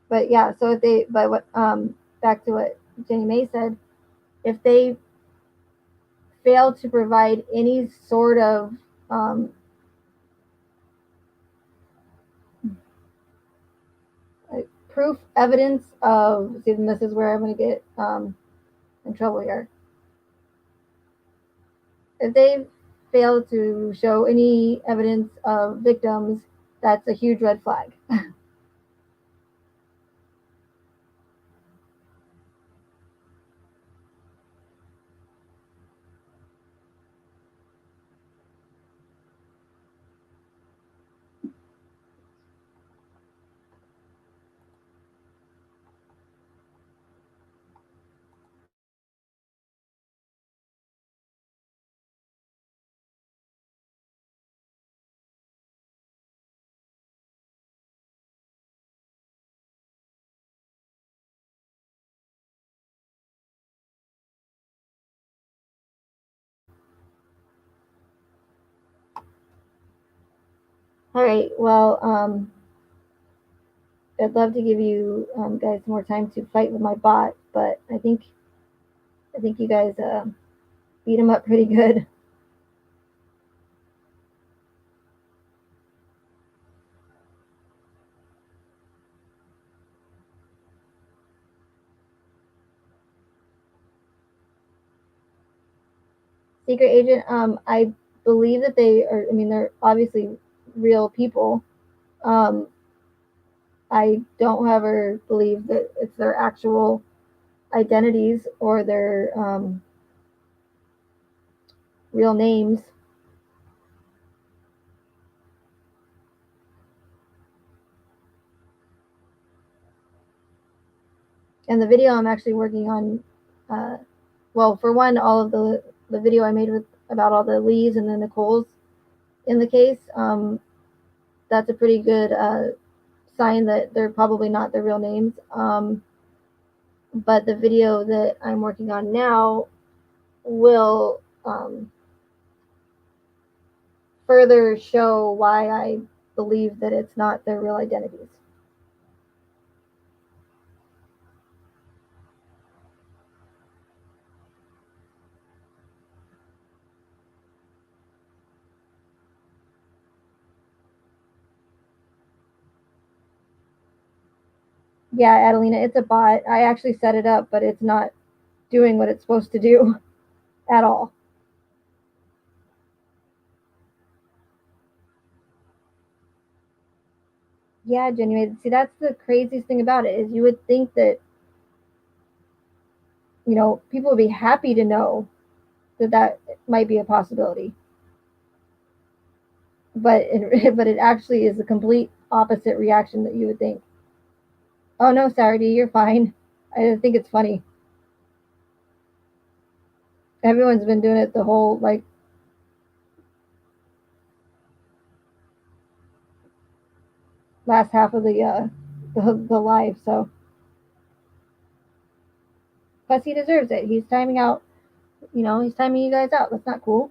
But yeah, so if they, but what, back to what Jenny Mae said, if they fail to provide any sort of like proof, evidence of, see, and this is where I'm going to get in trouble here. If they fail to show any evidence of victims, that's a huge red flag. All right, well, I'd love to give you guys more time to fight with my bot, but I think you guys beat him up pretty good. Secret agent, I believe that they are. I mean, they're obviously real people. Um, I don't ever believe that it's their actual identities or their real names. And the video I'm actually working on, well, for one, all of the video I made with about all the Lees and the Nicoles in the case, that's a pretty good sign that they're probably not their real names. But the video that I'm working on now will further show why I believe that it's not their real identities. Yeah, Adelina, it's a bot. I actually set it up, but it's not doing what it's supposed to do at all. Yeah, genuine. See, that's the craziest thing about it is you would think that people would be happy to know that that might be a possibility, but but it actually is the complete opposite reaction that you would think. Oh no, Saturday, you're fine. I think it's funny. Everyone's been doing it the whole like last half of the live. So plus he deserves it. He's timing out. He's timing you guys out. That's not cool.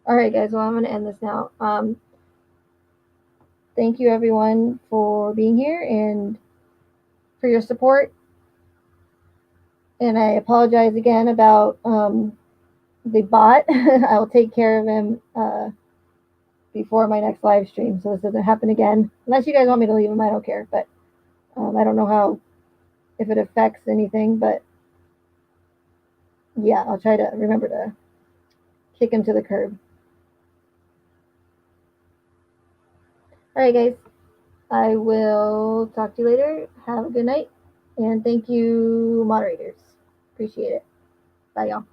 All right, guys. Well, I'm going to end this now. Thank you, everyone, for being here and for your support. And I apologize again about the bot. I will take care of him before my next live stream, so this doesn't happen again. Unless you guys want me to leave him, I don't care. But I don't know how if it affects anything. But yeah, I'll try to remember to kick him to the curb. All right, guys. I will talk to you later. Have a good night. And thank you, moderators. Appreciate it. Bye, y'all.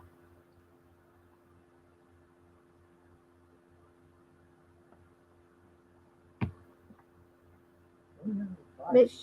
Mitch.